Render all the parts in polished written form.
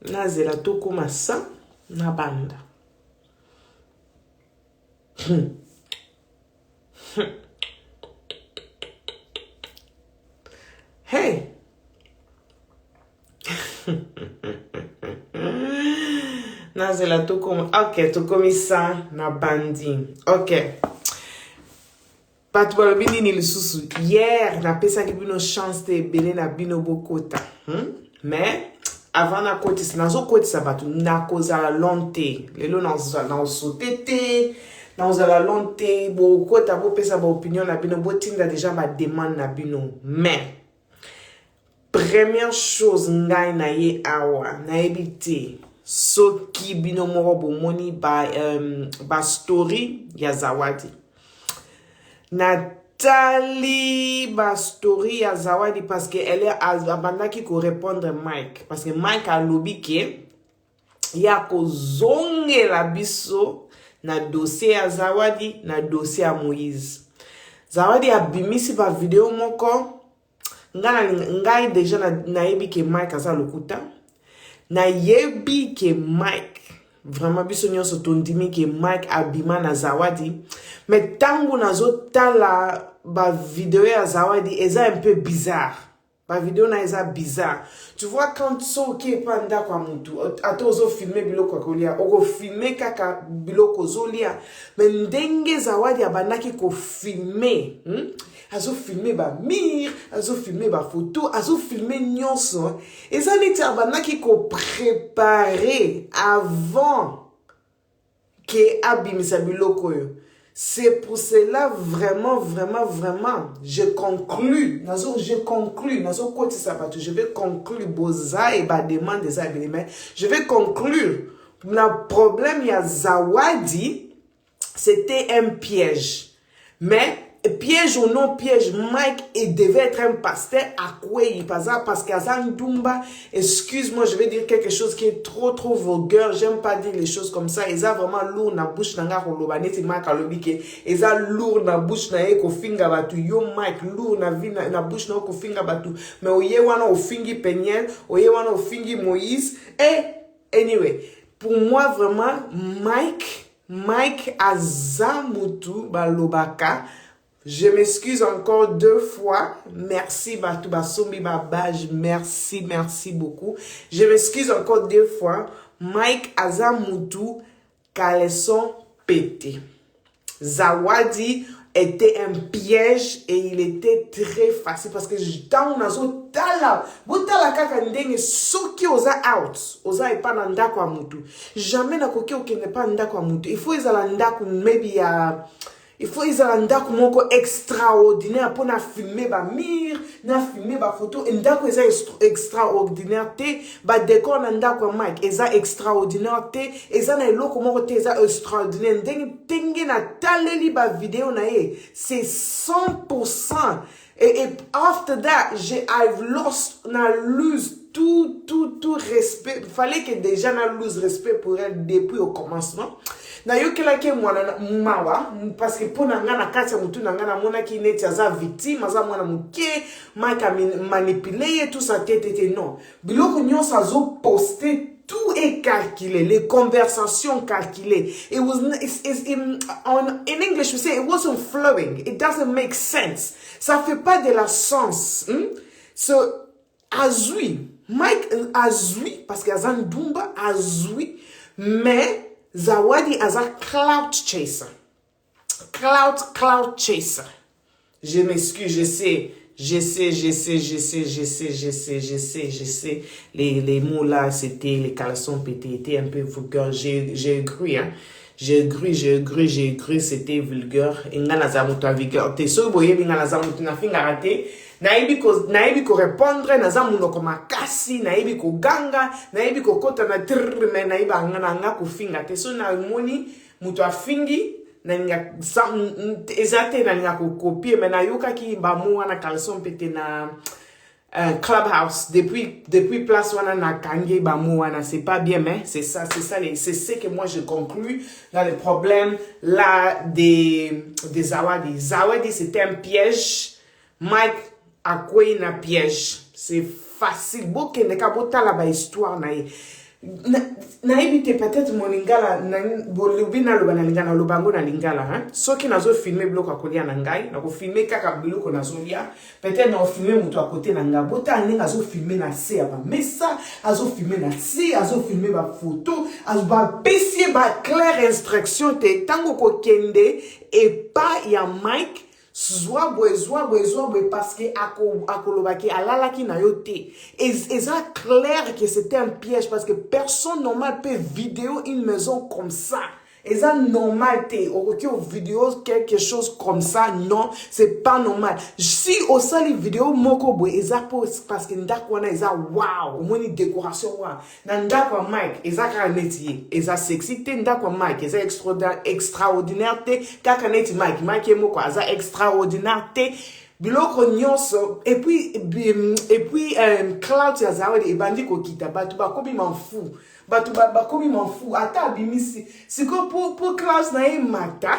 Nazela toko masa na banda. Hey. Nazela toko. Ok, toko misa na bandi. Ok. Patouba bini ni lisusu. Hier, na pesa ki bino chance te bele na bino bokota. Mais avant na koti, nazo koti sabatu na koza lonte. Lelo na sauté te. Na ozala lonte bokota bo pesa ba opinion na bino botinda déjà ma demande na bino. Mais première chose ngai na ye awa na ebite soki bino moko bomoni ba story ya Zawadi. Nathalie ba story ya Zawadi parce que elle est abandaki ko répondre Mike parce que Mike a lobi ke ya ko zongela biso na dossier ya Zawadi na dossier ya Moïse. Zawadi abimisi ba video moko ngai déjà na yebi ke Mike aza lokuta na yebi ke Mike vraiment biso nyonso tondimi ke Mike abima na Zawadi mais tango nazo tala ba vidéo ya Zawadi eza un peu bizarre. Ba vidéo na eza bizarre. Tu vois quand so ki panda kwa mutu ato ozo filmer biloko kolia oko filmer kaka biloko zolia mais ndenge Zawadi abandaki ko filmer azo filmer ba mir azo filmer ba photo azo filmer nyonso eza neti abandaki ko préparer avant que abimisa biloko yo. C'est pour cela vraiment, je conclue, je vais conclure, boza et ba demande des abéliments, je vais conclure. Le problème, il y a Zawadi, c'était un piège. Mais, piège ou non piège, Mike, il devait être un pasteur à quoi il passe parce qu'Azan Dumba, excuse-moi, je vais dire quelque chose qui est trop vulgaire, j'aime pas dire les choses comme ça, ils ont vraiment lourd na bouche nanga kolobane ti Mike alobike, ils ont lourd na bouche na eko finga batu, yo Mike lourd na vie na bouche na eko finga batu, mais oye wana ofingi Peniel, oye wana ofingi Moïse, et anyway, pour moi vraiment, Mike Azamutu balobaka. Je m'excuse encore 2 fois. Merci, Batou Basombi Babage. Merci beaucoup. Je m'excuse encore 2 fois. Mike Azamutu, caleçon pété. Zawadi était un piège et il était très facile parce que dans nazo tala botala kaka ndenge soki oza out oza epa na ndako ya mutu jamais na koki okende pa ndako ya mutu il faut ezala ndako maybe ya il faut ezala ndako moko extraordinaire pour na filmer ba mir na filmer ba photo ndako eza extraordinaire te ba décor na ndako ya Mike eza extraordinaire te eza na eloko moko te eza extraordinaire ndenge na taleli ba vidéo na ye c'est 100%. Et after that, I've lost, na lose tout respect. Il fallait que déjà na lose respect pour elle depuis au commencement. Na yo kela ke mwana mawa parce que pour nanga na kati ya mutu nanga na mona ki neti aza victime aza mwana muke Mike manipuler tout ça tete non. Biloko nyonso azo poster tout est calculé, les conversations calculées. It was in English we say it wasn't flowing. It doesn't make sense. Ça fait pas de la sens. So azui, Mike azui parce que Azan Dumba azui, mais Zawadi as a cloud chaser. Cloud chaser. Je m'excuse, je sais. Les mots là, c'était les caleçons pétés, étaient un peu vulgaires. J'ai cru, hein. J'ai cru, c'était vulgaire. Ingana zamutu vulgaire. Te so boye bingana zamutu na finga raté. Naibi ko répondre na zamuno ko makasi, naibi ko ganga, naibi ko kota na trrr, mais naibi angana nga ko finga. Te so na moni mutu afingi. Ezate na nga ko copier mais na yoka ki ba mo wana caleçon pété na Clubhouse depuis place wana na kange ba mo wana c'est pas bien mais c'est ce que moi je conclus dans le problème là des Zawadi c'était un piège. Mike akwei na piège. C'est facile. Bokende ka botala ba histoire na ye. Nayebi te peut-être mon lingala bolobi na loba na lingala lobango na lingala hein soki nazo filmer biloko akolia na ngai na ko filmer kaka biloko nazo lia peut-être na filmer muto à côté na nga bota ndenge azo filmer na se ba mesa azo filmer na se azo filmer ba photo azo ba pesier ba claire instruction te tango ko kende et pas ya mic Zwa bwe parce que akolobaki alalaki na yote. Et ça clair que c'était un piège parce que personne normal peut vidéo une maison comme ça. Et ça normal te au vidéo quelque chose comme ça non c'est pas normal. Si au sali vidéo moko boy eza parce que ndako na eza wow au moins une décoration wow. Na ndako Mike eza ka neti eza sexy te ndako Mike eza extraordinaire te kaka neti Mike moko eza extraordinaire te biloko nyonso et puis cloud ya zawadi ebandi kokita batu bakobi m'en batu bakobi m'en ata abimisi siko pour classe na ye mata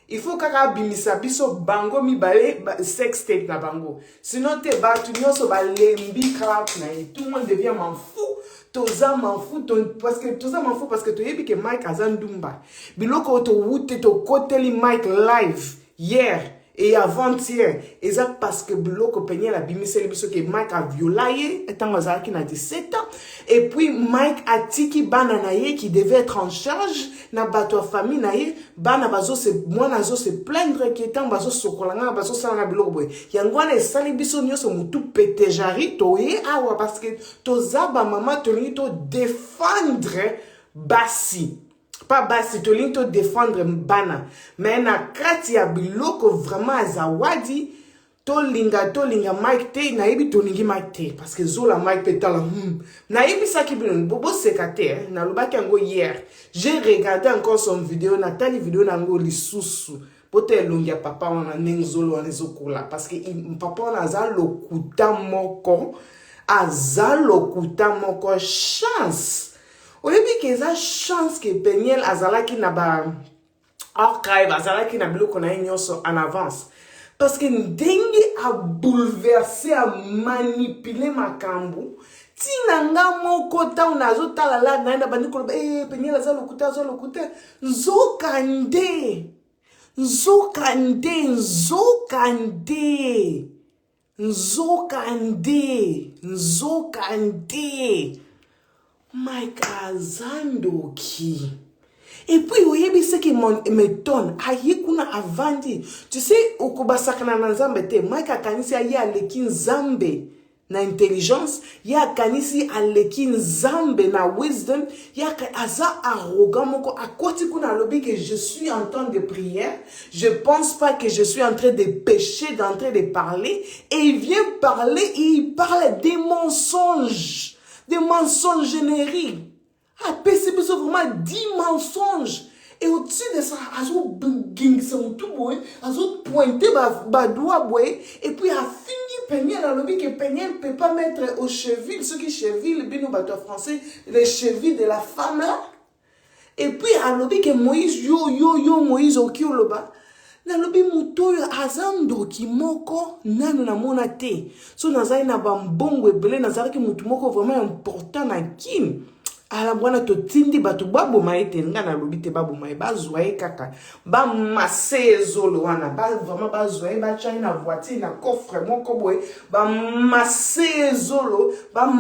il faut kaka abimisa biso bango mibale sex tape na bango sinon te batu nyonso balembi cloud na ye tout le monde devient m'en toza m'en parce que toyebi ke Mike azandumba biloko to wute to koteli Mike live hier et avant-hier, et ça parce que Biloko Peña la bimiseli biso que Mike a violé étant qui n'a 17 ans et puis Mike a tiki bana naye qui devait être en charge na bato famille naye bana bazo se moi nazo se plaindre qui étant bazo sokolanga bazo sala biloko boy yangwana e sali biso nyoso mutu petejari toye awa parce que tozaba mama toni to défendre basi pas basi tolin to défendre bana mais na kati ya biloko vraiment zawadi tolinga Mike te nayebi tolingi Mike te parce que zola Mike petala nayebi saki bilon bobo sekate na lobaki yango hier j'ai regardé encore son vidéo natali vidéo nango lisusu pote elongi ya papa wana ndenge zolo wana ezokola parce que papa wana aza lokuta moko chance oyebi ke eza chance que Peniel azalaki na ba archive azalaki na biloko na nyonso en avance parce que ndenge a bouleversé a manipuler makambo tina nga moko ta unazo tala la na bandi ko Peniel azalokuta nzokande Mike Azandoki. Et puis, oyebi ce qui m'étonne, ayi kuna avandi. Tu sais, okubasakana na nzambe te, Mike akanisi ayi aleki nzambe na intelligence, ya akanisi aleki nzambe na wisdom, ya aza arrogant moko akoti kuna lobi que je suis en temps de prière, je pense pas que je suis en train de pécher, d'entrer de parler, et il vient parler et il parle des mensonges génériques. Ah, c'est vraiment 10 mensonges. Et au-dessus de ça, azo pointer ba doigt boy et puis a fini Peniel à l'objet que Peniel peut pas mettre aux chevilles ceux qui chevillent bino bateau français les chevilles de la femme là. Et puis à l'objet que Moïse Moïse okioloba na lobi mutoyo azando kimoko nanu na mona te so nazali na bambongo ebele nazali ki mutu moko vraiment important na kim ala bwana to tindi batu babo maite nga na lobi te babo mai bazwaye kaka ba masezolo wana ba vraiment bazwaye ba china voiture na coffre moko boy ba masezolo ba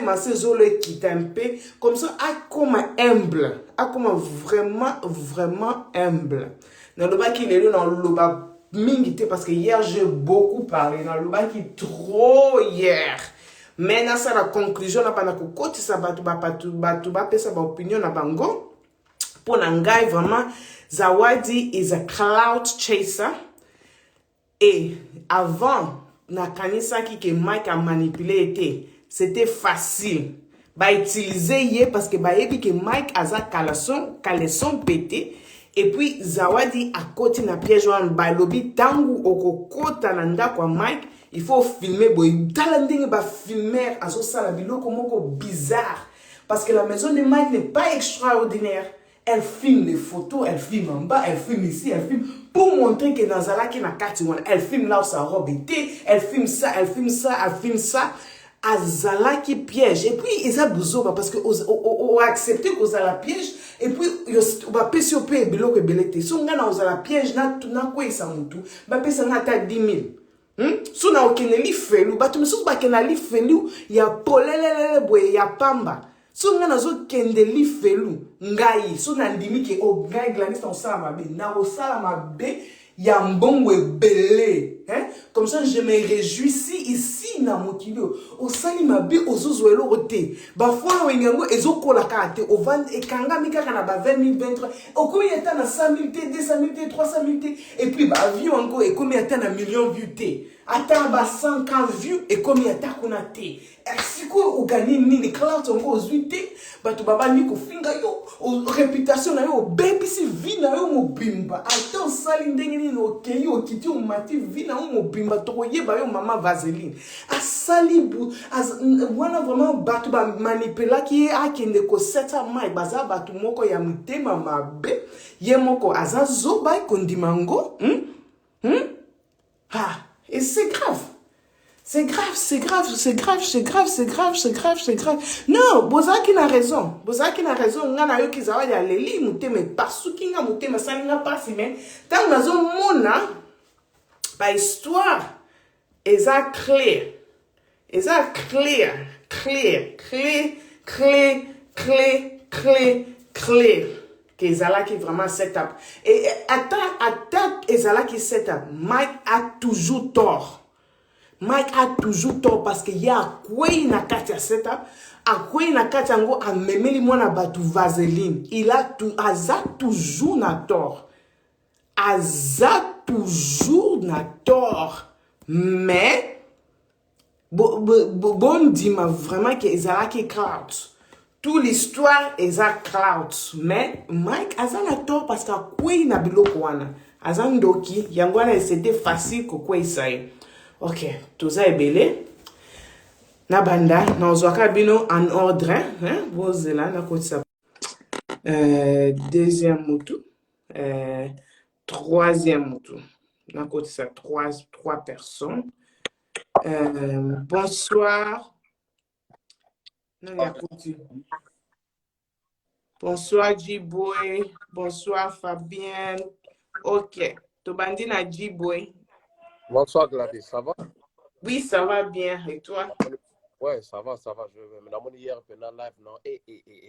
masezolo ekitampe comme ça akoma humble akoma vraiment humble. Dans le bas qui est là, dans le bas mingité parce que hier j'ai beaucoup parlé dans le bas qui trop hier. Maintenant ça la conclusion n'a pas na kokoti ça batu ba pesa ba opinion na bango. Pour nangai vraiment Zawadi is a cloud chaser et avant na kanisa qui que Mike a manipulé était c'était facile. Ba utiliser hier parce que ba yebi que Mike aza caleçon pété. Et puis Zawadi a côté na piège wan balobi tangu okokota na ndako Mike il faut filmer boy talanding ba filmer azo sala biloko moko bizarre parce que la maison de Mike n'est pas extraordinaire, elle filme les photos, elle filme en bas, elle filme ici, elle filme pour montrer que Nazalaki na kati wana, elle filme là où sa robe était, elle filme ça, elle filme ça, elle filme ça. Azalaki piège. Et puis, ils ont besoin parce que on a accepté qu'on a la piège. Et puis, on va payer sur payer bello que belete. Si on a la piège, na quoi ils s'en tout, va payer ça na 10 000. Si on a aucun li felu, bah tu me souviens qu'il y a li felu, il y a polelele boye, il y a pamba. Si on a aucun li felu, ngai, si on a ndimi que au ngai glanis on sa ma be, na o sa ma be. Il y a un bon belé. Hein? Comme ça, je me réjouis ici, na mokilio. Au sali mabe, au zozoelo ote. Bafwa na wengango, ezo kola kate. Au van, et kanga mika kana ba 20 000, 23. Au combien yata na 100 000 T, 200 000 T, 300 000 T. Et puis, bah, avion encore, et combien yata na million view T. Attends, bah, 115 views, et combien yata kuna T. Et si quoi, ou gagné mini cloud, encore aux 8 T. Bah, tu baba niko finga yo. Ou réputation na yo, baby si vie na yo mobimba. Attends, sali ndengeni no keyi o kiti o mati vie na yo mobimba. Toko yeba yo mama vaseline. Asali bu, wana vraiment batu ba manipula ki akende ko seta mai. Baza batu moko ya mutema mabe. Ye moko aza zoba kondimango. Ah, et c'est grave. C'est grave, c'est grave, c'est grave, c'est grave, c'est grave, c'est grave, c'est grave. Non, Bozaki n'a raison. Bozaki n'a raison. Ngana yo kizawa ya leli muteme pasuki nga muteme salinga pasi men. Tant nazo mona ba histoire eza clair. Eza clair, clair, clair, clair, clair, clair, clair. Que ezala qui vraiment setup. Et attends, ezala qui setup. Mike a toujours tort. Mike a toujours tort parce qu'il y a quoi na kati ya setup, a quoi na kati yango a memeli mwana batu vaseline. Il a tout, aza toujours na tort. Aza toujours na tort. Mais bon dit ma vraiment que ezala qui cloud. Toute l'histoire eza cloud. Mais Mike aza na tort parce que quoi na biloko wana. Aza ndoki yango wana c'était facile ko quoi isaye. Ok, tout ça est belé. Nabanda, nazwaka bino en ordre, hein? Bozela na kotisa. Deuxième moutou. Troisième moutou. Na kotisa trois personnes. Bonsoir. Bonsoir Djiboy. Bonsoir Fabienne. Ok, Tobandi na Djiboy. Bonsoir Gladys, ça va? Oui, ça va bien. Et toi? Ouais, ça va. Je me demande hier, pendant live, non? Et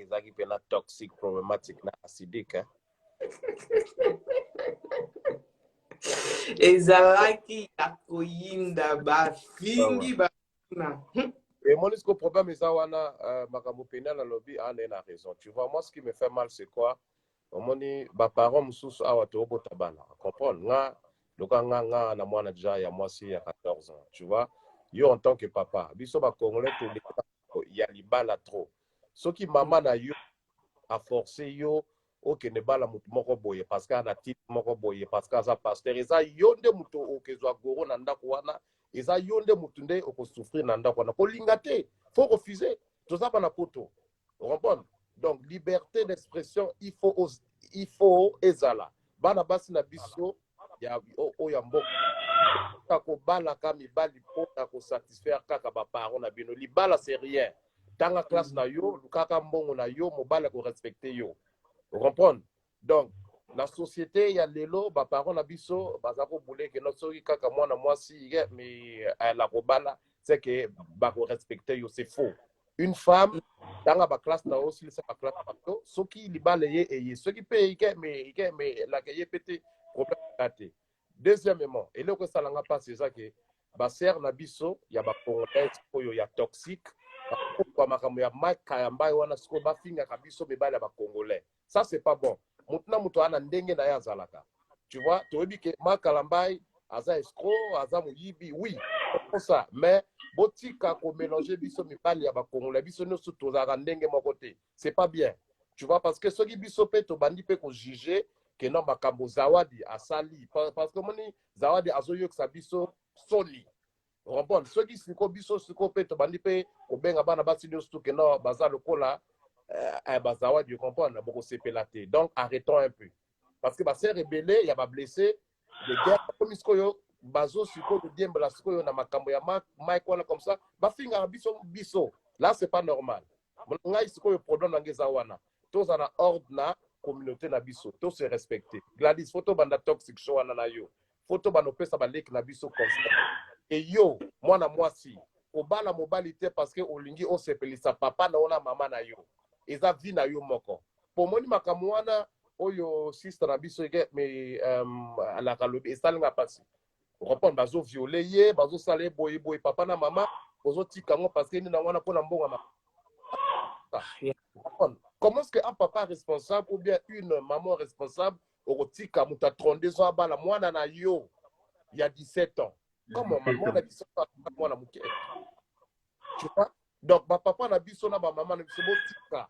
ça qui est toxique, problématique, acidique. Hein? Ezalaki ya koyinda ba fingi ba na. Et mon problème est ça, makambo pena na lobby, a raison. Tu vois, moi, ce qui me fait mal, c'est quoi? Mon parents me sous à Watobo Tabana. Comprendre? Donc, na mwana déjà il y a moi aussi il y a 14 ans, tu vois. Yo en tant que papa, biso ba congolais il y a libala trop. Ce qui maman na yo a forcé yo OK ne bala mutu moko boye parce que na titre moko boye parce que ça pasteur eza yonde mutu okezwa goro na ndako wana, eza yonde mutu nde oko souffrir na ndako wana. Ko lingate, faut refuser. Tout ça na poto. Vous comprenez? Donc liberté d'expression, il faut ezala. Bana basi na biso ya oya mboka kako bala ka mibali pona ko satisfaire kaka ba parents na bino libala c'est rien tanga classe na yo kaka mbongo na yo mobala ko respecter yo. Vous comprenez? Donc la société ya lelo ba parents na biso bazako boule que no soki kaka mwana mwasi mais la kobala c'est que ba ko respecter yo, c'est faux. Une femme dans la classe na aussi c'est la classe bato soki libala ye et soki pe mais la que ye pété problème raté. Deuxièmement, et là que ça n'a pas c'est ça que baser na biso ya ba congolais oyo ya toxique kwa makambo ya makayamba wana siko ba finga kabiso mebala ba congolais. Ça c'est pas bon. Mutuna mutu ana ndenge na ya zalaka. Tu vois, tu obi que makalambai aza escroc, aza muyibi, oui, c'est ça, mais botika ko mélanger biso mibali ya ba congolais biso no surtout za ndenge moko te. C'est pas bien. Tu vois parce que ceux qui biso pe to bandi pe ko juger que non makambo zawadi asali parce que moni zawadi azoyo que biso soli. Bon, ceux qui siko biso siko pe to bandi pe ko benga bana basi nyo surtout que non baza lokola bazawa du comprendre beaucoup sepelaté. Donc arrêtons un peu parce que c'est rebellé, il y a pas blessé de guerre comme iskoyo bazo siko de diembla sikoyo na makambo ya Mike wala comme ça ba finga biso là c'est pas normal. Ngai sikoyo pardon ngeza wana. Tous en ordre na communauté na biso, tous se respecter. Gladys photo banda toxic show wana na yo. Photo bano pesa ba lek na biso comme ça. Et yo, moi na moi si obala mobilité parce que olingi o sepelisa papa na ona mama na yo. Eza vie na yo moko. Pour moni makambo wana oyo sister na biso mais ala kalobi esalinga pasi. Repond bazo violer ye, bazo salé boy papa na mama, bazo tikango parce que ni na wana pona mbonga ma. Comment est-ce qu'un papa responsable ou bien une maman responsable au tika muta 32 ans bala mwana na yo il y a 17 ans. Comment maman a 17 ans mwana muke. Tu vois? Donc ma papa na biso na ba maman na biso tika.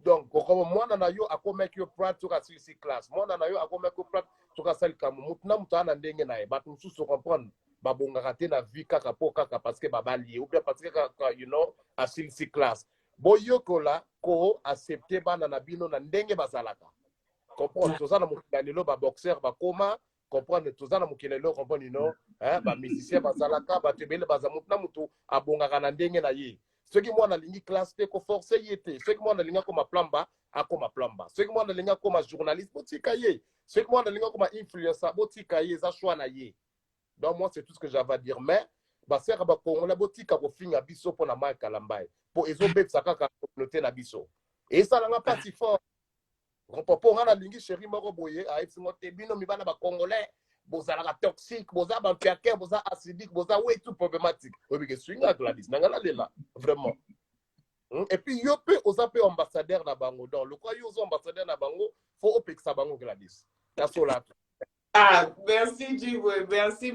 Donc comme mwana na yo akomeka yo prat to ka si classe. Mwana na yo akomeka yo prat to ka sel kamu mutna mutana ndenge na ye. Ba mususu comprendre ba bonga raté na vie kaka po kaka parce que baba lié ou bien parce que you know a si classe. Boyoko la ko accepter bana na bino na ndenge bazalaka. Comprendre tozana mukilelo ba boxeur ba koma, comprendre tozana mukilelo comprendre no, ba musicien bazalaka ba tebele bazamutna mutu abongaka na ndenge na ye. Ceux qui moi na lingi classe te ko forcer yete, ceux qui moi na linga comme plamba, akoma plamba. Ceux qui moi na linga comme journaliste botika ye. Ceux qui moi na linga comme influenceur botika ye za choix na ye. Donc moi c'est tout ce que j'avais à dire mais basera ba Congolais botika ko finga biso pona Mike Kalambai pour ezobe saka ka communauté na biso et ça n'a pas si fort grand papa on a lingi chéri moko boye a esingo te bino mi bana ba Congolais bozala ka toxique boza ba piaké boza acidique boza way tout problématique obi ke swinga Gladys nangala lela vraiment et puis yo pe ozape ambassadeur na bango donc le quoi yo ambassadeur na bango faut opeksa bango Gladys ta sola. Ah, merci Djiboué, merci.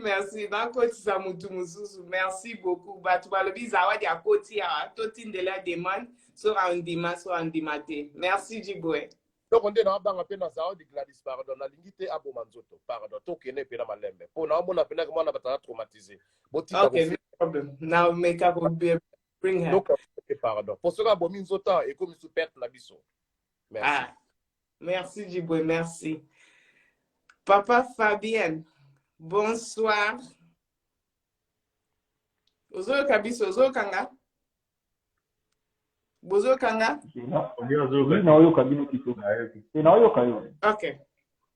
Dans Koti Samutu Mususu, merci beaucoup. Tu vas le bizawa dia Koti à Totin de la demande, sera un dimanche, soit un dimanche. Merci Djiboué. Donc on est dans un peu dans ça de Gladys pardon, la lingité à Bomanzoto pardon, tokene pe na malembe. Pour na mona pena comment on a pas traumatisé. Okay, no problem. Now make up bring her. Donc pardon. Pour ce que Bominzota et comme sous perte na biso. Merci. Ah, merci Djiboué, merci. Papa Fabienne, bonsoir. Ozo kabiso, ozo kanga? Bozo kanga? Ok.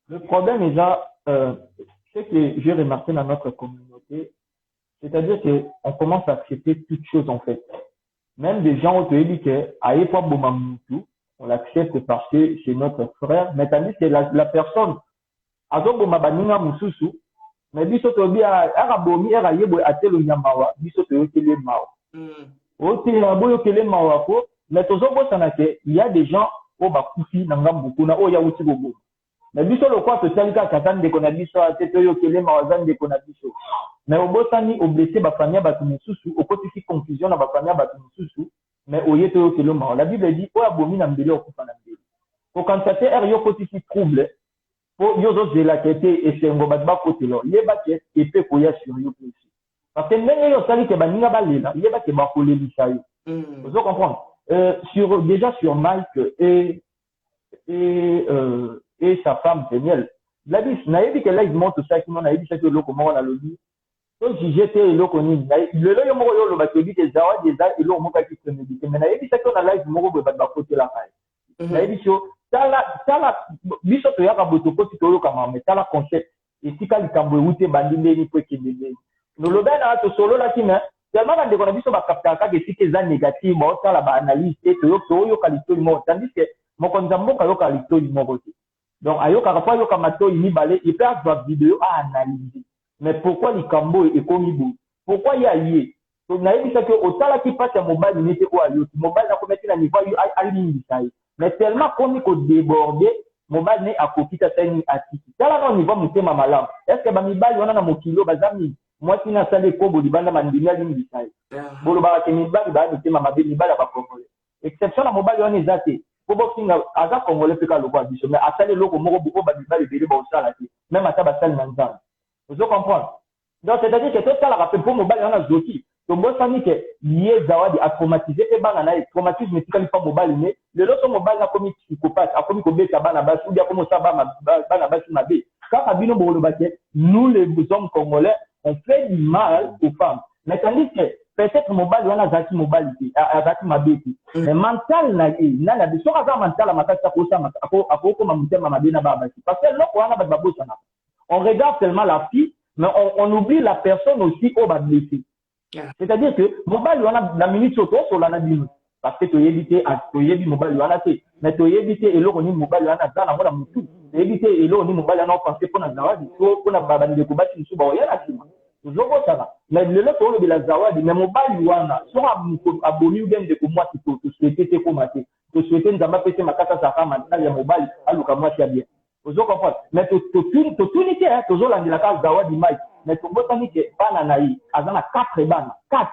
Le problème est là, ce que j'ai remarqué dans notre communauté, c'est-à-dire qu'on commence à accepter toutes choses en fait. Même des gens ont dit que Aïepa Bomamutu, on l'accepte parce que c'est notre frère, mais tandis que la personne azoboma baninga mususu mais biso tobi arabomi erayebo atelo nyamawa biso toyokele mawa otela boyokele mawa ko mais tozobosana ke il y a des gens au bakufi na ngambu kuna o ya uti gogo mais biso lokwa totalika katande kona biso ate toyokele mawa zande kona biso mais obosani oblessé ba famille ba mususu okotiki confusion na ba famille ba mususu mais oyeto yokele mawa la Bible dit o abomi na mbele okufa na mbele ko kantate er yokotiki trouble pour yozo de la quête et c'est un gobadba côté là il ba que et peut koya sur yo plus parce que ndenge yo sali ke baninga balela il ba ke ba koler bisayo vous comprendre déjà sur Mike et sa femme Daniel la dit na yebi que là il monte ça qui on a dit ça que loko mo na lobi to jijete loko ni le lo yo mo yo lo ba ke dit que zawa des et lo mo ka ki prémédité mais na yebi ça que on a live mo go ba côté là na yebi so tala biso to yaka botoko tolo kama mais tala concept et tika likambo ewute bandinde ni po kende no loba na to solo la kina tellement quand de biso ba capta ka ke tika za négative ba tala ba analyse et to yo kalito mo tandis que mo konza mboka yo kalito mo côté donc ayoka ka yo kama to ni balé et peut avoir vidéo à analyser mais pourquoi likambo e komi bo pourquoi ya yé to na yebisa que otala ki passe mobile ni te ko ayo mobile na ko mettre na niveau ali sai mais tellement comme il faut déborder mobile n'est à côté de tani atiki tala non niveau mutema malam est-ce que ba mibali wana na mokilo bazami moi qui na sale ko bodi banda mandimia lingi sai bolo ba ke mibali ba mutema mabe mibali ba congolais exception na mobile wana ezate po boxinga aza congolais peka lokwa biso mais asale loko moko buko ba mibali bele ba osala ti même ata ba sale nanzana vous comprenez donc c'est-à-dire que tout ça la rappel pour mobile wana zoti to bosani ke lié zawadi a traumatisé pe banga na traumatisme tikali pa mobile mais le lot mobile na comme psychopathe a comme kobeta bana basi ou bien comme ça bana basi mabe kaka bino bolobake nous les hommes congolais on fait du mal aux femmes mais tandis que peut-être mobile wana zaki mobilité azaki mabeti mais mental na na biso kaza mental a makasa ko sa ako ko mamutema mabena baba parce que loko wana ba bosana on regarde tellement la fille mais on oublie la personne aussi au bas blessé c'est-à-dire que mobile wana la minute auto sur la bino parce que tu éviter à tu éviter mobile wana té mais tu éviter et loko ni mobile wana za na mona mutu éviter et loko ni mobile wana penser pour na zawadi pour na baba ndeko bati musu ba yana sima mais le lot de la zawadi mais mobile wana so aboni ou bien de moi qui te souhaiter te commenter te souhaiter nzamba pese makata sa femme mental ya mobile aluka moi c'est bien vous comprenez mais tout unité hein toujours la case zawadi Mike mais tu vois que bana naï azana 4 bana 4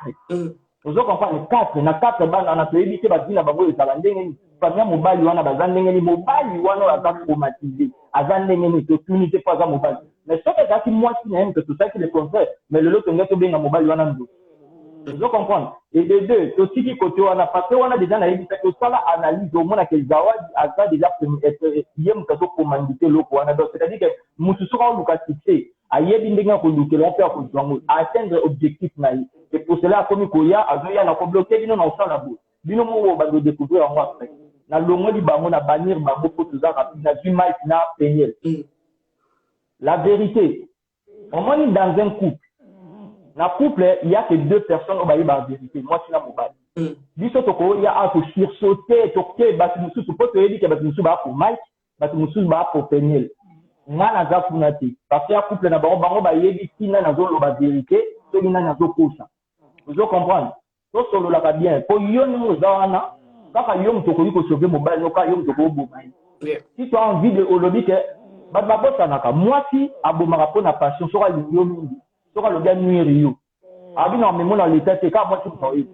vous comprenez 4 na 4 bana na to éviter bazina bango ezala ndenge ni famille mobile wana bazana ndenge ni mobile wana aza traumatisé azana ndenge ni to unité pas za mobile mais ce que ça qui moi qui n'aime que tout ça qui le contraire mais le lot on est bien à mobile wana ndo vous comprenez et de deux to siki côté wana parce que wana déjà na éviter que ça la analyse au moins que zawadi aza déjà yem ka to commanditer loko wana donc c'est-à-dire que mutu soka luka fixé ayebi ndenge ko lukela pe ko zwango atteindre objectif na yi et pour cela comme koya azoya na ko bloquer bino na osala bo bino mo ba de découvrir en moi na longo di bango na bannir bango pour tout ça rapide na du Mike na Peniel. La vérité, on est dans un couple. Dans le couple, il n'y a que 2 personnes qui ont la vérité. Moi, je suis mobile. Il y a un sursauter, toquer, tu peux te dire que tu vas pour Mike, tu vas pour Peniel. Moi, je suis fanatique. Parce que le couple, il y a la vérité, il y a la vérité. Vous comprenez? Tout ce que là bien. Pour nous, quand yom to ko sauver mobile no ka yom to ko bomai si tu as envie de olobi que babota naka moi si abomaka po na passion soka lingo mingi soka lo bien nuire yo abi non mais mon l'état c'est ka moi si to yi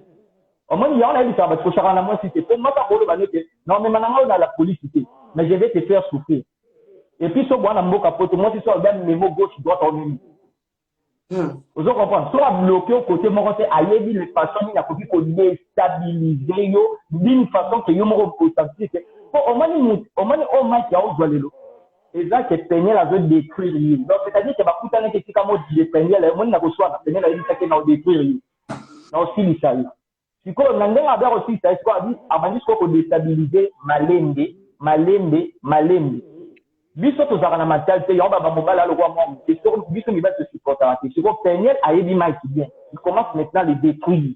au moins il y a on a dit ça parce que ça na moi si c'est pour moi ça bolo banete non mais maintenant on a la politique mais je vais te faire souffrir et puis so bwana mboka poto moi si so bien memo gauche droite en même vous comprenez soit bloqué au côté mon côté ayebi les personnes il a copié pour déstabiliser yo d'une façon que yo mo potentiel au moins au moins qui a osé le et ça que peigner la zone détruire donc c'est-à-dire que ba kutana que tika mo de peigner le monde na ko soit peigner la dit que na détruire na aussi li ça si ko na ndenga ba aussi ça quoi dit abandi ko déstabiliser malembe biso to zaka na mentalité yo ba mobile alo kwa moi c'est sûr biso ni va se supporter c'est ko peigner ayebi mal qui bien il commence maintenant à les détruire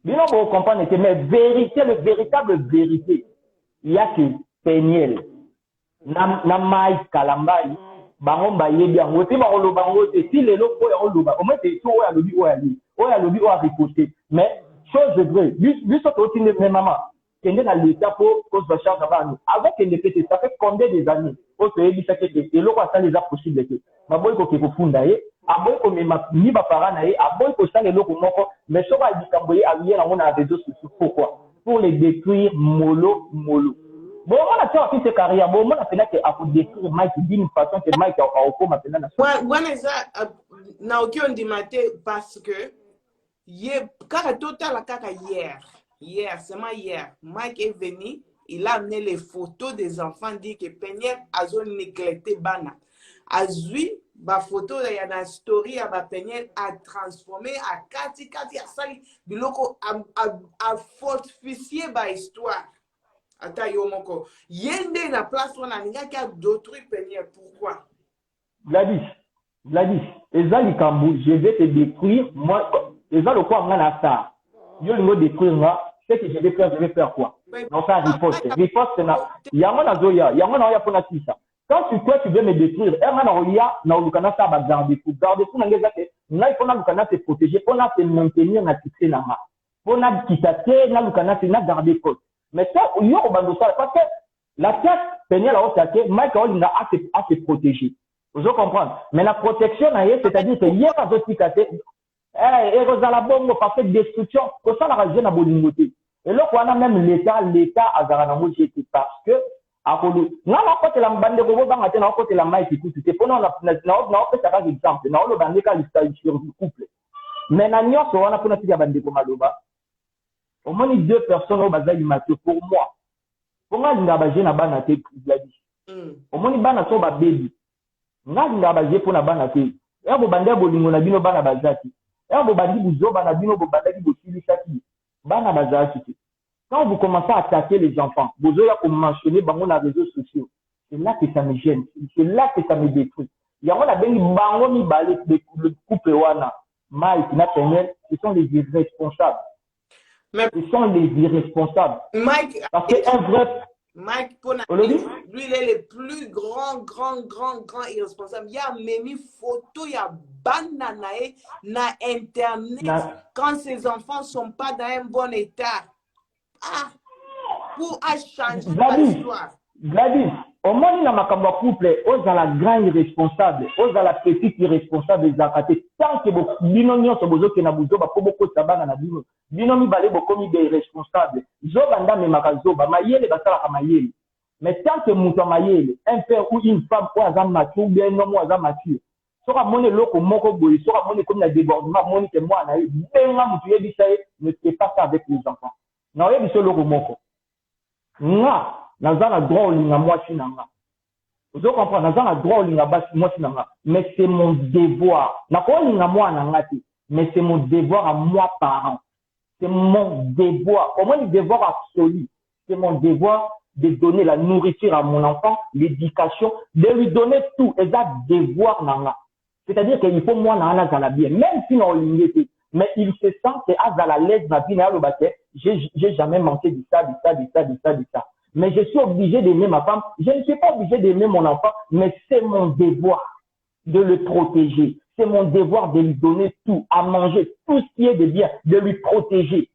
bino bo comprendre que mais vérité le véritable vérité il y a que peigner na mai kalambai bango ba yebi yango te ba oloba ngo te si lelo ko ya oloba au moins te to ya lobi o ya lobi o a riposter mais chose vraie biso to tinde même maman kende na l'état pour cause de charge avant avec une pété ça fait combien des années au se dit ça que et loko ça les a possible que ma boy ko ke funda ye aboy ko mema ni ba parana ye aboy ko ça les loko moko mais so ba di kamboye avier na on a réseaux sociaux pourquoi pour les détruire mollo bon on a fait cette carrière bon on a fait que à détruire Mike d'une façon que Mike a au comme maintenant ouais ça na aucun dimate parce que hier car total kaka hier seulement hier Mike est venu il a amené les photos des enfants dit que Peniel a néglecté bana azui ba photo ya na story ya ba Peniel a transformé à kati a sali biloko a fortifié ba histoire ata yo moko yende na place on a qui a d'autres Peniel pourquoi Gladys ezali kambu je vais te détruire moi ezali quoi ngana ça yo lingo détruire moi ce que je vais faire quoi non ça riposte na yango na zoya yango na ya pona tisa quand tu veux me détruire na oya na lukana ça ba garder pour na ngeza te na il faut na lukana se protéger pour na se maintenir na tissé na ma pour na kitate na lukana se na garder poste mais ça yo obando ça parce que la tête Peniel a attaqué Mike Olinga a se protéger vous comprenez mais la protection na c'est-à-dire que hier a zotikate et rozala bongo parce que destruction ko ça la raison na bolingoté et là on a même l'état a garana mo j'étais parce que akolo na côté la mbande ko banga te na côté la Mike tout c'est pour na fait ça par exemple na le bande ka l'histoire sur le couple mais na nyonso wana pour na tika bande ko maloba au moins 2 personnes au bazali mathieu pour moi nga linga baje na bana te Gladys. Omoni bana so ba baby. Nga linga baje pour na bana te. Ya bo bande bolingo na bino bana bazati. Ya bo bandi buzoba na bino bo bandaki bosilisaki. Bana bazati te. Quand vous commencez à attaquer les enfants, vous avez mentionné bango na réseaux sociaux. C'est là que ça me gêne. C'est là que ça me détruit. Il y a un bango mi balé le couple wana. Mike Nathaniel, ce sont les irresponsables. Mais ce sont les irresponsables. Mike, parce qu'un vrai... Mike, lui, il est le plus grand irresponsable. Il y a même photo, il y a bananae na Internet quand ses enfants ne sont pas dans un bon état. Ah, pour changer l'histoire. Gladys, au moins il y a un couple, aux à la grande irresponsable, aux à la petite irresponsable des akaté. Tant que vous binonions sur vos autres na buzo ba beaucoup de tabac na bino. Binomi balé beaucoup de irresponsables. Zobanda me makazoba mayele basala kamayele. Mais tant que muto mayele, un père ou une femme ou azam mature, bien non ou azam mature. Sora mone loko moko boy, sora mone comme la débordement, mone que moi na benga muto yebi ça ne fait pas ça avec les enfants. Na yebi so loko moko. Nga nazana droit olinga mwasi nanga. Vous comprenez, nazana droit olinga basi mwasi nanga. Mais c'est mon devoir. Na ko olinga mwana ngati, mais c'est mon devoir à moi parent. C'est mon devoir. Au moins le devoir absolu. C'est mon devoir de donner la nourriture à mon enfant, l'éducation, de lui donner tout. Et ça, devoir nanga. C'est-à-dire qu'il faut moi nanga zala bien, même si on l'ingété. Mais il se sent que à la l'aise ma vie na le baquet, j'ai jamais manqué de ça. Mais je suis obligé d'aimer ma femme. Je ne suis pas obligé d'aimer mon enfant, mais c'est mon devoir de le protéger. C'est mon devoir de lui donner tout, à manger, tout ce qui est de bien, de lui protéger.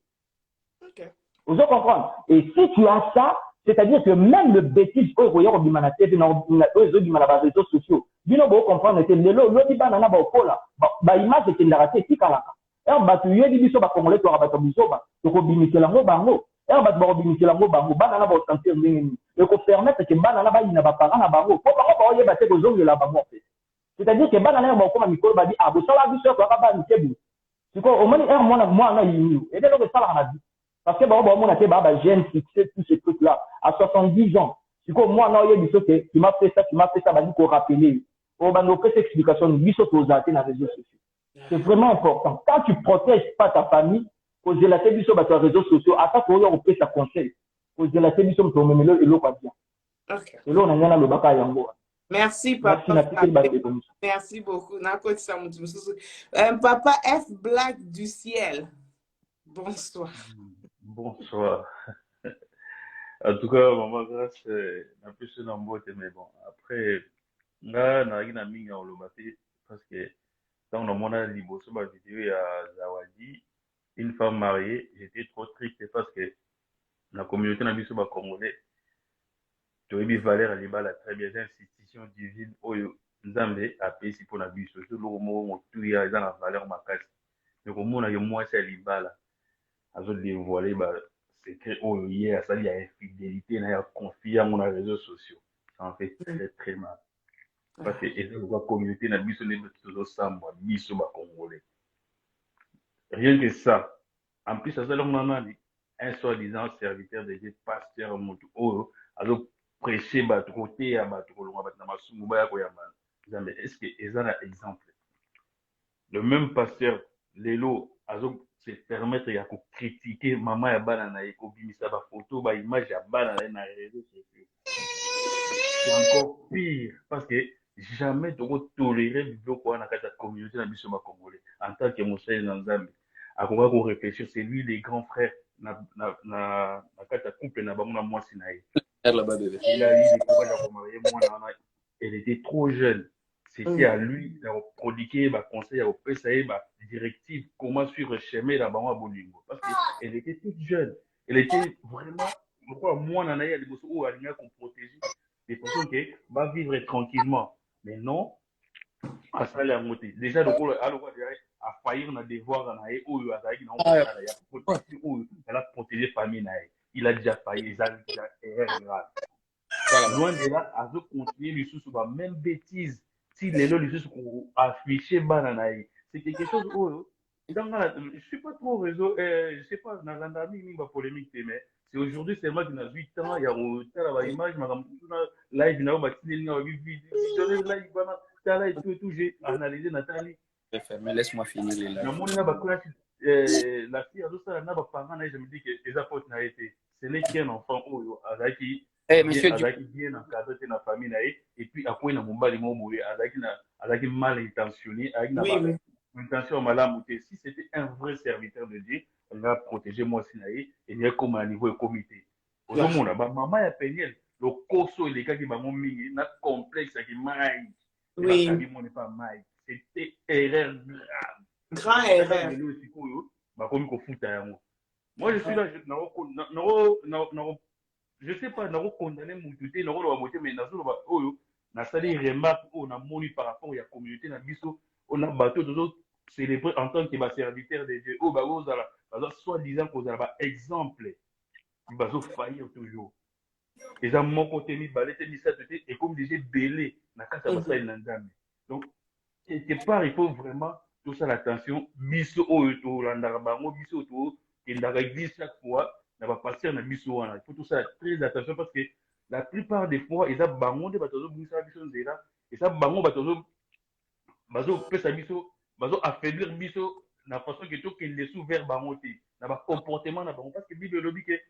Okay. Vous comprenez? Et si tu as ça, c'est-à-dire que même le bêtise, quand vous regardez les réseaux sociaux, vous comprenez que le banana ba okola, ba image est ndaraté tikalaka. Et ba tu yedi biso ba congolais to rabata biso ba, to ko bimisela ngo bango. Et ba ba bimisela ngo bango, banana ba sentir ndenge. Et ko permettre que banana ba ina ba parana bango, ko bango ba oyeba te ko zongela bango fait. C'est-à-dire que banana ba okoma mikolo ba di abo sala biso ko ba nikebu. Siko au moins moi na yinu. Et dès que ça la na. Parce que on a été jeune fixé tous ces trucs-là. À 70 ans, c'est comme moi, non, il y a des tu m'as fait ça, bah, il faut rappeler. On va nous faire cette explication, nous sommes aux athées dans les réseaux sociaux. C'est vraiment important. Quand tu ne protèges pas ta famille, cause de la télévision, bah, sur les réseaux sociaux, à ça, on peut ça conseil. Cause de la télévision, on met le lot pas bien. Et là, on a rien à le bac à Yango. Merci, papa. Merci beaucoup. Papa F. Black du ciel. Bonsoir. Bonsoir. En tout cas, maman grâce n'a plus ce nombre mais bon après là n'a mingi en lobate parce que dans le monde libre sur ma vidéo à Zawadi une femme mariée j'étais trop triste parce que la communauté n'a biso ba congolais tu as vu Valère Libala très bien institution divine oyo nzambe a pesi pour la biso tout le monde tout ya dans la valeur makasi donc au monde que moi c'est Libala azo dévoiler ba secret oyo hier ça il y a infidélité na ya confiance dans les réseaux sociaux ça en fait très mal parce que et la communauté na biso ne biso samba biso ba congolais rien que ça en plus ça c'est un soi-disant serviteur de Dieu pasteur moto oyo azo prêcher ba côté ya ba kolonga ba na masumu ba ya ko ya mais est-ce que ezana exemple le même pasteur lelo azo se permettre ya critiquer maman ya bana na eko bimisa ba photo ba image ya bana na réseaux sociaux c'est encore pire parce que jamais de tolérer biloko wana kata communauté na biso ba congolais en tant que mosali na nzambe akoka ko réfléchir c'est lui les grands frères na kata couple na bango na mwasi na ye il a eu des courage à remarier moi elle était trop jeune. C'était à lui de prodiguer des conseils, à opérer des directives, comment suivre le chemin dans le Bolingo. Parce qu'elle était toute jeune. Elle était vraiment, je crois, moi, on a des choses où elle a protégé des personnes qui vont vivre tranquillement. Mais non, à ça, elle a monté. Déjà, le coup, à faillir dans des devoirs, elle a protégé la famille. Il a déjà failli, il a déjà erreur grave. Loin de là, à continuer sur la même bêtise. Si les lois sont affichés bananaï, c'est quelque chose où je suis pas trop réseau, je sais pas dans l'andami ni ma polémique mais C'est aujourd'hui seulement qu'il a 8 ans, il y a autant d'image, live, il y a live, tout, j'ai analysé Nathalie. Laisse-moi finir les lives. La fille a ça, n'a pas parent, je me dis que les apôtres n'a été. Ce n'est qu'un enfant, bien encadré dans la famille, et puis après, il a mal intentionné, avec une intention malade. Si c'était un vrai serviteur de Dieu, il va protéger moi aussi, et il y a comme un niveau de comité. Maman a payé le coso, les gars qui m'ont mis, n'a complexe, qui m'aille. Oui. C'était erreur grave. Grand erreur. Moi, je suis là, je sais pas, je condamné mon tuté, mais na sali remarque, on a moni par rapport à la communauté, on a battu toujours célébré en tant que serviteur de Dieu. Soi-disant qu'on a exemple, il va faillir toujours. Et ça, mon côté, et comme disait Belé, donc, quelque part, il faut vraiment tout ça l'attention. Biso oyo landara bango biso to kendaka église chaque fois na ba passer na biso wana. Il faut tout ça très attention parce que la plupart des fois ils a bango de batozo bungisa biso nzela et ça bango batozo bazo pesa biso bazo affaiblir biso na façon que to kende sous vers bango te na ba comportement na bango parce que bible lobi ke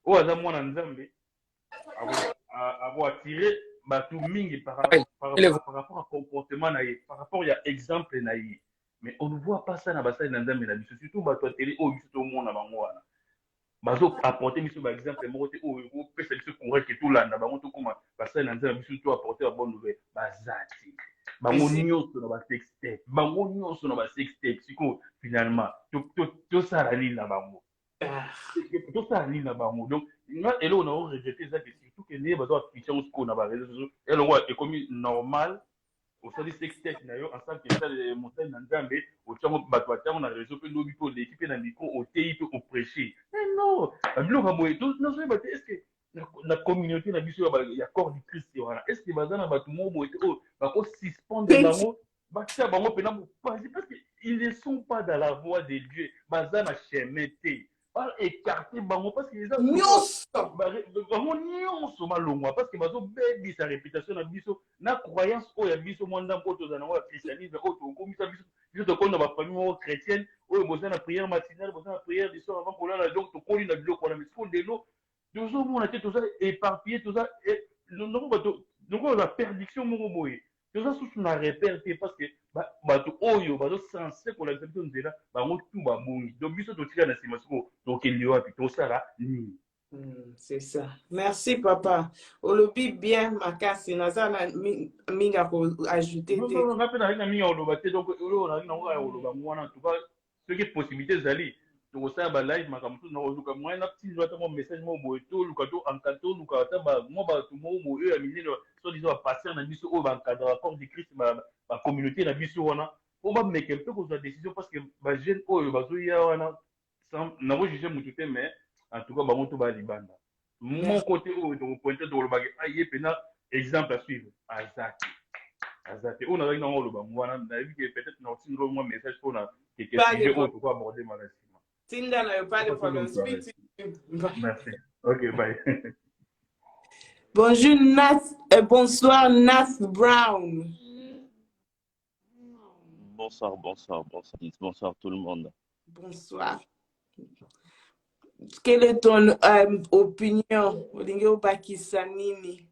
o aza mwana nzambe avoir attiré tout mingi par rapport à comportement naïe, par rapport à exemple naïe. Mais on ne voit pas ça dans la dans la surtout bateau télé au tout le monde avant moi. Bazo apporter mis par exemple moi au peut se courir que tout là na bango tout comme ça dans la surtout apporter la bonne nouvelle bazati. Bango nyonso na ba sextape, bango nyonso na ba sextape siko finalement tout ça la ligne na bango. Tout ça ligne na bango. Donc là et là on a rejeté ça que surtout que les bazo afficher au score na ba réseaux sociaux et on est comme normal au sein du sextape na yo ensemble que ça les montagnes na Nzambe au tchango bato on a réseau pe lobi po l'équipe na micro au TI pe au prêcher. Mais non, bilo ka boy tout non c'est est-ce que la communauté na biso ya corps du Christ wana est-ce que bazana bato mo boy oh ba ko suspendre bango ba tia bango pe na parce que ils ne sont pas dans la voie de Dieu bazana chemin te pas écarter bango parce que les gens bango nyonso malongwa parce que bazo bebi sa réputation na biso na croyance o ya biso mwanda mpoto za na wa christianisme o to komisa biso to kona ba famille chrétienne o boza na prière matinale boza na prière du soir avant kolala donc to koli na biloko na misiko ndelo toujours mona te to ça éparpillé tout ça et donc la perdition moko boye tout ça sous na réperté parce que bato oyo bazo censé ko la biso nzela bango tout ba bongi donc biso to tika na sima siko to kende wapi to sala nini. C'est ça. Merci, papa. Olobi bien, makasi. Naza na minga ko ajouter. Non, on a fait na minga oloba te donc on a na oloba mwana en tout cas ce qui possibilité zali. Donc ça ba live makamutu na oluka moi na petit joie mon message mo boeto lukato encanto lukata ba mo ba tout mo mo e amine so disons passer na biso o ba encadre corps de Christ ba communauté na biso wana on va mettre un peu qu'on a décision parce que ba jeune oyo bazo ya wana sans na ko juger mutu te mais en tout cas ba moto ba libanda mon côté oyo donc pointer dans le bagage aye pena exemple à suivre azate on a rien dans le ba mwana na vu que peut-être na aussi nous moi message pour na que sujet oyo pour aborder maladie. Tinda na pas de problème. Merci. Ok, bye. Bonjour Nat, bonsoir Nat Brown. Bonsoir tout le monde. Bonsoir. Quelle est ton opinion? Olingo Bakisanini.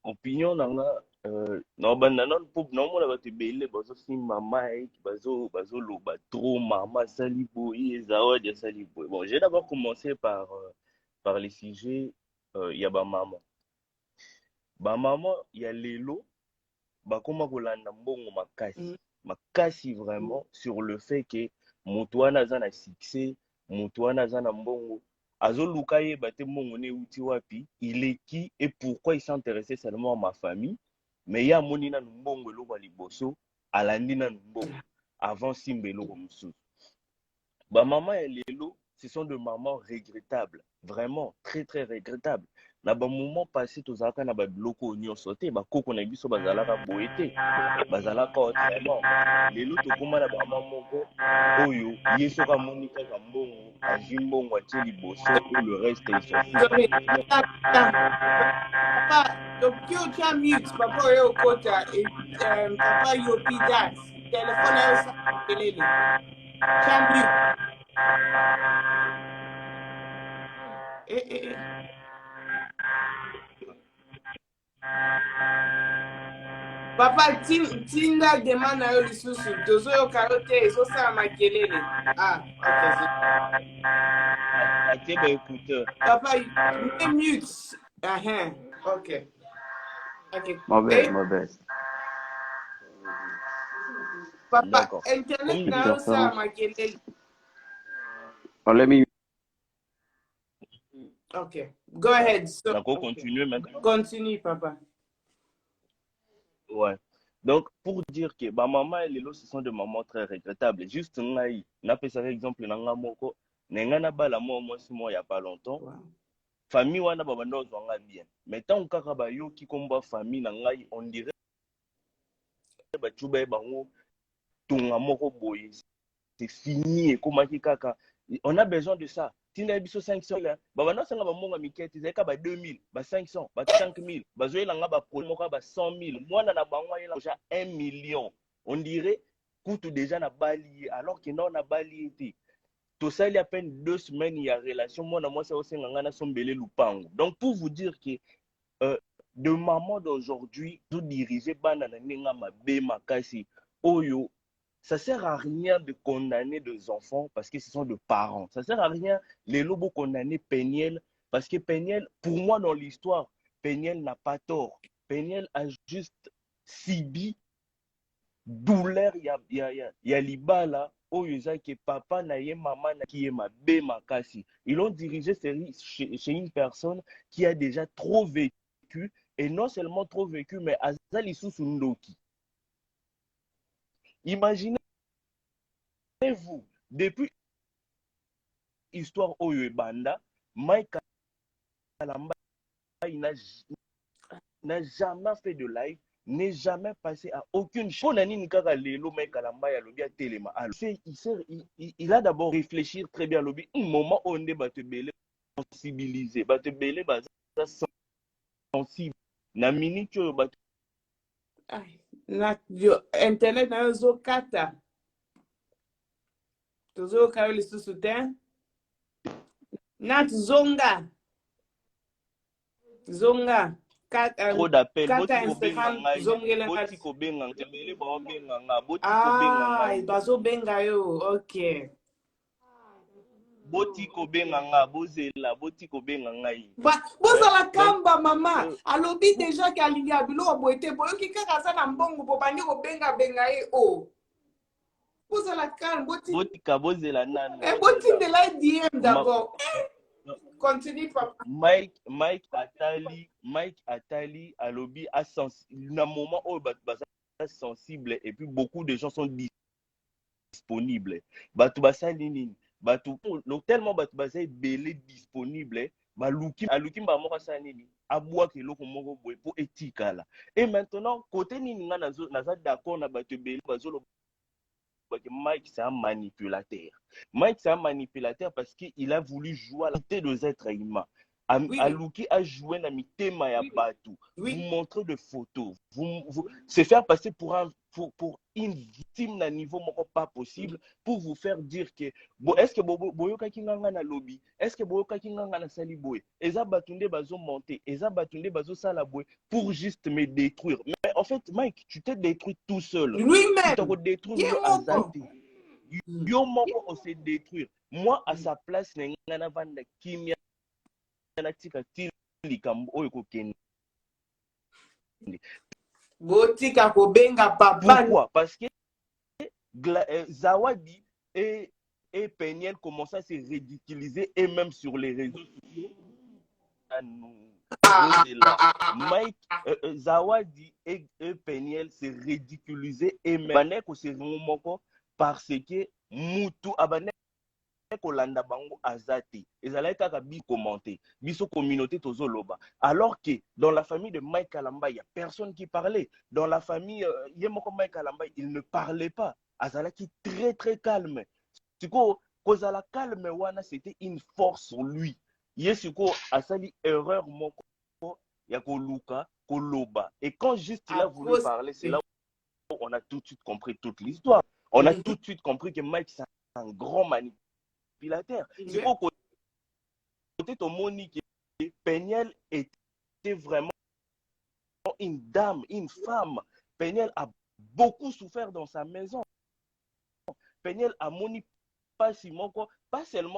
Opinion nanga no banana pop no mona ba tebele bazo simba mai bazo loba trop mama salibo ezawadi ya salibo. Bon, j'ai d'abord commencé par les sujets ya ba maman. Ba maman ya lelo ba koma kolanda mbongo makasi vraiment sur le fait que Moutouana za na succès, Moutouana za na mbongo azoluka ye bate mbongo ne uti wapi, il est qui et pourquoi il s'intéressait seulement à ma famille, mais ya moni na mbongo eloko liboso, alandi na mbongo avant simba eloko mususu. Ba maman ya lelo ce sont des mamans regrettables, vraiment très très regrettables. Na ba moment passé tozalaka na ba biloko nyonso te bakoko na biso bazalaka boye te bazalaka autrement lelo tokóma na bamama moko oyo ye soki amoni kaka mbongo azwi mbongo atie liboso ou le reste il s'en fout Sorry. Papa, you can mute. Papa, you kota. Papa, you be that. Telephone, you sa kelele. Can mute. Eh. Papa, tinda demande na yo lisusu. Tozo yo karote, eso sa makelele. Ah, okay. atie ba écouteur. Papa, you mute. Okay. My bad. Papa, internet na yo sa makelele. Oh, let me. Okay. Go ahead. So, D'accord, continuer maintenant. Continue, papa. Ouais. Donc, pour dire que ma maman et Lelo, ce sont des mamans très regrettables. Juste, on a fait ça exemple, Nangamoko, Nengana Bala, moi, il n'y a pas longtemps. Wow. Famille, wana babando zonga bien. Mais tant que yo qui combat famille, nangai, on dirait ba chuba bango, tunga moko boye. C'est fini, comment kaka. On a besoin de ça. Tina biso 500 là, babando sanga ba monga mikete, zeka ba 2000, ba 500, ba 5000, ba zoela nga ba pro moka ba 100 000. Moi na bango il a déjà 1 million. On dirait coûte déjà na bali alors que non na bali était. Tout ça il y a à peine 2 semaines il y a relation moi na moi c'est aussi ngana sombele lupango. Donc pour vous dire que de maman d'aujourd'hui, vous dirigez bana na ninga mabe makasi oyo. Ça sert à rien de condamner des enfants parce que ce sont des parents. Ça sert à rien les lobos condamner Peniel parce que Peniel, pour moi dans l'histoire, Peniel n'a pas tort. Peniel a juste subi douleur. Il y a libala oyoza que papa na ye maman na qui est ma bé makasi. Ils ont dirigé chez une personne qui a déjà trop vécu et non seulement trop vécu mais azali susundoki. Imaginez-vous, depuis l'histoire Oyo Banda, Mike Kalamba n'a jamais fait de live, n'est jamais passé à aucune chose. Il a d'abord réfléchi très bien. Un moment où on est sensibilisé, sensible. Na minute Internet na yo zo kata. Tozo kayo lisusu te. Nat zonga. Trop d'appels. Kata Instagram zongele boti ko benga tebele ba benga nga boti ko Ah, benga bazo benga yo. OK. boti ko benga nga bozela boti ko benga ngai. Bozala kamba mama. Alobi déjà que alingi abilo boete boyo ki kaka sa na mbongo bo bandi ko benga ye o. Bozala kamba boti ka bozela nana. Boti de la DM d'abord. Continue papa. Mike Atali alobi a na moment où sensible et puis beaucoup de gens sont disponibles. Batu basali nini? Batu tellement batu basali belé disponible. Aluki ba moko sanini abwa ke loko moko boy pour etikala. Et maintenant côté nini nga naza d'accord na batu belé bazolo Mike c'est un manipulateur. Mike c'est un manipulateur parce qu'il a voulu jouer à la tête des êtres humains. Aluki a joué dans mitema ya batu. Vous montrez des photos. Vous se faire passer pour une victime d'un niveau pas possible pour vous faire dire que est-ce que boyoka kinganga na lobby, est-ce que boyoka kinganga na saliboy, eza batunde bazo monter, eza batunde bazo sala boy pour juste me détruire. Mais en fait Mike, tu t'es détruit tout seul. Lui-même. Tu t'es détruit azati. Yo moko on s'est détruire. Moi à sa place ngana vanda kimia na tika likambo oyo kokende. Botika ko benga papa. Pourquoi? Parce que Zawadi et Peniel commencent à se ridiculiser et même sur les réseaux sociaux. Mike, Zawadi et Peniel se ridiculiser et même parce que Moutou Abane kolanda bango azate ezalaki kaka bi commenter biso communauté tozoloba alors que dans la famille de Mike Kalamba il y a personne qui parlait dans la famille yemoko Mike Kalamba il ne parlait pas azalaki très très calme siko kozala calme wana c'était une force sur lui yesiko asali erreur moko ya koluka koloba et quand juste il a voulu parler c'est là où on a tout de suite compris toute l'histoire on a tout de suite compris que Mike c'est un grand manipulateur. C'est au côté de Monique, Peniel était vraiment une dame, une femme. Peniel a beaucoup souffert dans sa maison. Peniel a moni pas seulement.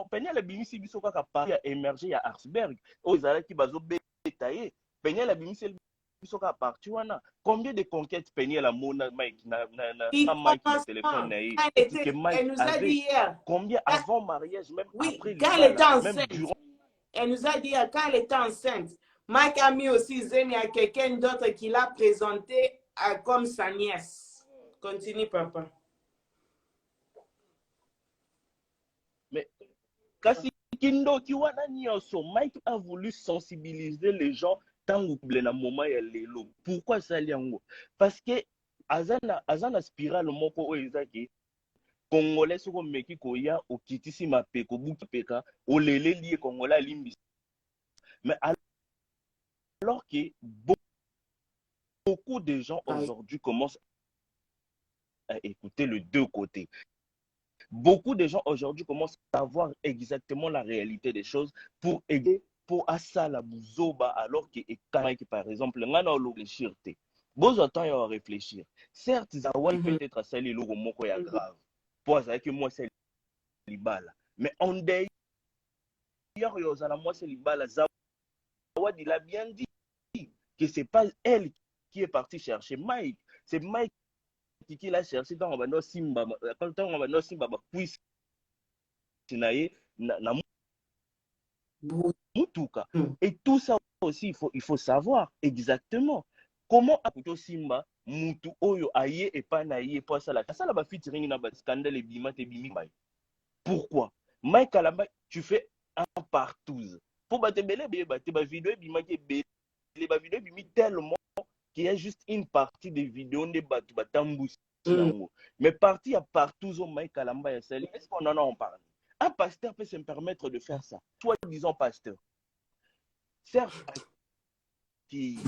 Peniel a bimisi bisoka ka Paris a émergé à Arsberg. Aux Alais qui bazo bétaillé. Peniel a bimisi bisoka à partir wana. Combien de conquêtes Peniel a mona Mike na téléphone elle nous a dit hier. Combien avant mariage, même oui, après quand elle était enceinte. même durant. Elle nous a dit hier, quand elle était enceinte, Mike a mis aussi Zeni à quelqu'un d'autre qui l'a présenté comme sa nièce. Continue, papa. Mais kasi kindo kiwana nyonso, Mike a voulu sensibiliser les gens tant que na moment ya lelo. Pourquoi ça liango? Parce que azana spirale moko o ezaki Congolais soko meki koya okitisi mapeko buki peka olele lié Congolais limbi. Mais alors que beaucoup de gens aujourd'hui commencent à écouter les deux côtés. Beaucoup de gens aujourd'hui commencent à voir exactement la réalité des choses pour aider, pour asala buzoba, alors que par exemple, on a réfléchir. Bon, attends à réfléchir. Certes, Zawadi peut-être à sali logo moko ya grave. Pour ça que moi c'est libala. Mais en d'ailleurs, moi c'est libala. Zawadi il a bien dit que c'est pas elle qui est partie chercher Mike. C'est Mike qui l'a cherché dans Obano Simba. Quand on va Simba, puisse na mutuka. Et tout ça aussi, il faut savoir exactement comment Akuto Simba, Mutu Oyo Aye et pas Naye, pas ça la ba featuring na ba scandale et bima te bimi. Pourquoi? Mike Kalamba, tu fais un partouze. Pour battre belé, ba vidéo bima ke belé, ba vidéo bimi tellement qu'il y a juste une partie des vidéos de Batambous. Mais partie à partout au Mike Kalamba et Sali, est-ce qu'on en a en parlé? Un pasteur peut se permettre de faire ça. Toi, disons pasteur. Certes, qui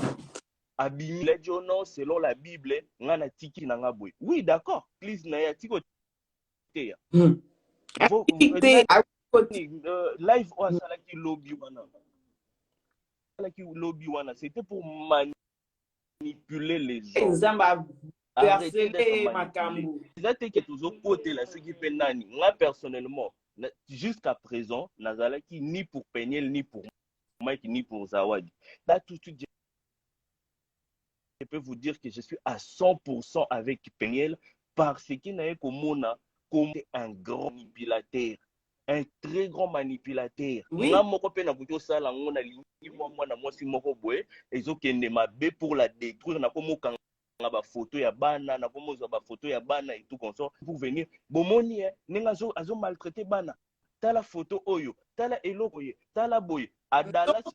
abîme les journaux selon la Bible, ngana tiki nanga boy. Oui, d'accord. Please na ya tiko te. Live ou asala ki lobby wana. C'était pour manipuler les gens. Arrêtez d'être manipulé. Moi, personnellement, jusqu'à présent, Nazalaki ni pour Peniel, ni pour Mike, ni pour Zawadi. Là, tout de suite, je peux vous dire que je suis à 100% avec Peniel parce qu'il n'a comme un grand manipulateur. Un très grand manipulateur. Oui. Pour la détruire, ba photo ya bana na komoza ba photo ya bana et tout consort pour venir bomoni nenga azo maltraiter bana tala photo oyo tala eloko ye tala boye à Dallas tout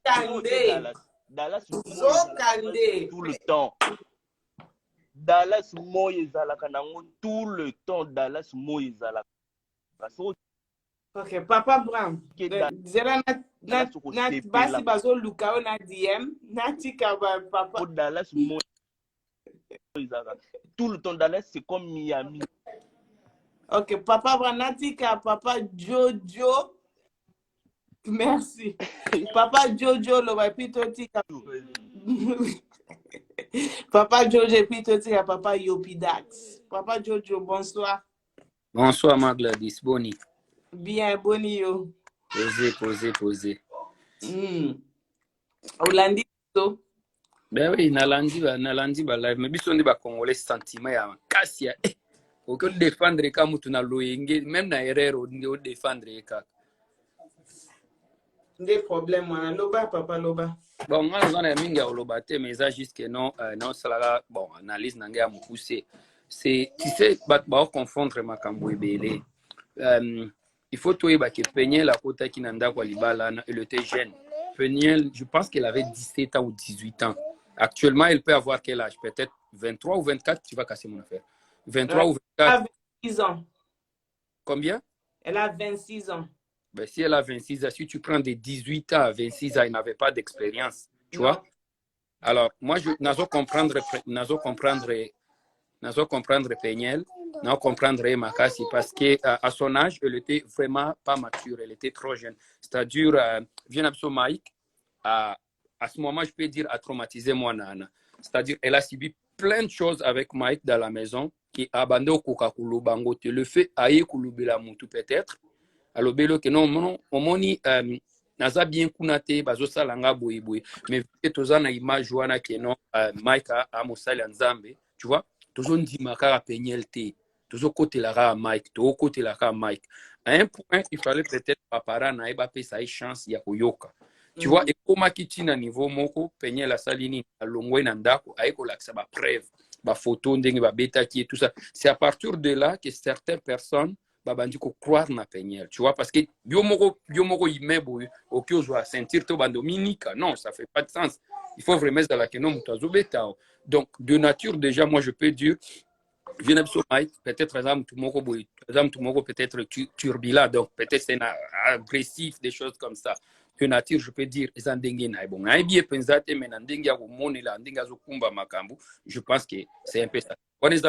le temps Dallas moye zalaka nango tout le temps Dallas moye zalaka. Ok, Papa Bram. Zera nat basi bazo lukao na DM natika papa Dallas moye tout le temps Dallas c'est comme Miami. Ok, Papa Branatika, Papa Jojo. Merci. Papa Jojo, le va plutôt tika. Papa Jojo, plutôt tika, Papa Yopidax. Papa Jojo, bonsoir. Bonsoir, ma Gladys. Boni. Bien, boni yo. Posez. Olandi so. Ben oui, nalandi ba live. Mais biso ndi ba Congolais sentiment ya kasi ya. Oko défendre ka mutu na loyenge, même na erreur on défendre ka. Des problèmes wana loba papa loba. Bon, on a mingi ya loba te mais ça juste que non sala bon, analyse nanga ya pousser. C'est tu sais ba confondre makambo ebele. il faut toi que Peniel la kota qui nanda kwa libala elle était jeune. Peniel, je pense qu'elle avait 17 ans ou 18 ans. Actuellement, elle peut avoir quel âge? Peut-être 23 ou 24, tu vas casser mon affaire. 23 ou 24. Elle a 26 ans. Combien? Elle a 26 ans. Ben, si elle a 26 ans, si tu prends de 18 ans à 26 ans, elle n'avait pas d'expérience. Tu vois? Alors, moi, je n'ose comprendre Peniel, non comprendre Makassi, parce qu'à son âge, elle était vraiment pas mature, elle était trop jeune. C'est-à-dire, viens Mike, à ce moment, je peux dire, a traumatisé moi, Nana. C'est-à-dire, elle a subi plein de choses avec Mike dans la maison, qui a abandonné au Coca-Cola, Bangote, le fait aïe Kouloubela Moutou peut-être. Alors, belo que non, omoni, naza bien kunate, bazo salanga boui, mais vu que tozana image wana que non, Mike a mosali nzambe, tu vois, tozo ndima kara penyelté, tozo côté la ra Mike, to côté la ra Mike. À un point, il fallait peut-être papara na eba pe sa chance ya koyoka. Tu vois, et comme qui na niveau moko, penyel la salini, alongwe na ndako, aiko laksa ba preuve, ba photo ndenge ba beta qui et tout ça. C'est à partir de là que certaines personnes babandi ko croire na Peniel, tu vois, parce que biomoko imebo ok ozo sentir to bando minika, non, ça fait pas de sens. Il faut vraiment dans la kenom mutazobeta. Donc de nature déjà, moi je peux dire peut-être peut-être turbulent, donc peut-être c'est agressif, des choses comme ça. De nature, je peux dire, je pense que c'est un peu ça.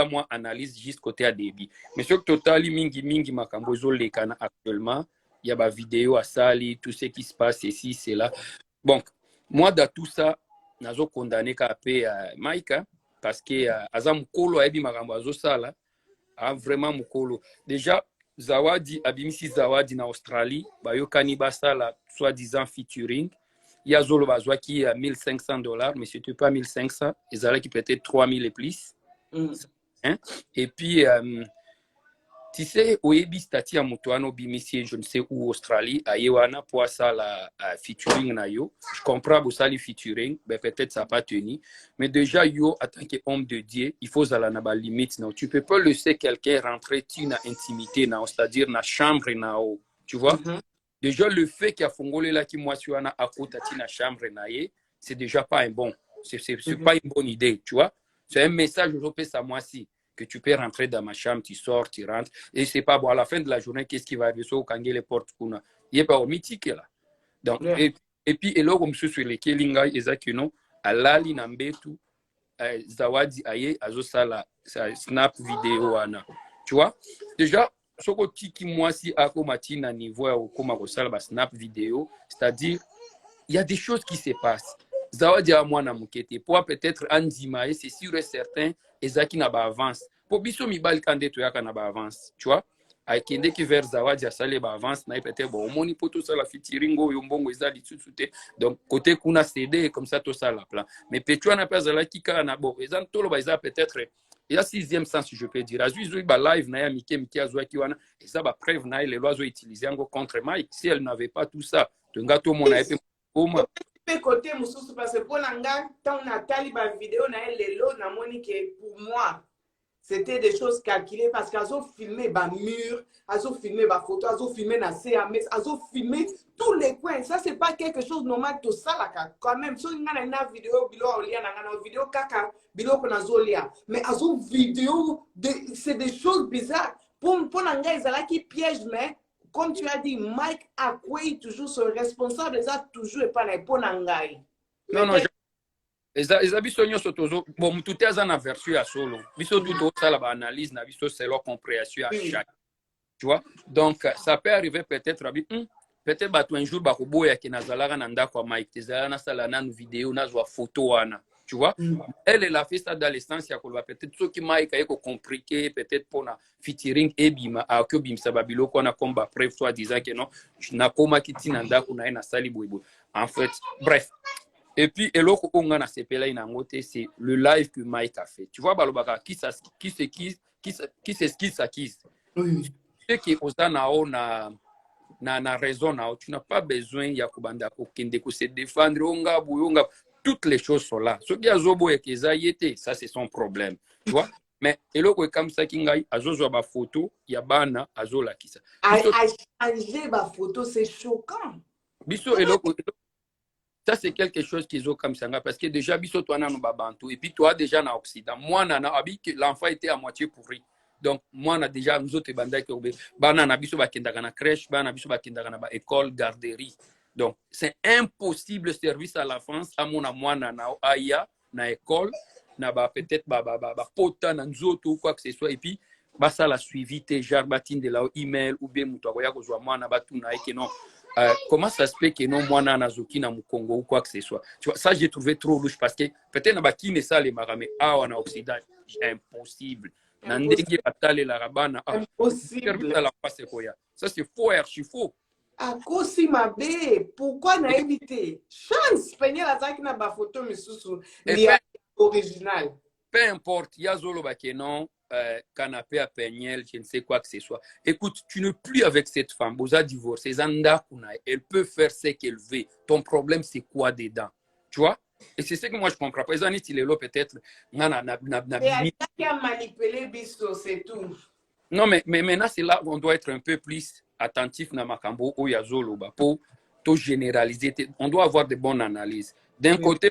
Moi, analyse juste côté à débit. Mais sur total, mingi makambo zolekana actuellement, il y a des vidéos à sali, tout ce qui se passe ici, c'est là. Donc, moi, dans tout ça, nazo condamné qu'à payer Mike, parce que aza mukolo ayebi makambo azosala, vraiment mukolo. Déjà, Zawadi, abimisi Zawadi na Australie, bayokani basala, soi-disant featuring. Il y a Zolo Bazwa qui est à $1,500, mais c'était pas 1,500, ils allaient qui peut-être 3,000 et plus. Hein? Et puis, tu sais, Oebi Stati à Moutouano, Bimisi, je ne sais où, Australie, à Yewana, pour ça, la featuring na yo. Je comprends pour ça, les featuring, ben, peut-être ça n'a pas tenu. Mais déjà, yo, en tant qu'homme de Dieu, il faut aller à la limite. Non? Tu ne peux pas laisser quelqu'un rentrer dans l'intimité, c'est-à-dire dans la chambre. Tu vois? Déjà, le fait qu'il y a Fongolé là qui moi suis à côté de la chambre, c'est déjà pas un bon. C'est pas une bonne idée, tu vois? C'est un message européen à moi aussi. Que tu peux rentrer dans ma chambre, tu sors, tu rentres. Et c'est pas bon. À la fin de la journée, qu'est-ce qui va arriver? Quand les portes, il n'y a pas au mythique là. Donc, et puis, et là, comme sur les Kelinga, Ezakino, à Lali Nambetu, Zawadi Aye, Azosala, snap vidéo, Anna. Tu vois? Déjà, ce qui moi, si à Komatina niveau, ou comme à snap vidéo, c'est-à-dire, il y a des choses qui se passent. Zawadi a moi na mukete. Pour peut-être Andimae, c'est sûr et certain, Ezaki n'a pas avance. Pour biso mibal kande to yaka na ba avance, tu vois? Aikende ki vers Zawadi a salé ba avance, na peut-être bon, moni poto ça la fitiringo yombongo ezali tsutute. Donc côté kuna CD comme ça tout ça la plan. Mais petua na pas zala kika na bon, ezan tolo ba eza peut-être il y a sixième sens, je peux dire. Azui ba live na ya miki azwa ki wana, eza ba preuve na les lois utiliser ngo contre Mike. Si elle n'avait pas tout ça, to ngato mon a Oma. Côté Moussou, parce que pour l'anga, tant Nathalie, ma vidéo, na Monique, pour moi, c'était des choses calculées parce qu'elles ont filmé les murs, elles ont filmé les photos, elles ont filmé la CAMS, elles ont filmé tous les coins. Ça, c'est pas quelque chose de normal, tout ça, là, quand même. Si on a une vidéo, vidéo caca, vidéo qu'on a zolia. Mais elles ont vidéo, c'est des choses bizarres. Pour l'anga, ils ont qui piège, mais. Comme tu as dit, Mike Akwei toujours son responsable, ils ont toujours pas les bons engagements. Non, ils ont besoin de toujours. Bon, tout est en aversion à solo. Ils ont tout ça, l'analyse, c'est leur compréhension à chaque. Tu vois? Donc, ça peut arriver peut-être, peut-être un jour, Bakuboya qui n'a pas nanda kwa Mike, t'es na sala na vidéo, na zwa photo ana. Tu vois, elle a fait ça dans l'essence, peut-être ce qui m'a été compliqué, peut-être pour la featuring et bima, à que bim sababilo qu'on a comme preuve, soit disant que non, je n'ai pas quitté nanda qu'on a une sali boibo. En fait, bref. Et puis, et l'autre qu'on a CPLA inangote, c'est le live que Mike a fait. Tu vois, Balobaka, qui s'exquise. Ce qui est aux anao na raison, tu n'as pas besoin de se défendre, toutes les choses sont là. Ce qui a Zobo et Keza y était, ça c'est son problème. Tu vois? mais eloko comme ça kingai azozwa ba photo ya bana azola kisa à changer ma photo, c'est choquant. Biso eloko ça c'est quelque chose qui est comme ça parce que déjà biso toi na no babantu et puis toi déjà na Occident moi na abi que l'enfant était à moitié pourri. Donc moi na déjà nous autres banda ki obe bana na biso bakendaka na crèche bana biso bakendaka na ba école garderie. Donc c'est impossible service à l'enfance à mon mwana na aya na école na ba peut-être ba pota na nzoto ou quoi que ce soit et puis ça la suivi te jarbatine de la email ou bien muto akoya kozwa mwana batu na que non comment ça se fait que non mwana nazoki na Mukongo ou quoi que ce soit. Tu vois ça j'ai trouvé trop louche parce que peut-être na baki ne ça les marame en Occident impossible. Impossible. Ça c'est faux archi faux. À cause ma bé, pourquoi n'a évité chance peigner la zaki na ba photo misusu original. Peu importe, il y a zolo bakeno canapé à peigner, je ne sais quoi que ce soit. Écoute, tu n'es plus avec cette femme, vous avez divorcé, elle peut faire ce qu'elle veut. Ton problème c'est quoi dedans? Tu vois? Et c'est ce que moi je comprends pas. Peut-être qui a manipulé biso, c'est tout. Non mais maintenant c'est là où on doit être un peu plus attentif na makambo o ya zolo ba pour tout généraliser. On doit avoir de bonnes analyses. D'un côté,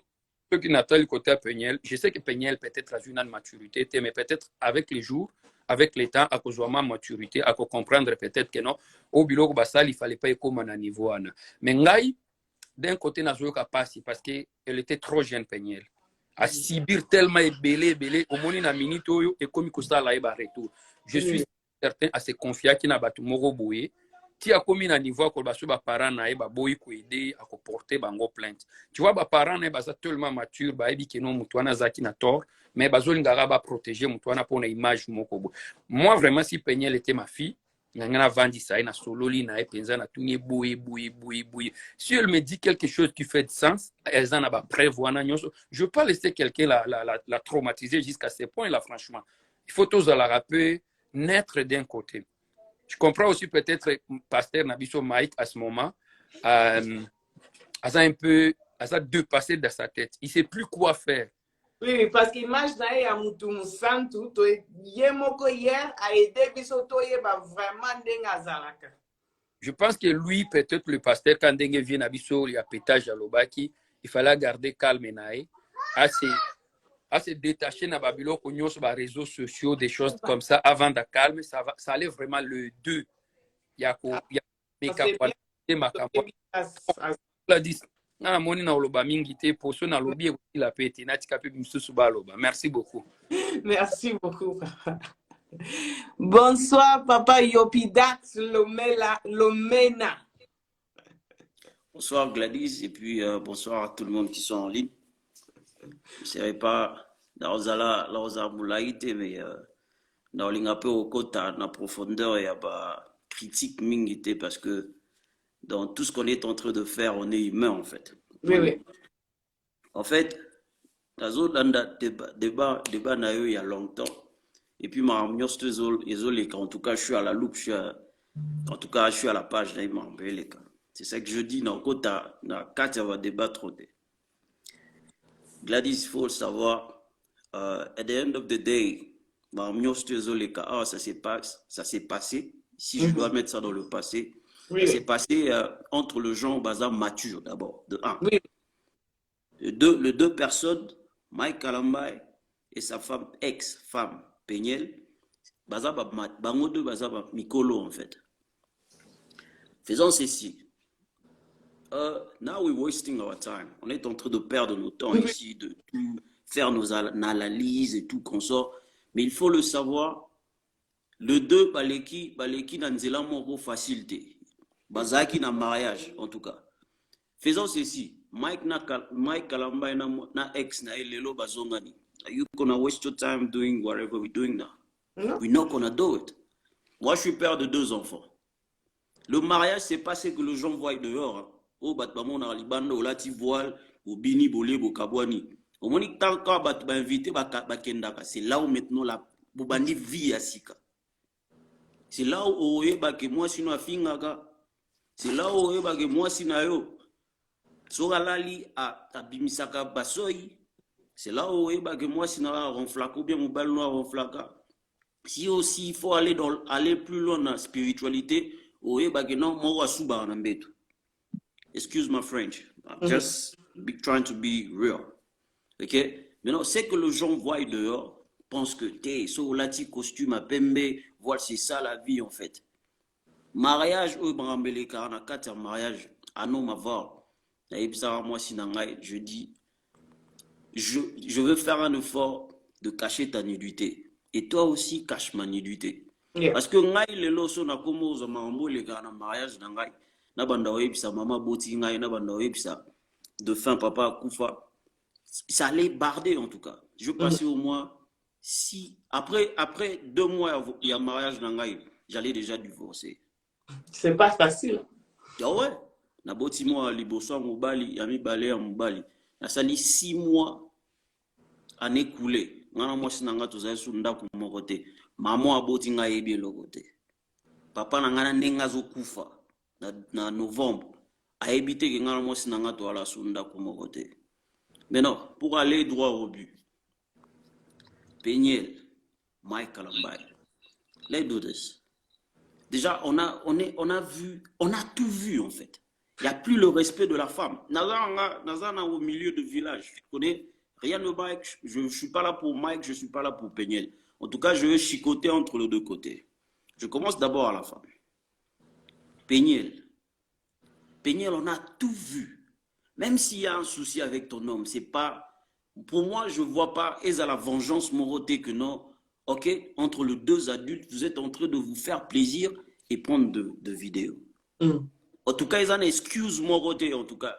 ceux qui n'attendent le côté Peniel, je sais que Peniel peut-être a une maturité, mais peut-être avec les jours, avec le temps, à cause de ma maturité, à comprendre peut-être que non, au bureau basal il fallait pas comme un niveau ana. Mais ngai d'un côté n'a pas passé parce que elle était trop jeune Peniel. À Sibir tellement belé au moni na minute et comme ça là ba retour. Je suis certain à se confier qui n'a pas tout moro boye. Ti a commis na niveau ko ba so ba parents na ba boy ko aider à ko porter bango plainte. Tu vois ba parents na ba tellement mature ba ebi que non mutwana zaki na tort mais ba zo lingara ba protéger mutwana pour une image moko. Moi vraiment si Peniel était ma fille ngana vandi ça na sololi na penza na tunye boy. Si elle me dit quelque chose qui fait de sens, elle en a pas prévoir na nyonso. Je veux pas laisser quelqu'un la traumatiser jusqu'à ce point là franchement. Il faut tous la rappeler naître d'un côté. Je comprends aussi peut-être pasteur Nabiso Mike à ce moment a un peu dépassé dans sa tête. Il sait plus quoi faire. Oui, parce qu'image d'ailleurs à Moutoumou Santou, Yemoko hier a aidé Bisoto Yeba vraiment d'engazalaka. Je pense que lui, peut-être le pasteur, quand il vient à Biso, il y a pétage à l'Obaki, il fallait garder calme et à se détacher dans Babylone, sur les réseaux sociaux, des choses comme ça, avant de calmer, ça allait vraiment le 2. Il y a mes capacités, ma campagne. Merci beaucoup. Merci beaucoup. Bonsoir, papa Yopidax Lomena. Bonsoir Gladys et puis bonsoir à tout le monde qui sont en ligne. Je ne savais pas dans la Moulaïté, mais dans l'ingapé au côté, dans la profondeur, il y a pas critique mingité parce que dans tout ce qu'on est en train de faire, on est humain en fait. Oui. En fait, dans le débat il y a longtemps. Et puis, en tout cas, je suis à la loupe, en tout cas, je suis à la page. C'est ça que je dis, dans le côté, quand on va débattre. Gladys, il faut le savoir, at the end of the day, ça s'est passé. Si je dois mettre ça dans le passé, ça s'est passé entre le genre bazar mature d'abord, de un. Oui. Les deux personnes, Mike Kalambay et sa femme, ex-femme, Peniel, bazar bango bazar Mikolo en fait. Faisons ceci. Now we're wasting our time. On est en train de perdre notre temps ici, de tout faire nos analyses et tout qu'on sort. Mais il faut le savoir. Le 2, baleki nanzela moko facilité. Bazaki na mariage en tout cas. Faisons ceci. Mike Kalamba na ex na lelo bazongani. Are you gonna waste your time doing whatever we're doing now? No. We're not gonna do it. Moi, je suis père de 2 enfants. Le mariage, c'est pas ce que les gens voient dehors. Hein. Oh, batbamon na libanda, o lati voile, o bini bolé, o kabwani. Au moins, tant qu'on va inviter, c'est là où maintenant la bobandi vie à Sika. C'est là où moi sinon fingaga. C'est là où moi sinayo. Soralali a bimisaka basoyi. C'est là où bah, que moi, si on ronflaque ou bien mon bal noir ronflaque. Si aussi il faut aller plus loin dans la spiritualité, bah, que non, moi, je suis en embêtant. Excuse my French. I'm just trying to be real. Ok? Maintenant, c'est que les gens voient dehors, pensent que t'es sur lati costume à pembe, voilà, c'est ça la vie en fait. Mariage, mariage, à non m'avoir. Moi, si je dis, je veux faire un effort de cacher ta nudité. Et toi aussi, cache ma nudité. Yeah. Parce que ngai le loso na komo za mambo le kana mariage na ngai. Na banda webisa mama boti ngai na banda webisa de fin papa kufa. Ça allait barder en tout cas. Je passais au moins après 2 mois il y a mariage na ngai, j'allais déjà divorcer. C'est pas facile. Ah ouais. Na boti moi liboso mobali ya mibale ya mobali. Na sali 6 mois année écoulée. Ngana moi sinanga tozali sunda ku mokote. Maman aboti nga yebi lokote. Papa na ngana nenga zo kufa na novembre. A évité que ngana moi sinanga to ala sunda ku mokote. Mais non, pour aller droit au but. Peniel, Mike Kalambay. Let's do this. Déjà, on a tout vu en fait. Il n'y a plus le respect de la femme. Nazana au milieu de village. Tu connais rien de Mike. Je ne suis pas là pour Mike, je ne suis pas là pour Peniel. En tout cas, je vais chicoter entre les 2 côtés. Je commence d'abord à la femme. Peniel, on a tout vu. Même s'il y a un souci avec ton homme, c'est pas... Pour moi, je ne vois pas, et à la vengeance morotée que non. Ok, entre les 2 adultes, vous êtes en train de vous faire plaisir et prendre de vidéos. En tout cas, ils en excuse morotée, en tout cas.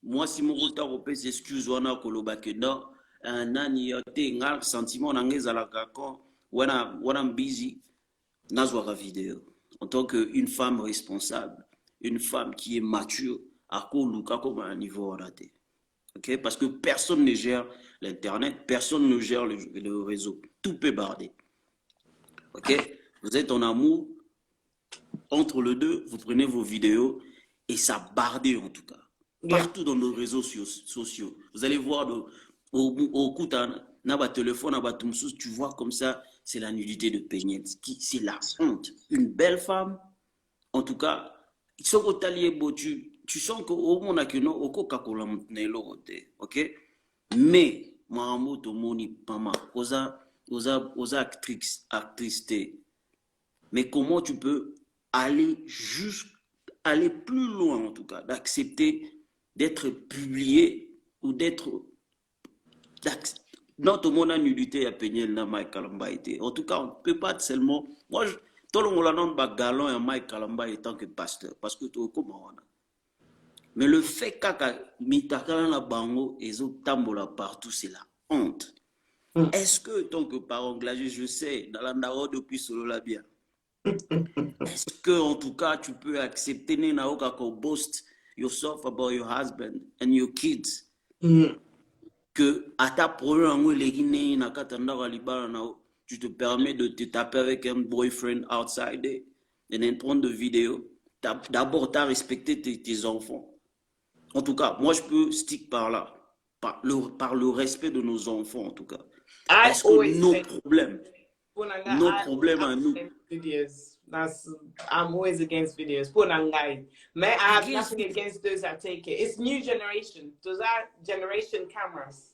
Moi, si morotée européen s'excuse, on a koloba que non. Nani yote ngal sentiment n'angeza la kakon. Wana busy. Nazwara vidéo. En tant qu'une femme responsable, une femme qui est mature, à un niveau raté. Okay? Parce que personne ne gère l'Internet, personne ne gère le réseau. Tout peut barder. Okay? Vous êtes en amour, entre les 2, vous prenez vos vidéos et ça barde en tout cas. Partout dans nos réseaux sociaux. Vous allez voir au coup d'un téléphone, tu vois comme ça, c'est la nudité de Peniel. C'est la honte. Une belle femme, en tout cas, ils sont au talier beau, tu sens qu'au monde a que non, au Coca-Cola, ok? Mais, Mahamou, Tomoni, Pama, aux actrices, mais comment tu peux aller plus loin, en tout cas, d'accepter d'être publié ou d'être... Dans tout le monde a nudité à Peniel, na Mike Kalamba été. En tout cas, on ne peut pas seulement... Moi, tout le monde a un galon à Mike Kalamba en tant que pasteur. Parce que tout comment on a. Mais le fait que Mitakala na bango et tambola partout, c'est la honte. Est-ce que, tant que parent glagé, je sais, dans la Naro depuis solo la bien. Est-ce que, en tout cas, tu peux accepter Nenaoka ko boast yourself about your husband and your kids? Que à ta problème, tu te permets de te taper avec un boyfriend outside et de prendre des vidéos. D'abord, tu as respecté tes enfants. En tout cas, moi, je peux stick par là, par le respect de nos enfants, en tout cas. Est-ce que nos problèmes à nous... I'm always against videos. I have nothing against those that take it. It's new generation. Those are generation cameras.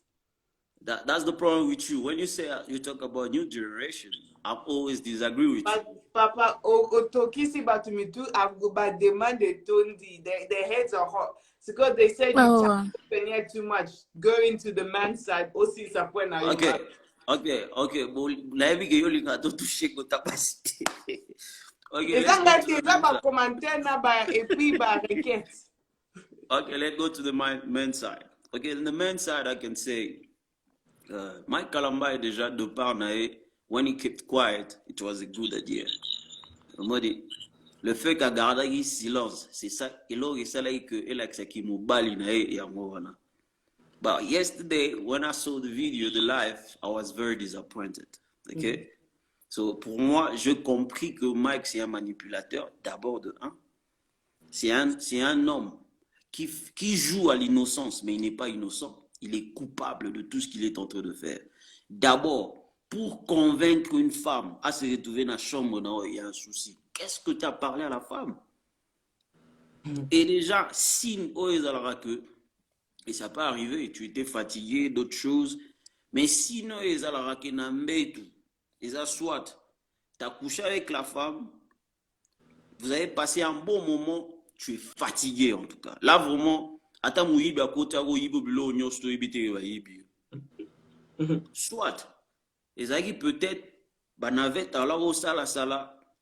That's the problem with you. When you say you talk about new generation, I always disagree with you. Papa, Otokisi Batumitu, I've got demand they don't their heads are hot. It's because they said you can't too much. Go into the man's side. Okay. Bon, la vie que yo linga to toucher ko capacité. Okay. Okay, let's go to the men's side. Okay, in the men's side, I can say, Mike Kalamba déjà de par nae, when he kept quiet, it was a good idea. Le fait qu'a gardé silence, c'est ça. Il a essayé que il a qui mobile nae et amorana. But yesterday, when I saw the video, the live, I was very disappointed. Okay. So, pour moi, j'ai compris que Mike, c'est un manipulateur, d'abord de un. C'est un homme qui joue à l'innocence, mais il n'est pas innocent. il est coupable de tout ce qu'il est en train de faire. D'abord, pour convaincre une femme à se retrouver dans la chambre, il y a un souci. Qu'est-ce que tu as parlé à la femme? Et déjà, si et ça peut arriver, tu étais fatigué, d'autres choses, mais sinon, soit tu as couché avec la femme, vous avez passé un bon moment, tu es fatigué en tout cas. Là, vraiment, soit, peut-être, navette alors au sala,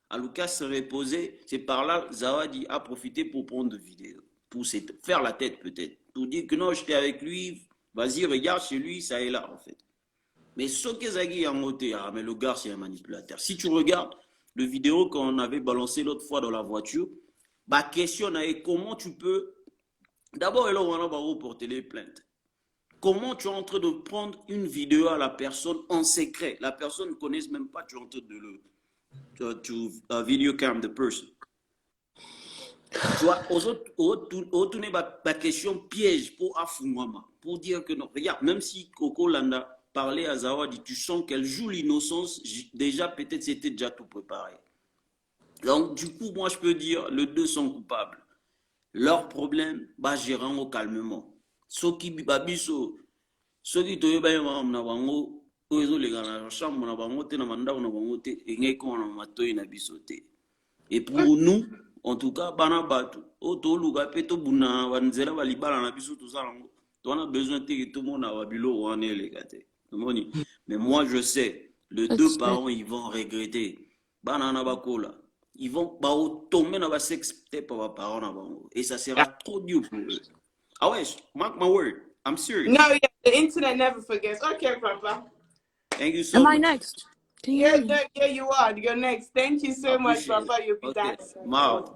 à Lucas se reposer, c'est par là, Zawadi a profité pour prendre des vidéos, pour se faire la tête peut-être, pour dire que non, j'étais avec lui, vas-y, regarde chez lui, ça est là en fait. Mais ce que Zaghi a monté, mais le gars c'est un manipulateur. Si tu regardes le vidéo qu'on avait balancé l'autre fois dans la voiture, ma question est comment tu peux, d'abord, on a reporté les plaintes. Comment tu es en train de prendre une vidéo à la personne en secret? La personne ne connaît même pas, tu es en train de le video cam the person. Tu vois, retourner ma question piège pour Afumama, pour dire que non, regarde, même si Coco Landa parlait à Zawadi, tu sens qu'elle joue l'innocence, déjà peut-être c'était déjà tout préparé. Donc du coup, moi je peux dire, les deux sont coupables. Leur problème, gérant calmement. Ceux qui babiso, ceux qui te yeba na bango, ozo les gars na chambre na bango te na mandao na bango te, engay ko na matoi na bisote. Et pour nous, en tout cas, bana batu, oto luga peto buna banzela balibala na biso tout ça lango. On a besoin que tout le monde a bilo ou en est les gars. Mais moi je sais, les deux parents ils vont regretter. Banana bakola. Ils vont tomber dans la sexté par les parents. Et ça sera trop dur pour eux. Ah ouais, mark my word. I'm serious. No, yeah, the internet never forgets. Okay, Papa. Thank you so much. much. Am I next? Yeah, you are. You're next. Thank you so much, Papa. You'll be back.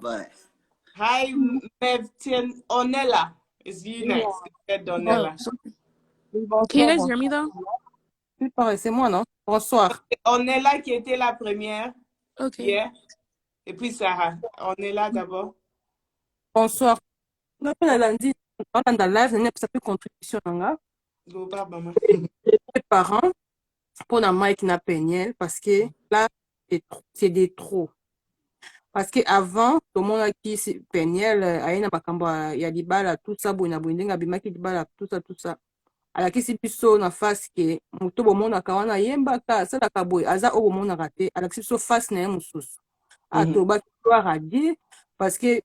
Bye. Hi, Mevtin Onella. It's you next. Onella. Can you guys hear me though? C'est moi, non? Bonsoir. Onella qui était la première. Ok. Yeah. Et puis Sarah. Onella d'abord. Bonsoir. On a lundi, on a live, on a fait contribution. Les parents, pour la Mike n'a Peniel, parce que là, c'est des trop. Parce que avant, tout le monde a qui Peniel, il y a des balles, tout ça, tout ça. Alors que si tu sors en face que tout le monde a kawana yemba ka ça la kaboy aza au monde a raté alors que si face na mususu a to ba a dire parce que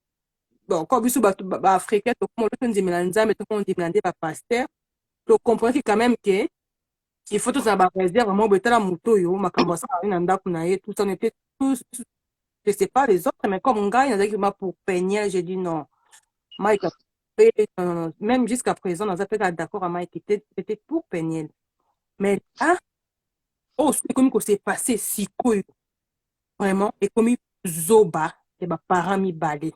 bon quand biso ba africain to comme le ndimela mais to comme ndimela ba pasteur to comprendre que quand même que il faut tout ça ba réserve vraiment betala muto yo makambo ça na ndako na ye tout ça n'était tous je sais pas les autres mais comme ngai na zaki pour peigner j'ai dit non Mike même jusqu'à présent, on a fait d'accord à Mike, était pour Peniel. Mais là, c'est comme que c'est passé si cool. Vraiment, et comme Zoba, et ma parents mi balé.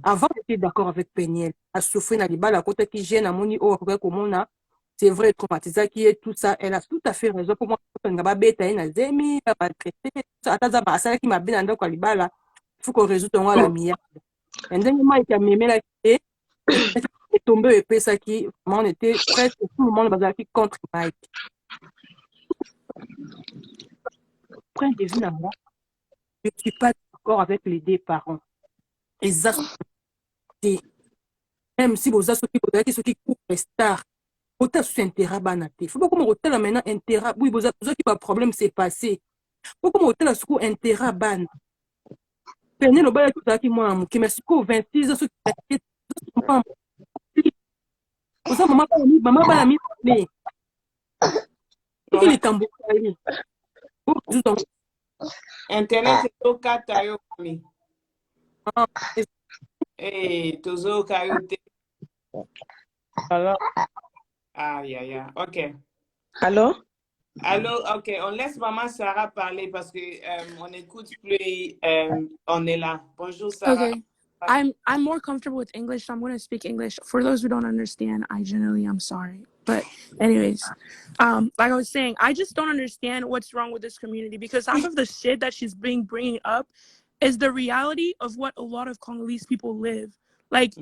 Avant, j'étais d'accord avec Peniel. À souffrir dans les balles, à côté qui gêne, à mon niveau, comme on a, c'est vrai, traumatisé, qui est tout ça, elle a tout à fait raison pour moi. On a bête à une zémi, à traiter, à ta ça qui m'a bien dans le bal, il faut qu'on résout la mienne. Et then, Mike a mis la clé. Et tombé et puis ça qui on était presque tout le monde basé contre Mike. Point de vue là, je ne suis pas d'accord avec les deux parents. Et ça, même si vous avez ceux qui coupent les stars, vous avez ce intérêt banate. Il faut pas comme hôtel maintenant intérêt. Oui, vous avez qui pas problème c'est passé. Faut comme hôtel ce coup intérêt ban. Prenez le bail tout ça qui moi qui me sco 26 ce qui vous avez maman ba la mi mais il est tambour internet c'est au katayo mi eh tozo kayote alors ok allô ok on laisse maman Sarah parler parce que on écoute plus on est là bonjour Sarah. Okay. I'm more comfortable with English, so I'm going to speak English. For those who don't understand, I'm sorry. But anyways, like I was saying, I just don't understand what's wrong with this community because half of the shit that she's bringing up is the reality of what a lot of Congolese people live. Like,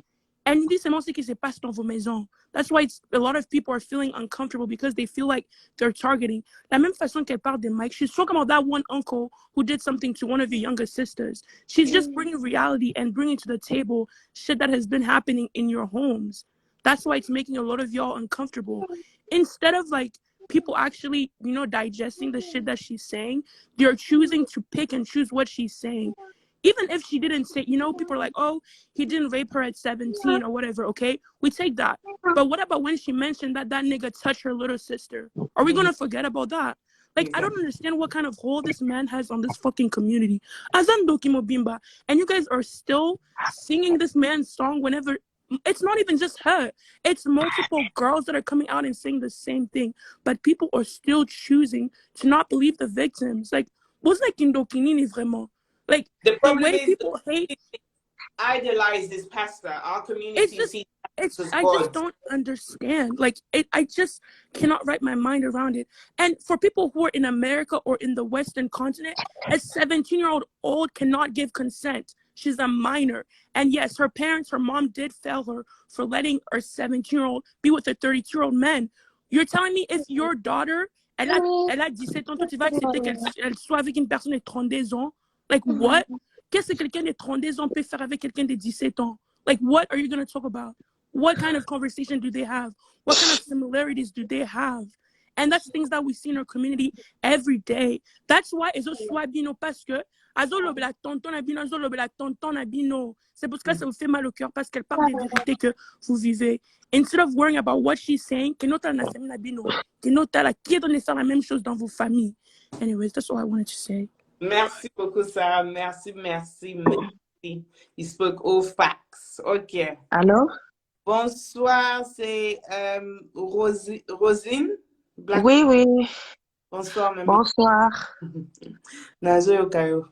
And il dit seulement ce qui se passe dans vos maisons. That's why a lot of people are feeling uncomfortable because they feel like they're targeting. La même façon qu'elle parle de Mike, she's talking about that one uncle who did something to one of your younger sisters. She's just bringing reality and bringing to the table shit that has been happening in your homes. That's why it's making a lot of y'all uncomfortable. Instead of like people actually, you know, digesting the shit that she's saying, they're choosing to pick and choose what she's saying. Even if she didn't say, you know, people are like, oh, he didn't rape her at 17 or whatever, okay? We take that. But what about when she mentioned that that nigga touched her little sister? Are we going to forget about that? Like, I don't understand what kind of hold this man has on this fucking community. Azan Doki Mobimba. And you guys are still singing this man's song whenever... It's not even just her. It's multiple girls that are coming out and saying the same thing. But people are still choosing to not believe the victims. Like, what's like Indokinini vraiment? Like, The the way problem people hate, idolize this pastor. Our community it's just, sees it's, as I just God. don't understand. Like, I just cannot wrap my mind around it. And for people who are in America or in the Western continent, a 17-year-old cannot give consent. She's a minor. And yes, her parents, her mom did fail her for letting her 17-year-old be with a 32-year-old man. You're telling me if your daughter, elle a 17 ans, toi tu vas accepter qu'elle soit avec une personne de 32 ans? Like, what? Qu'est-ce que quelqu'un de 32 ans peut faire avec quelqu'un de 17 ans? Like, what are you going to talk about? What kind of conversation do they have? What kind of similarities do they have? And that's things that we see in our community every day. That's why ezo swabino parce que azo lobe la tonton abino, azo lobe la tonton abino. C'est parce que ça vous fait mal au cœur parce qu'elle parle des vérités que vous vivez. Instead of worrying about what she's saying, que notre na famille abino, que notre la qui est donné faire la même chose dans vos familles. Anyways, that's all I wanted to say. Merci beaucoup, Sarah. Merci. You spoke all facts. OK. Alors? Bonsoir, c'est Rosine. Black. Oui. Bonsoir, même. Bonsoir. Nazo Yokayo.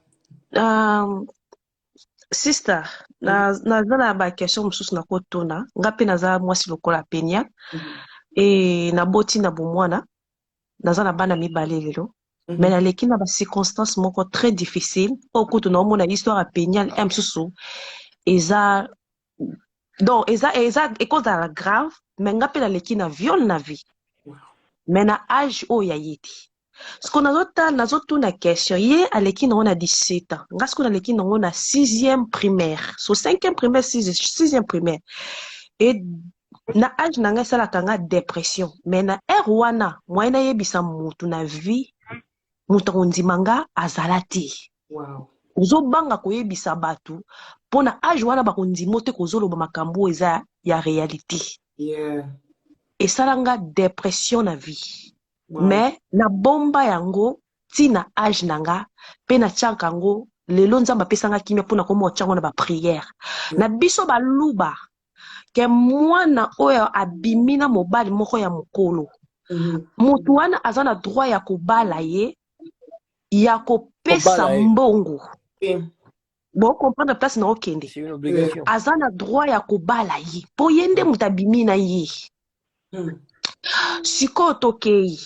Sister, naza ba question mosusu na kotuna. Ngape naza mwasi lokola penya. Et na boti na bomwana. Naza na bana mibale lelo. Mais naleki na ba circonstances moko très difficile. Oku tuna omona histoire a penya msusu. Eza donc eza cause la grave, mais ngape naleki na viol na vie. Mais na âge o ya yeti. Ce qu'on a nazotu na question ye aleki na on a 17 ans. Nga ce qu'on aleki na on a 6e primaire. So 5e primaire 6e primaire. Et na âge na nga sala kanga dépression. Mais na wana moyena yebisa mutu na vie mutu ondimanga azalati. Wow. Uzobanga koyebisa batu pona âge wana bakondimo te kozoloba makambo eza ya réalité. Yeah. Et salanga dépression na vie. Wow. Mais na bomba yango tina âge nanga pe na tchanka yango lelo nzamba pesanga kimia pona komo tchango na ba prière. Na biso baluba ke mwana oyo abimina mobali moko ya mokolo. Mutu wana azana droit ya kobala ye ya kopesa mbongo. Bon comprendre place na okende. C'est une obligation. Azana droit ya kobala ye. Po yende mutabimina ye. Siko tokei.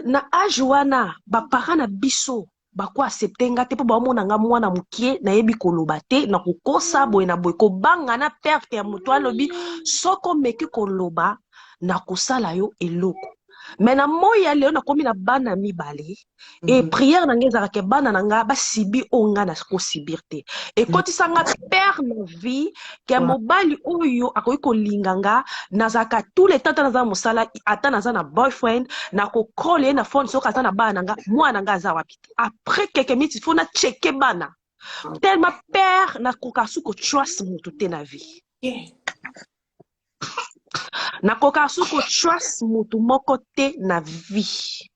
Na âge wana ba parents na biso bako acceptenga te po ba mona nga mwana mukie na yebi koloba te na kokosa boye na boye ko banga na perte ya mutu alobi soko meki koloba na kosala yo eloko. Mais na moya leo na komi na bana mibale et prière na ngeza ke bana nanga ba sibi onga na ko sibirte et kotisanga père na vie ke mobali oyo akoyi ko linganga nazaka tous les temps na za musala ata na za na boyfriend na ko call na phone soka ata na bana nanga mwana nga za wapi après quelques minutes il faut na checker bana tellement père na kokasu ko trust mutu te na vie. Na kokasu ko trust mutu moko te na vie.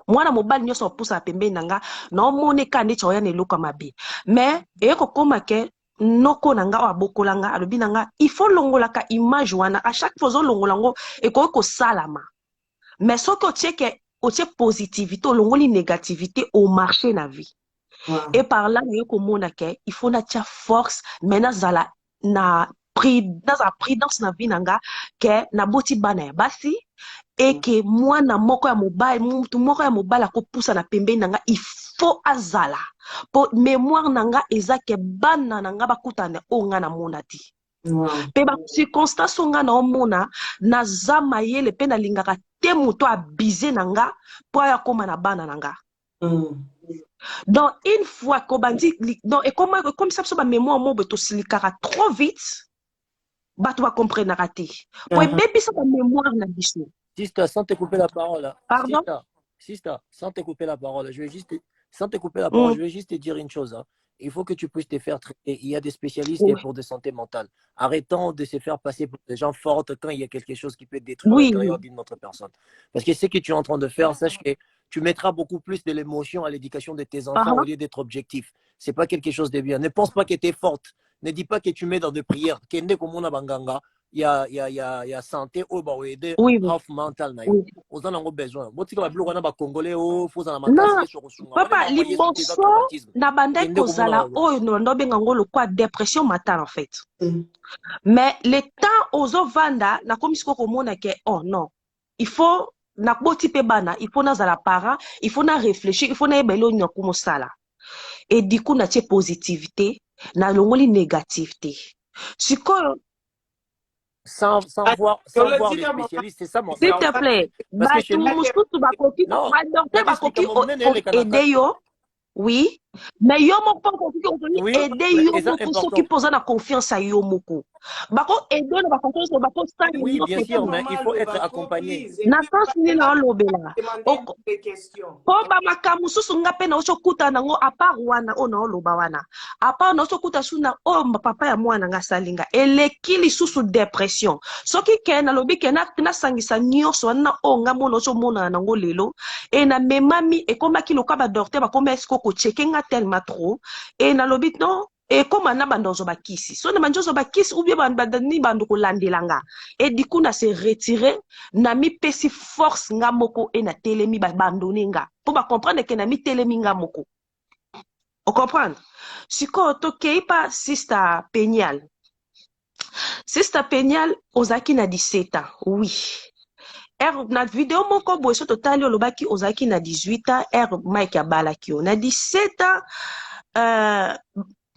Mwana mobali nyoso pusa pembe nanga na omone kande choya ne loka mabe. Mais eko koma ke noko nanga wa bokolanga alobi nanga il faut longola ka image wana à chaque fois longolango eko ko salama. Mais soko tieke o tie positivité o longoli négativité au marché na vie. Et par là eko mona ke il faut na tia force mena zala na prudence na vie nanga ke na boti bana ya basi et que mwana moko ya mobali mutu moko ya mobali akopusa na pembeni nanga il faut azala po mémoire nanga eza ke bana nanga bakutana o nga na mona ti pe ba circonstance nga na omona na za mayele pe na lingaka te muto abize nanga po ya koma na bana nanga donc une fois ko bandi donc et comme ça ba mémoire mo beto silikaka trop vite bato ba comprendre raté po bébé ça ba mémoire na biso. Sista, sans te couper la parole. Pardon? Sista, sans te couper la parole, sans te couper la parole, je vais juste te dire une chose. Il faut que tu puisses te faire traiter. Il y a des spécialistes pour de santé mentale. Arrêtons de se faire passer pour des gens forts quand il y a quelque chose qui peut détruire l'intérieur d'une autre personne. Parce que ce que tu es en train de faire, sache que tu mettras beaucoup plus de l'émotion à l'éducation de tes enfants au lieu d'être objectif. C'est pas quelque chose de bien. Ne pense pas que tu es forte. Ne dis pas que tu mets dans des prières. Il y a santé au bas aider off mental na yo aux en ont besoin botika ba biloko na ba congolais o faut en makasi sur sunga papa liboso na bandai kozala oyo ndo benga ngolo kwa dépression matin en fait mais le temps ozo vanda na komisiko komona ke oh non il faut na boti pe bana il faut na zala parent il faut na réfléchir il faut na ebelo nya kumosala et du coup na tie positivité na longoli négativité sikoyo sans voir les spécialistes, c'est ça mon s'il te plaît, oui, mais yo moko aider yo moko qui pose la confiance à yo moko. Bako aider na confiance na bako ça. Oui, bien sûr, mais il faut être accompagné. Na sens ni na lobela. Po ba makamu susu ngape na osokuta nango apart wana ona loba wana. Apart na osokuta suna o papa ya mwana nga salinga. Elekili susu dépression. Soki kena lobi kena na sangisa nyonso na o ngamono so mona nango lelo et na memami e koma ki loka ba docteur ba koma esko ko checkinga tellement trop et na lobi non et comme na bandozo bakisi so na bandozo bakisi ou bien bandani bando ko landelanga et du coup na se retirer na mi pesi force nga moko et na telemi ba bandonenga pour ba comprendre que na mi telemi nga moko on comprendre siko to keipa sister Penial ozaki na 17 ans oui. Na vidéo moko boye so totali olobaki ozaki na 18 ans Mike abalaki yo na 17 ans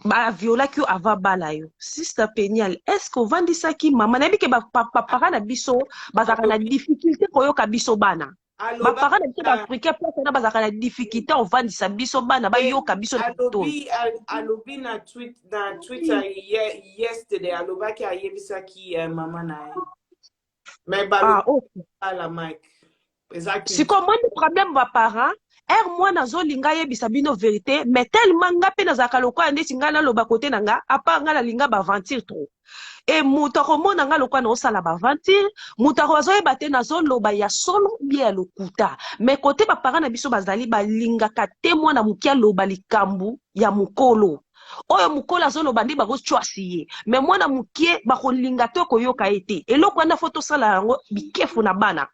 ba violaki yo ava bala yo sister Penial est-ce que ovandisaki mama na bike ba papa na biso bazaka na difficulté koyoka biso bana ba papa na biso ba africain place na bazaka na difficulté ovandisa biso bana ba yoka biso na to alobi na Twitter yesterday alobaki ayebisaki mama na mais la Mike. Exactly. Si comme moi le problème va parent, moi nazo linga yebisa bino vérité, mais tellement nga pe nazaka lokwa ndeti nga na loba côté nanga, apa nga la linga ba ventir trop. Et mutako mona nga lokwa na osala ba ventir, mutako azo ebate nazo loba ya solo bien lokuta. Mais côté ba parent na biso bazali ba linga ka te mwana mukia loba likambu ya mukolo. Oyo mukola zolo bandi ba go choisier mais mwana mukie ba kolinga to koyoka ete eloko na photo sala yango bikefu na bana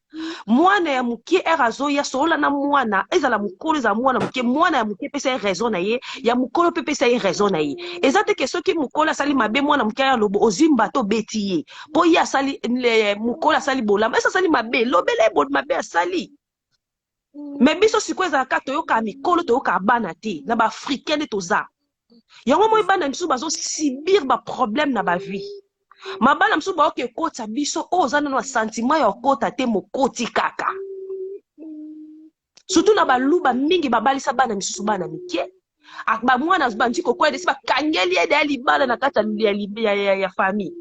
mwana ya mukie erazo ya sola na mwana ezala mukolo za mwana mukie mwana ya mukie pesa raison na ye ya mukolo pe pesa raison na ye ezate ke soki mukola sali mabe mwana mukie ya lobo ozimba to betiye po ya sali mukola sali bolama esa sali mabe lobele bon mabe sali mais biso sikweza ka toyoka mikolo toyoka bana te na ba africain toza yango moi bana msu bazo subir ba problème na ba vie mabana msu ba oke kota biso ozana na sentiment ya kota te mokoti kaka surtout na ba luba mingi babalisa bana msu bana mikie akba mwana zbanji ko kwede si ba kangeli ede ali bana na kata ya famille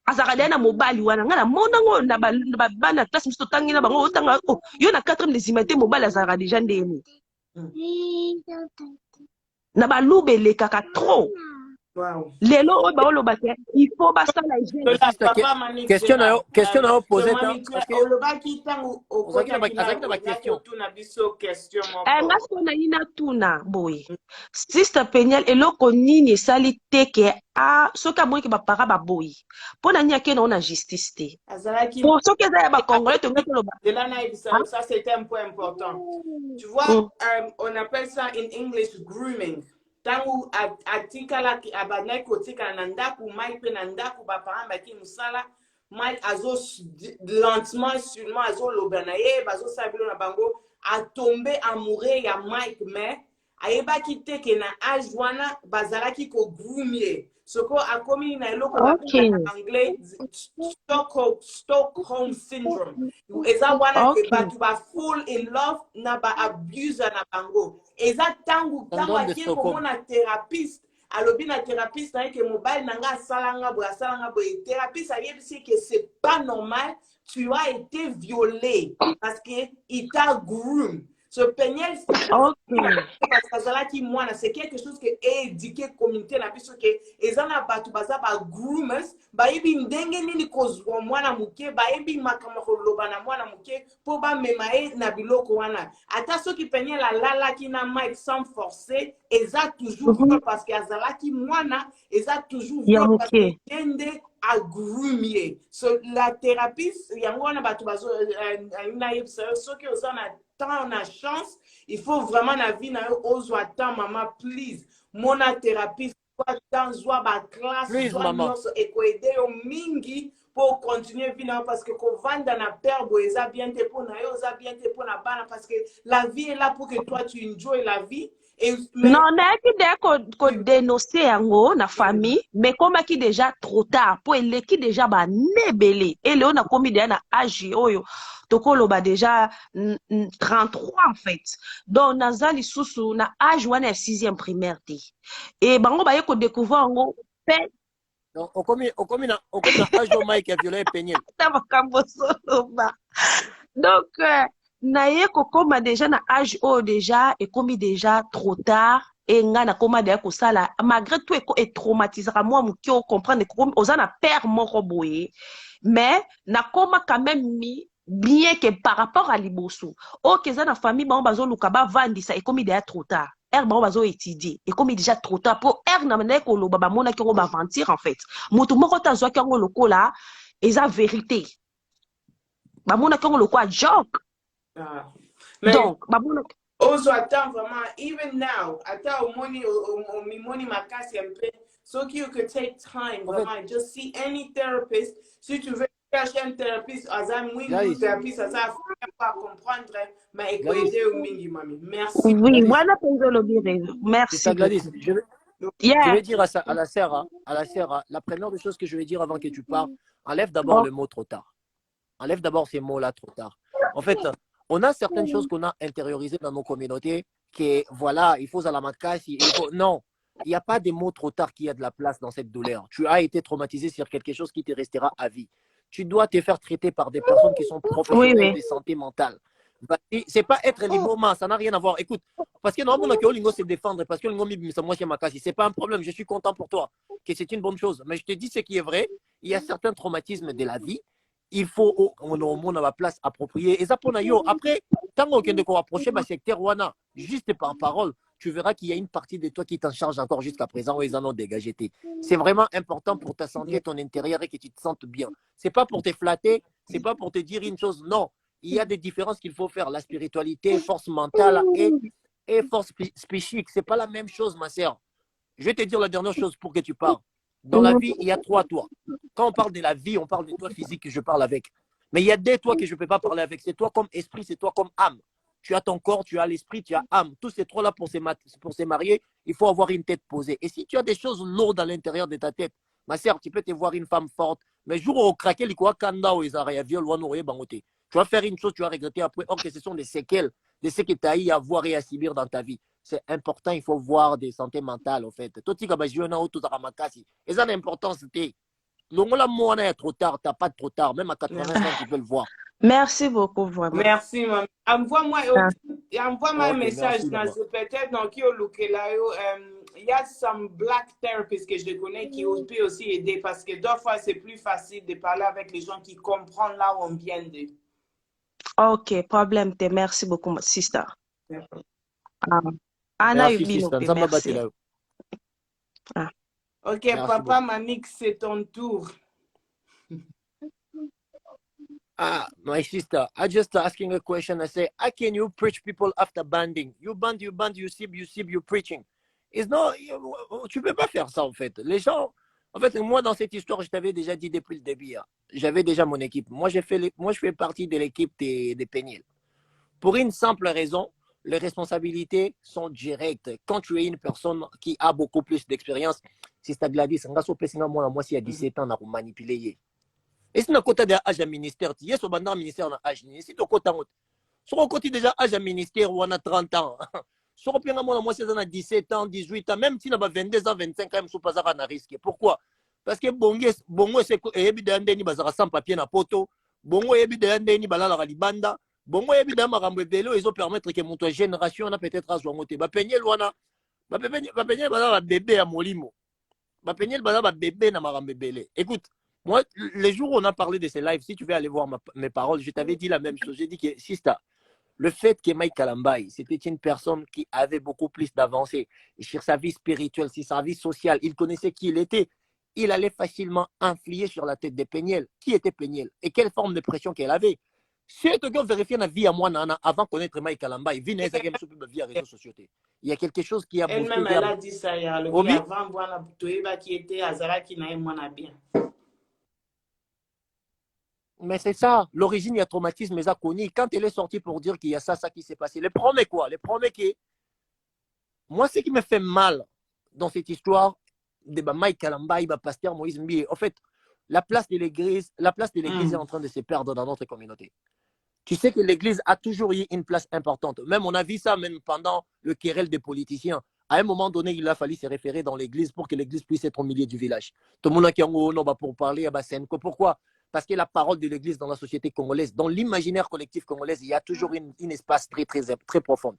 azaka na mobali wana ngana mona ngo na ba bana classe msu tangi na bango otanga yo na 4e des humanité mobali azaka déjà ndeni na ba lubele kaka trop. Wow. Lelo o ba oloba ke il faut basta la question na poser parce que oloba ki tango okota na question tuna biso question moko ngaso na ina tuna boy sister Penial eloko nini sali teke soka moyi ke ba para ba boy pona nya ke na justice te azalaki pour soka za ba congolais to ngelo ba de là ça c'est un point important tu vois on appelle ça in English grooming. tangu atikala abandaki kotikala na ndako Mike mpe na ndako baparent baki mosala Mike azo lentement sûrement azoloba na ye bazosala bilo na bango atombe amoureux ya Mike mais ayebaki te ke na age wana bazalaki kogroom soko akomi na eloko babengaka na anglais Stockholm syndrome eza wana ke bato ba fall in love na ba abuser na bango eza tangu akie komona thérapeute alobi na thérapeute na ye ke mobali na nga asalanga boye thérapeute ayebisi ke c'est pas normal tu as été violé parce que il t'a groom. Ce Peniel, c'est quelque chose qui est éduqué communauté na biso que ezana batu baza ba groomers ba yebi ndenge nini kozwa mwana muke ba yebi makama koloba na mwana muke po ba memae na biloko wana ata soki Peniel alala ki na Mike sans forcer eza toujours parce que azalaki mwana eza toujours parce que tende à groomier. So la thérapie yango wana batu bazo na yebisa soki ozana tant on a chance, il faut vraiment la vie na ozo attend maman please. Mon thérapie soit dans soit ba classe soit non et ko aider yo mingi pour continuer vivre parce que ko vanda na père boeza bien te pour na yo za bien te pour na bana parce que la vie est là pour que toi tu enjoy la vie. Non, nayebi de ko dénoncer yango na famille mais comme qui déjà trop tard pour eleki déjà ba nebele et léo na komi déjà na âge oyo tokoloba déjà 33 en fait donc naza lisusu na âge wana ya 6e primaire te et bango baye ko découvrir yango pe donc okomi na âge o Mike a violé Peniel ta makambo soloba donc naye kokoma déjà na âge oyo déjà ekomi déjà trop tard et nga na koma déjà kosala malgré tout et traumatisera moi moki o comprendre que oza na père moko boye mais na koma quand même mi bien que par rapport à liboso o keza na famille bango bazoluka bavandisa ekomi déjà trop tard R bango bazo étudier ekomi déjà trop tard pour R na manaye koloba bamonaki yango baventir en fait motu moko tazwaki yango lokola eza vérité bamonaki yango lokola joke. Donc, also attend vraiment, even now, attend money makasi un peu, so you could take time, vraiment, just see any therapist. Si tu veux chercher un thérapeute, un thérapeute, ça va pas comprendre, mais écoutez au mingi, mami. Merci. Oui, voilà pour le merci. Je vais dire à la Serra, la première des choses que je vais dire avant que tu parles, enlève d'abord le mot trop tard. Enlève d'abord ces mots-là trop tard. En fait, on a certaines choses qu'on a intériorisées dans nos communautés, que voilà, il faut à la makasi, non, il n'y a pas des mots trop tard qui a de la place dans cette douleur. Tu as été traumatisé sur quelque chose qui te restera à vie. Tu dois te faire traiter par des personnes qui sont professionnelles de santé mentale. C'est pas être librement, ça n'a rien à voir. Écoute, parce que normalement, on a se défendre, parce que c'est pas un problème, je suis content pour toi, que c'est une bonne chose. Mais je te dis ce qui est vrai, il y a certains traumatismes de la vie. Il faut on a la place appropriée et ça pour yo après tant qu'on approcher le secteur wana juste par parole tu verras qu'il y a une partie de toi qui t'en charge encore jusqu'à présent où ils en ont dégagé. C'est vraiment important pour ta santé, ton intérieur et que tu te sentes bien. C'est pas pour te flatter, c'est pas pour te dire une chose, non, il y a des différences qu'il faut faire, la spiritualité, force mentale et force psychique, c'est pas la même chose ma sœur. Je vais te dire la dernière chose pour que tu parles. Dans la vie, il y a 3 toits. Quand on parle de la vie, on parle de toi physique que je parle avec. Mais il y a des toits que je ne peux pas parler avec. C'est toi comme esprit, c'est toi comme âme. Tu as ton corps, tu as l'esprit, tu as âme. Tous ces 3-là, pour se marier, il faut avoir une tête posée. Et si tu as des choses lourdes à l'intérieur de ta tête, ma sœur, tu peux te voir une femme forte. Mais jour où on craque, tu vas faire une chose, tu vas regretter après. Or que ce sont des séquelles de ce que tu as eu à voir et à subir dans ta vie. C'est important, il faut voir des santé mentales, en fait. Tout ce qui et ça, l'importance, c'était. L'ongola est trop tard, t'as pas de trop tard. Même à 80 ans, tu peux le voir. Merci beaucoup, vraiment. Merci, maman. Envoie-moi un message. Peut-être dans qui il y a some black therapists que je connais qui peut aussi aider parce que deux fois, c'est plus facile de parler avec les gens qui comprennent là où on vient de. Ok, problème. Merci beaucoup, sister. Anna Ubino, merci. Ok, merci papa, Manik, c'est ton tour. My sister, I just asking a question. I say, how can you preach people after banding? You band, you sip, you preaching. Non, tu peux pas faire ça en fait. Les gens, en fait, moi dans cette histoire, je t'avais déjà dit depuis le début, hein, j'avais déjà mon équipe. Moi, je fais partie de l'équipe des Péniel. Pour une simple raison, les responsabilités sont directes. Quand tu es une personne qui a beaucoup plus d'expérience, si c'est Gladys, moi, si à 17 ans, on a manipulé. Et si on a côté de âge à ministère, il y a un ministère dans âge. Si tu as côté déjà âge à ministère ou on a 30 ans, si on a 17 ans, 18 ans, même si on a 22 ans, 25 ans, on a risque. Pourquoi? Parce que bongo c'est sans papier na poto, bongo ni balala libanda. Bon, moi, évidemment, ils ont permettre que mon génération a peut-être à jouer. Bapeniel, bébé à Molimo. Bapeniel, bébé na marambébélé. Écoute, moi, les jours où on a parlé de ces lives, si tu veux aller voir mes paroles, je t'avais dit la même chose. J'ai dit que, Sista, le fait que Mike Kalambai, c'était une personne qui avait beaucoup plus d'avancées sur sa vie spirituelle, sur sa vie sociale, il connaissait qui il était. Il allait facilement influer sur la tête de Péniel. Qui était Péniel et quelle forme de pression qu'elle avait. Si tu vérifies la vie à moi, avant de connaître Mike Kalamba, il vit dans la vie à réseaux sociaux. Il y a quelque chose qui a boosté. Elle-même, elle a dit ça hier. Le gars avant, voilà, qui était Azara qui n'a moins bien. Mais c'est ça, l'origine, il y a traumatisme, mais connu. Quand elle est sortie pour dire qu'il y a ça qui s'est passé, les promets quoi? Les promets que. Moi, ce qui me fait mal dans cette histoire de Mike Kalamba, pasteur Moïse Mbi, en fait, la place de l'église est en train de se perdre dans notre communauté. Tu sais que l'église a toujours eu une place importante. Même on a vu ça même pendant le querelle des politiciens. À un moment donné, il a fallu se référer dans l'église pour que l'église puisse être au milieu du village. Tout le monde qui a pour parler à Basenko. Pourquoi? Parce que la parole de l'église dans la société congolaise, dans l'imaginaire collectif congolais, il y a toujours une espace très, très, très profonde.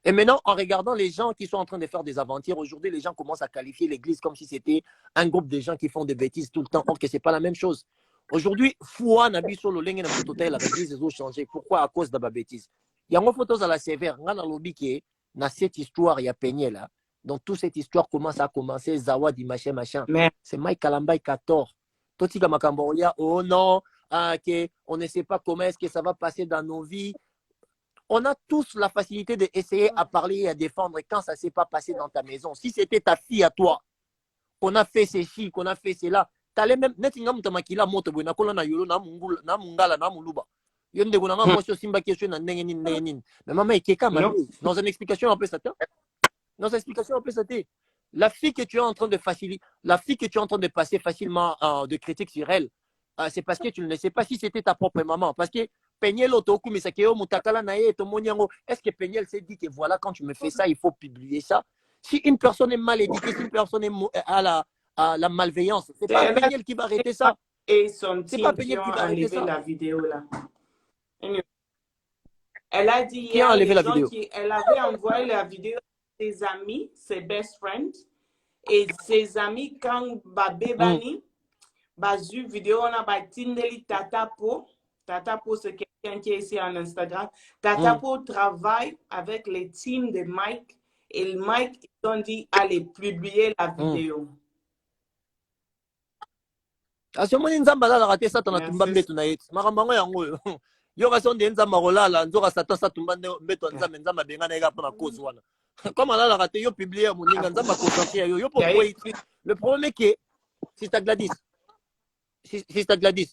Et maintenant, en regardant les gens qui sont en train de faire des aventures, aujourd'hui, les gens commencent à qualifier l'église comme si c'était un groupe de gens qui font des bêtises tout le temps, or que ce n'est pas la même chose. Aujourd'hui, foi nabi solo lenge na total l'église ont changé. Pourquoi? À cause de la bêtise. Il y a une photo à la sévère, on a lobby qui dans cette histoire il y a peigné là. Donc toute cette histoire commence à commencer Zawadi machin. C'est Mike Kalamba qui a tort. Totika Makamboria, oh non, on ne sait pas comment est-ce que ça va passer dans nos vies. On a tous la facilité d'essayer à parler et à défendre quand ça ne s'est pas passé dans ta maison. Si c'était ta fille à toi, qu'on a fait ceci, qu'on a fait cela, t'allais même netinga mutamakila moto bwe nakola na yolo na mungala na muluba yonde kuna nga mwasi simba kesho na ndenge nini mais maman ekeka maman dans une explication un peu ça la fille que tu es en train de faciliter, la fille que tu es en train de passer facilement de critiques sur elle, c'est parce que tu ne sais pas si c'était ta propre maman. Parce que Péniel Otoku Misakeo Mutakala Nae Tomoniango, est-ce que Péniel s'est dit que voilà, quand tu me fais ça, il faut publier ça? Si une personne est mal éduquée, si une personne a la malveillance, c'est pas Péniel qui va arrêter ça. Et son c'est team pas Péniel qui qui ont va arrêter enlevé ça. la vidéo là. Elle a dit Qui a enlevé la vidéo? Elle avait envoyé la vidéo à ses amis, ses best friends. Et ses amis, quand Babébani, Bazu vidéo, on a Tindeli Tatapo. Tatapo, c'est quelqu'un qui est ici en Instagram. Tatapo travaille avec les teams de Mike. Et Mike, ils ont dit, allez publier la vidéo. À ce moment-là, Nzamba la raté ça dans la tumba mbeto na yetu. Makambango yango yo. Yo ka sonde Nzamba rolala, nzoka satan sa tumba mbeto Nzamba benga na ega pona cause wana. Comme elle a raté, yo publié mon ninga Nzamba concentré yo pourquoi le problème est que si ta Gladys,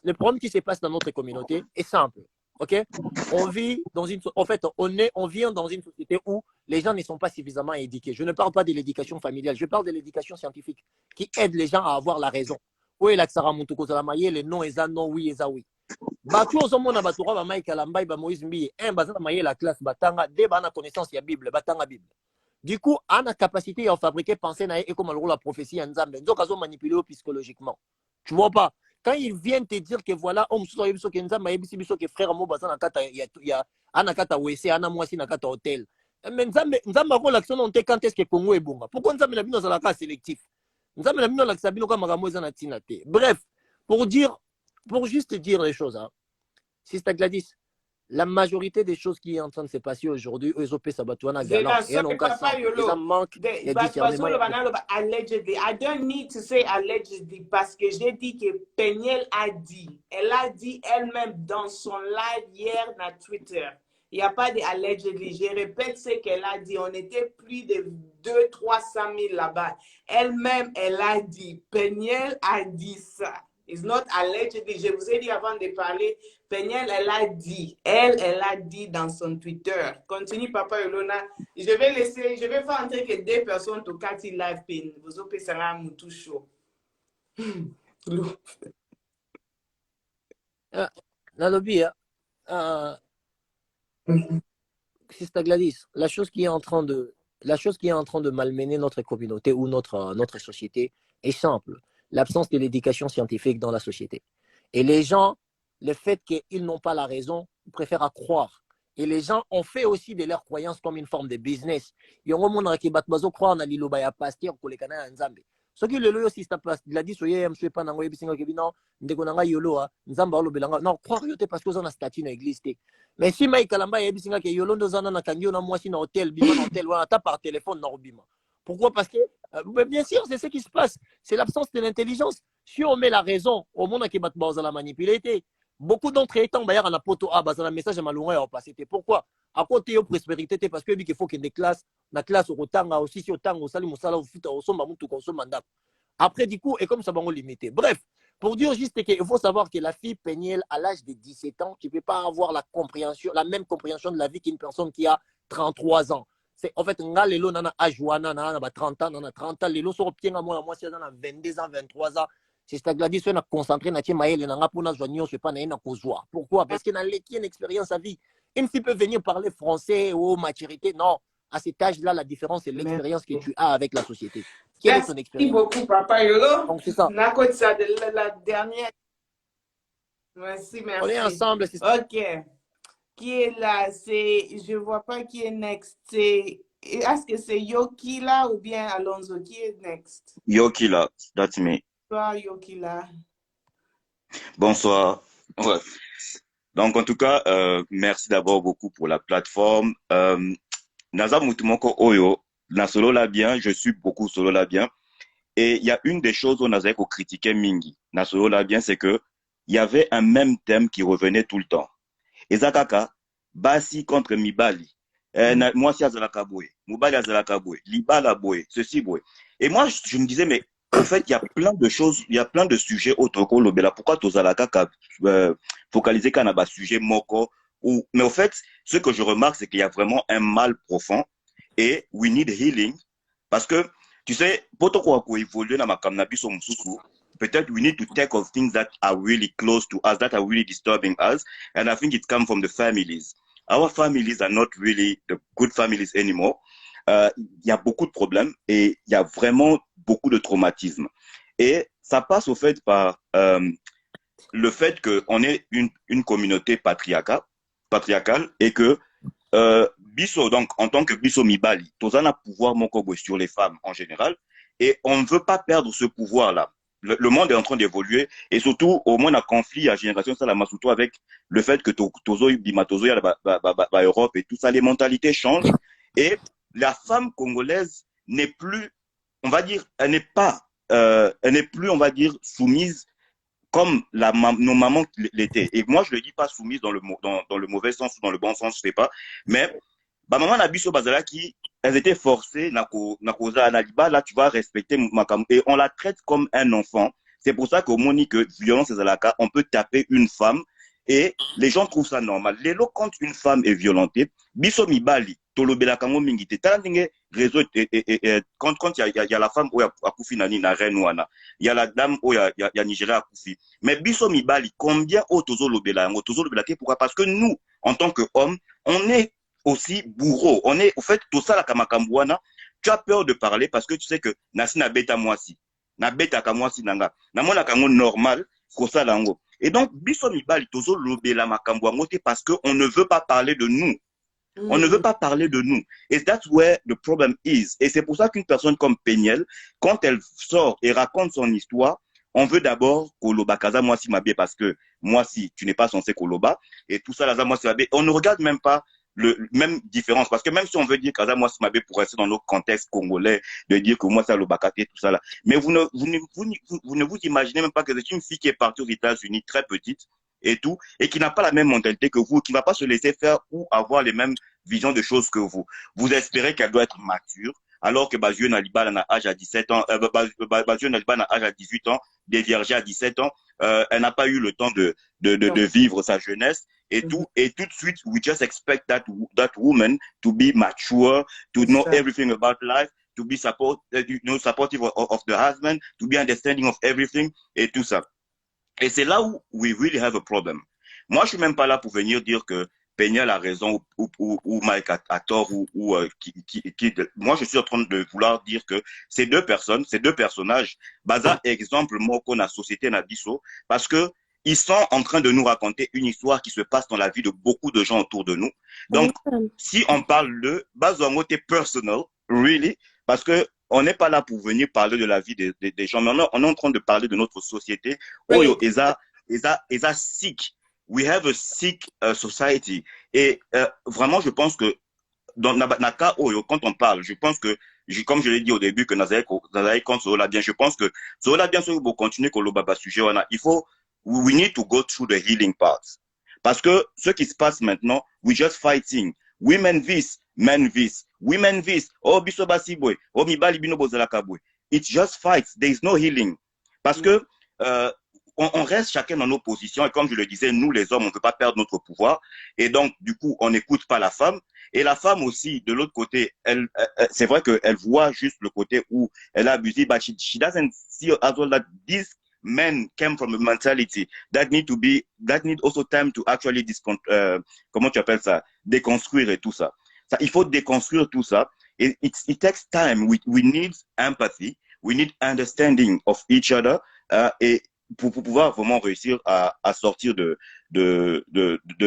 le problème qui se passe dans notre communauté est simple. OK? On vit dans une on vit dans une société où les gens ne sont pas suffisamment éduqués. Je ne parle pas de l'éducation familiale, je parle de l'éducation scientifique qui aide les gens à avoir la raison. Oui, la Tsara Mutuko Salamaye, les non et non, oui et oui. Batu ozomona batura ba Mike Kalamba ba Moïse Mbi, bazana maye la classe batanga de bana connaissance ya Bible, batanga Bible. Du coup, on a capacité à fabriquer penser na et comme la prophétie en Nzambe. Nzoka zo manipuler psychologiquement. Tu vois pas? Quand ils viennent te dire que voilà, on so yebiso ke Nzambe yebiso ke frère mo bazana kata ya ana kata wese ana mwasi na kata hôtel. Mais Nzambe ko l'action on te quand est-ce que Congo est bon. Pourquoi Nzambe na bino za la cas sélectif? Nzambe na bino la sabino ka makambo ezana tina te. Bref, pour juste dire les choses, hein. Sister Gladys, la majorité des choses qui est en train de se passer aujourd'hui, eux ont ça batouana galant. Et on a manque de discernement. Allegedly, I don't need to say allegedly parce que j'ai dit que Péniel a dit. Elle a dit elle-même dans son live hier sur Twitter Il n'y a pas de allegedly. Je répète ce qu'elle a dit. On était plus de 200-300 000 là-bas. Elle-même, elle a dit. Peniel a dit ça. It's not allegedly. Je vous ai dit avant de parler. Peniel, elle a dit. Elle a dit dans son Twitter. Continue, Papa Yolona. Je vais faire entrer que 2 personnes au Cathy Live Pin. Vous opérez ça à Moutou Show. Nalobi, Sister Gladys, la chose qui est en train de malmener notre communauté ou notre société est simple. L'absence de l'éducation scientifique dans la société. Et les gens, le fait qu'ils n'ont pas la raison, ils préfèrent à croire. Et les gens ont fait aussi de leurs croyances comme une forme de business. Ils ont dit que croire dans l'ilobaya pasteur pour les canards en Zambie. Ce qui le loyo Sister Gladys, soyez un peu pas dans le bisingo qui non, ndekonanga yolo nzamba lo belanga non croire yote parce que on a statut dans l'église. Mais si Mike Kalamba et bisinga que yolo ndozana na kangio na mwasi na hôtel bima na hôtel wala ta par téléphone na robima. Pourquoi? Parce que bien sûr, c'est ce qui se passe. C'est l'absence de l'intelligence. Si on met la raison au monde qui bat la manipuler, beaucoup d'entre eux étant bailleurs en apoto a basé un message à malouin au passé. Pourquoi? À côté de prospérité, parce que il faut qu'il y ait des classes, la classe au retang aussi si au tang au salim au sala au fit au somba mutu consomme mandat. Après du coup et comme ça va on limiter. Bref, pour dire juste qu'il faut savoir que la fille Peniel à l'âge de 17 ans, tu ne peux pas avoir la même compréhension de la vie qu'une personne qui a 33 ans. C'est en fait nga lelo nana ajwana nana ba 30 ans nana 30 ans lelo so pienga moi c'est dans 22 ans 23 ans. C'est ça Gladys on a concentré na maël na nga pona joignon je pas na ina kozwa. Pourquoi? Parce que dans l'équipe une expérience à vie. Une fille peut venir parler français ou maturité. Non, à cet âge-là, la différence, c'est l'expérience que tu as avec la société. Quelle est ton expérience? Merci beaucoup, Papa Yolo. Donc, c'est ça. La dernière. Merci. On est ensemble, c'est ça. OK. Qui est là? Je ne vois pas qui est next. Est-ce que c'est Yokila ou bien Alonso? Qui est next? Yokila, that's me. Bonsoir, Yokila. Bonsoir. Ouais. Donc, en tout cas, merci d'abord beaucoup pour la plateforme. Naza Mutumoko Oyo, na solo la bien, je suis beaucoup solo la bien. Et il y a une des choses où Naza ko critiquait Mingi, na solo la bien, c'est que il y avait un même thème qui revenait tout le temps. Ezakaka, Basi contre Mibali. Moi, si Azalaka Boué, Mubali Azalaka Boué, Libala Boué, ceci Boué. Et moi, je me disais, mais en fait, il y a plein de choses, il y a plein de sujets autres que l'Obela. Pourquoi Tozalaka focaliser qu'un sujet moko ou mais en fait, ce que je remarque, c'est qu'il y a vraiment un mal profond et we need healing parce que tu sais, peut-être we need to take of things that are really close to us, that are really disturbing us, and I think it comes from the families. Our families are not really the good families anymore. Il y a beaucoup de problèmes et il y a vraiment beaucoup de traumatisme. Et ça passe au fait par le fait qu'on est une communauté patriarcale et que Bisso, donc en tant que Bisso Mibali, Tozana pouvoir Mokobo sur les femmes en général, et on ne veut pas perdre ce pouvoir-là. Le monde est en train d'évoluer et surtout au moins un conflit à génération Salama surtout avec le fait que Tozo Bimatozo y a la Europe et tout ça, les mentalités changent et la femme congolaise n'est plus, on va dire, elle n'est plus, on va dire, soumise comme nos mamans l'étaient. Et moi, je le dis pas soumise dans le mauvais sens ou dans le bon sens, je sais pas. Mais, maman Nabiso Bazalaki, elles étaient forcées, là, tu vas respecter Makam. Et on la traite comme un enfant. C'est pour ça qu'au Monique, violence et Zalaka, on peut taper une femme et les gens trouvent ça normal. Lélo, quand une femme est violentée, Biso Mibali, Tolobela Kango Mingite, réseau, quand il y a la femme où il y a Koufi Nani, na Renouana, il y a la dame où il y a Nigeria à Koufi. Mais Biso Mibali, combien Tozo Lobela, pourquoi? Parce que nous, en tant qu'hommes, on est aussi bourreau. On est, au fait, tout ça, la Kamakambouana, tu as peur de parler parce que tu sais que Nasi na beta moisi, na beta kamwasi nanga, na mona kango normal, kosa lango. Et donc, Biso Mibali, Tozo Lobela Makambouango, parce qu'on ne veut pas parler de nous. On ne veut pas parler de nous. Et that's where the problem is. Et c'est pour ça qu'une personne comme Peniel, quand elle sort et raconte son histoire, on veut d'abord Koloba Kaza Mwasi Mabé parce que Mwasi, tu n'es pas censé Koloba. Et tout ça, Laza Mwasi Mabé, on ne regarde même pas le même différence. Parce que même si on veut dire Kaza Mwasi Mabé pour rester dans notre contexte congolais, de dire que moi, c'est Lobakate, tout ça là. Mais vous ne vous imaginez même pas que c'est une fille qui est partie aux États-Unis très petite. et tout, et qui n'a pas la même mentalité que vous, qui ne va pas se laisser faire ou avoir les mêmes visions de choses que vous. Vous espérez qu'elle doit être mature, alors que Bazio Naliba a âge à 17 ans, Bazio Naliba a âge à 18 ans, déviergé à 17 ans, elle n'a pas eu le temps de vivre sa jeunesse et tout de suite, we just expect that woman to be mature, to know everything about life, to be supportive of the husband, to be understanding of everything et tout ça. Et c'est là où we really have a problem. Moi, je suis même pas là pour venir dire que Peña a raison ou Mike a tort moi je suis en train de vouloir dire que ces deux personnages, baza exemple moko na société na biso parce que ils sont en train de nous raconter une histoire qui se passe dans la vie de beaucoup de gens autour de nous. Donc, si on parle de bazoangote personal, really, parce que on n'est pas là pour venir parler de la vie des gens, mais on est en train de parler de notre société. Oyo, eza sick. We have a sick society. Et vraiment, je pense que dans Naka Oyo, quand on parle, je pense que, comme je l'ai dit au début, que Nazaï contre Zola bien, je pense que Zola bien, si vous continuez que le baba sujet, we need to go through the healing parts. Parce que ce qui se passe maintenant, we just fighting. Women this, men this. Women this. Oh, bisoba sibwe. Oh, mibali bino bozala kabwe. It just fights. There is no healing. Parce que, on reste chacun dans nos positions et comme je le disais, nous les hommes, on ne peut pas perdre notre pouvoir et donc du coup, on n'écoute pas la femme et la femme aussi, de l'autre côté, c'est vrai qu'elle voit juste le côté où elle a abusé, but she doesn't see as well that these men came from a mentality that need also time to actually comment tu appelles ça, déconstruire et tout ça. Il faut déconstruire tout ça et it takes time. We need empathy, we need understanding of each other et pour pouvoir vraiment réussir à sortir de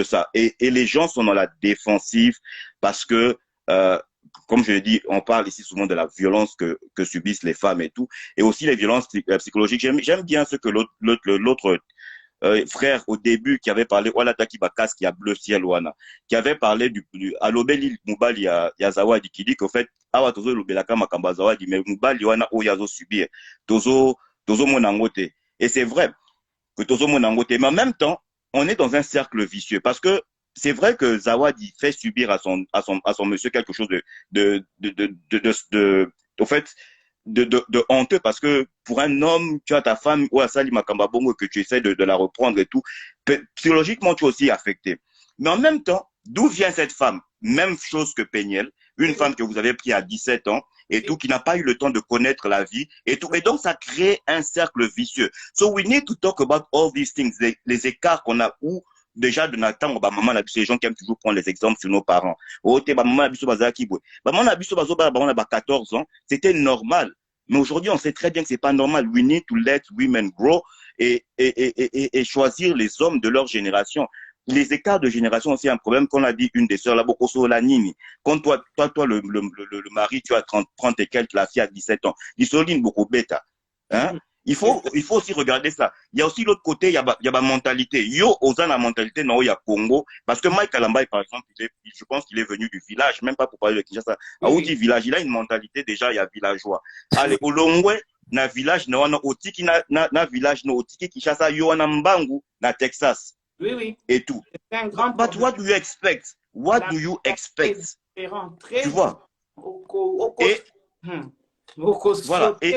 ça. Et les gens sont dans la défensive parce que, comme je l'ai dit, on parle ici souvent de la violence que subissent les femmes et tout, et aussi les violences psychologiques. J'aime bien ce que l'autre frère au début qui avait parlé, voilà taki bakas qui a bleu ciel wana, qui avait parlé du alobeli mubali ya zawadi qui dit qu'au fait awa tozo lobelaka makamba zawadi mais mubali wana o yazo subir tozo monangote. Et c'est vrai que Tozo Monangote, mais en même temps, on est dans un cercle vicieux parce que c'est vrai que Zawadi fait subir à son monsieur quelque chose de honteux parce que pour un homme, tu as ta femme ou à Sali Makamba Bongo que tu essaies de la reprendre et tout, psychologiquement tu es aussi affecté. Mais en même temps, d'où vient cette femme? Même chose que Peñel, une femme que vous avez pris à 17 ans et tout, qui n'a pas eu le temps de connaître la vie et tout. Et donc, ça crée un cercle vicieux. So we need to talk about all these things, les écarts qu'on a où déjà de Nathan, maman a les gens qui aiment toujours prendre les exemples sur nos parents. Maman a 14 ans, c'était normal. Mais aujourd'hui, on sait très bien que c'est pas normal. We need to let women grow et choisir les hommes de leur génération. Les écarts de génération, c'est un problème qu'on a dit une des sœurs, là, Bokoso Lanini. Quand toi, le mari, tu as 30 et quelques, la fille a 17 ans. Dissoline beaucoup bêta. Hein? Il faut aussi regarder ça. Il y a aussi l'autre côté, il y a ma mentalité. Yo, osa la mentalité, non, il y a Congo. Parce que Mike Alambay, par exemple, je pense qu'il est venu du village, même pas pour parler de Kinshasa. À Outi village, il a une mentalité, déjà, il y a villageois. Allez, au Longwe, na village, na Otiki, na village, na Otiki, Kinshasa, yo, na Mbangu, na Texas. Oui. Et tout. C'est un grand But what do you expect? What do you expect? Tu vois? Et voilà. Et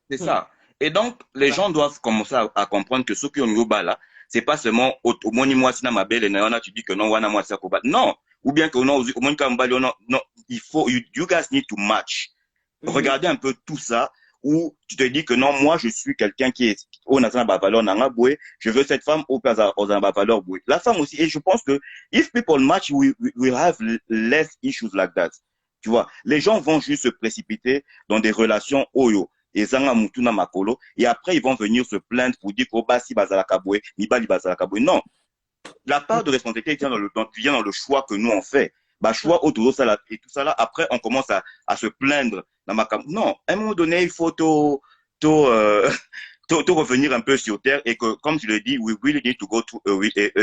c'est ça. Et donc, les gens doivent commencer à comprendre que ce qui est au niveau bas là, c'est pas seulement au moni moi si na ma belle et tu dis que non, wana moi c'est quoi. Non. Ou bien que non, au moins non, il faut, you guys need to match. Regardez un peu tout ça. Où tu te dis que non, moi je suis quelqu'un qui est au national valeur nangaboué, je veux cette femme au valeur boué. La femme aussi, et je pense que if people match, we have less issues like that. Tu vois, les gens vont juste se précipiter dans des relations oyo et zanga mutuna makolo et après ils vont venir se plaindre pour dire qu'au basi bazala kaboué, ni bali bazala kaboué. Non, la part de responsabilité vient dans le choix que nous on fait. Bah choix autour ça là et tout ça là. Après on commence à se plaindre. Non, à un moment donné, il faut revenir un peu sur terre et que, comme tu le dis, we really need to go to a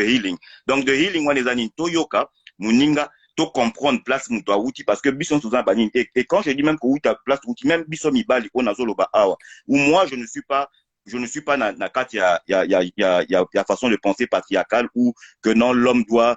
healing. Donc, the healing one is an toyoka, muninga, to comprendre place mutu awuti parce que biso toza banini et quand je dis même que uta place uti même biso mibali on azoloba awa ou moi je ne suis pas na kati ya façon de penser patriarcale ou que non l'homme doit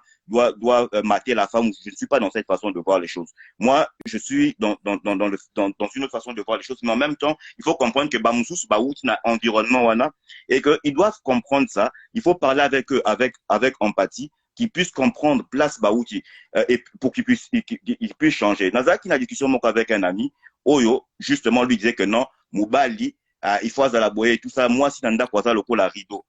mater la femme. Je ne suis pas dans cette façon de voir les choses. Moi, je suis dans une autre façon de voir les choses. Mais en même temps, il faut comprendre que Bamoussous, Baout, na environnement, wana, et qu'ils doivent comprendre ça. Il faut parler avec eux, avec empathie, qu'ils puissent comprendre place Baouti, et pour qu'ils puissent changer. Nazaki, na discussion avec un ami, Oyo, justement, lui disait que non, Moubali, il faut à la boye et tout ça. Moi, si Nanda Kwaza Loko la rideau.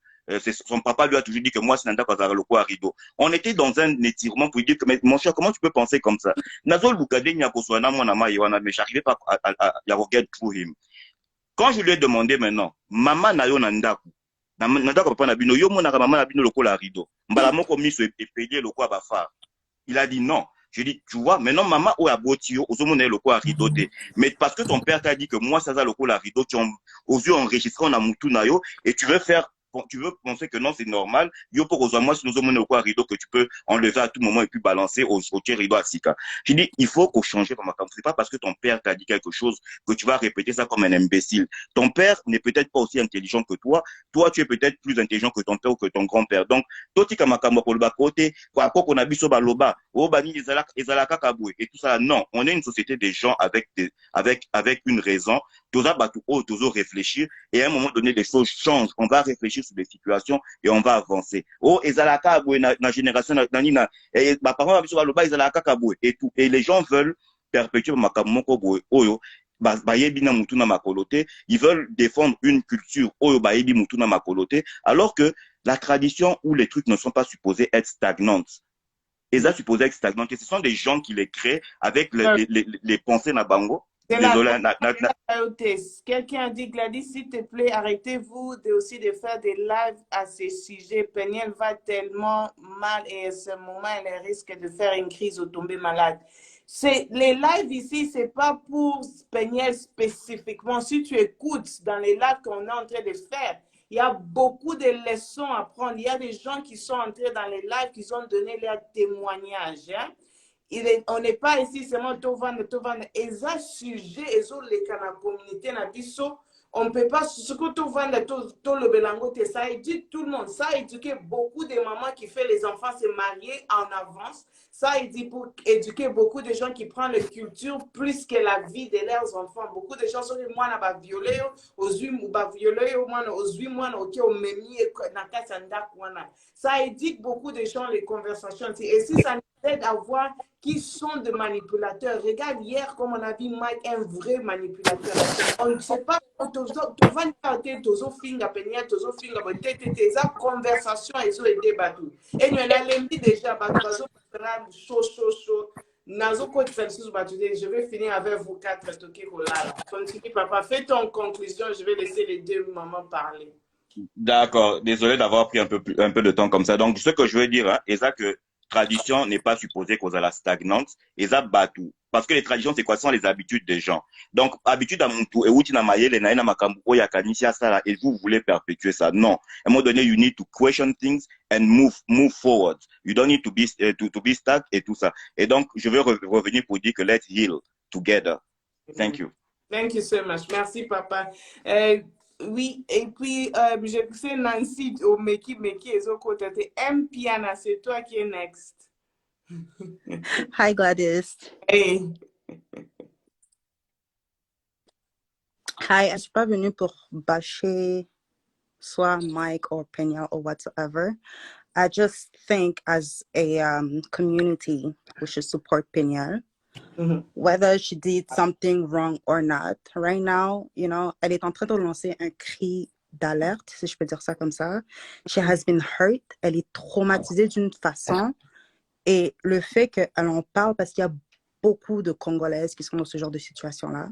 Son papa lui a toujours dit que moi, c'est Nanda Kwaza Loko à rideau. On était dans un étirement pour lui dire que, mais mon cher, comment tu peux penser comme ça? Nazol Lukade Nyakoswana, mon ama, mais j'arrivais pas à get through him. Quand je lui ai demandé maintenant, maman Nayo Nandaku, Nanda Papa Nabino, yo mon maman Nabino Loko la rideau. Mbala moko miso et payé Loko à Bafar. Il a dit non. Je dis, tu vois, maintenant, maman, ou à Botio, aux hommes, le quoi à rideauté. Mais parce que ton père t'a dit que moi, ça, le quoi à rideau, tu aux yeux enregistrés, on a Moutunayo, et tu veux penser que non, c'est normal. Yo, pour aux moi, si nous avons le quoi à rideau, que tu peux enlever à tout moment et puis balancer au rideau à Sika. Je dis, il faut qu'on change comme ça. C'est pas parce que ton père t'a dit quelque chose que tu vas répéter ça comme un imbécile. Ton père n'est peut-être pas aussi intelligent que toi. Toi, tu es peut-être plus intelligent que ton père ou que ton grand-père. Donc, Toti Kamakamba pour le bas côté, quoi, qu'on a biso baloba, oh, bani, ezalaka kaboué, et tout ça. Non, on est une société des gens avec une raison. Toza batu, oh, tozo réfléchir, et à un moment donné, les choses changent. On va réfléchir sur des situations et on va avancer. Oh, ezalaka kaboué, na génération, na, et ma parole a biso baloba, ezalaka kaboué, et tout. Et les gens veulent perpétuer makamoko boué, oyo. Ils veulent défendre une culture alors que la tradition où les trucs ne sont pas supposés être stagnantes. Et ça supposé être stagnantes. Et ce sont des gens qui les créent avec les pensées nabango. Quelqu'un a dit, Gladys, s'il te plaît, arrêtez-vous aussi de faire des lives à ces sujets. Peniel va tellement mal et à ce moment, elle risque de faire une crise ou tomber malade. Les lives ici, c'est pas pour Peniel spécifiquement. Si tu écoutes dans les lives qu'on est en train de faire, il y a beaucoup de leçons à prendre. Il y a des gens qui sont entrés dans les lives, qui ont donné leurs témoignages. Hein? On n'est pas ici seulement tout vendre. Et ça, sujet, et ça, les canaux communauté, on ne peut pas, ce que tout vendre, tout le belango, ça éduque tout le monde. Ça éduque beaucoup de mamans qui font les enfants se marier en avance. Ça éduque pour éduquer beaucoup de gens qui prennent la culture plus que la vie de leurs enfants. Beaucoup de gens sont des moines à violer, aux huit moines, ça éduque beaucoup de gens les conversations. Et si ça nous aide à voir qui sont des manipulateurs. Regarde hier comme on a vu Mike, un vrai manipulateur. On ne sait pas, tu vas nous toujours finger, penir, toujours finger, tes conversations, ils ont été battus. Et nous avons déjà battu, chaud. Je vais finir avec vous quatre. Continue, papa. Fais ton conclusion. Je vais laisser les deux mamans parler. D'accord. Désolé d'avoir pris un peu de temps comme ça. Donc, ce que je veux dire, hein, c'est ça que tradition n'est pas supposée cause à la stagnante. Et ça, batou. Parce que les traditions, c'est quoi? Ce sont les habitudes des gens. Donc, habitude à mon tour, et où tu n'as maillé, les naïna makambo, yakanisia, ça là, et vous voulez perpétuer ça. Non. À un moment donné, you need to question things and move forward. You don't need to be stuck et tout ça. Et donc, je veux revenir pour dire que let's heal together. Thank you. Thank you so much. Merci, papa. Oui, et puis, j'ai poussé Nancy au Meki et Zoko. M. Piana, c'est toi qui es next. Hi, Gladys. Hey. Hi, je suis pas venue pour bâcher soit Mike or Peniel or whatsoever. I just think as a community, we should support Peniel. Whether she did something wrong or not. Right now, you know, elle est en train de lancer un cri d'alerte, si je peux dire ça comme ça. She has been hurt. Elle est traumatisée d'une façon. Et le fait qu'elle en parle, parce qu'il y a beaucoup de Congolaises qui sont dans ce genre de situation-là,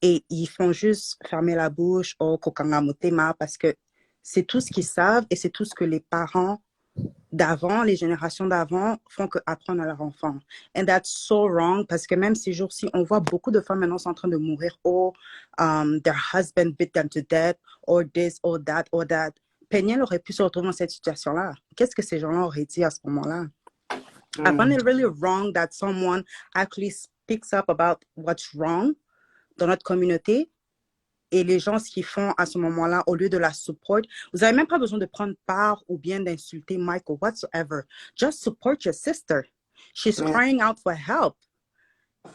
et ils font juste fermer la bouche au kokangamotema parce que c'est tout ce qu'ils savent et c'est tout ce que les parents d'avant, les générations d'avant, font que apprendre à leurs enfants. And that's so wrong parce que même ces jours-ci, on voit beaucoup de femmes maintenant sont en train de mourir. Oh, their husband beat them to death, or this, or that, or that. Peniel aurait pu se retrouver dans cette situation-là. Qu'est-ce que ces gens-là auraient dit à ce moment-là? I find it really wrong that someone actually speaks up about what's wrong dans notre communauté. Et les gens, ce qu'ils font à ce moment-là, au lieu de la support, vous n'avez même pas besoin de prendre part ou bien d'insulter Mike or whatsoever. Just support your sister. She's crying out for help.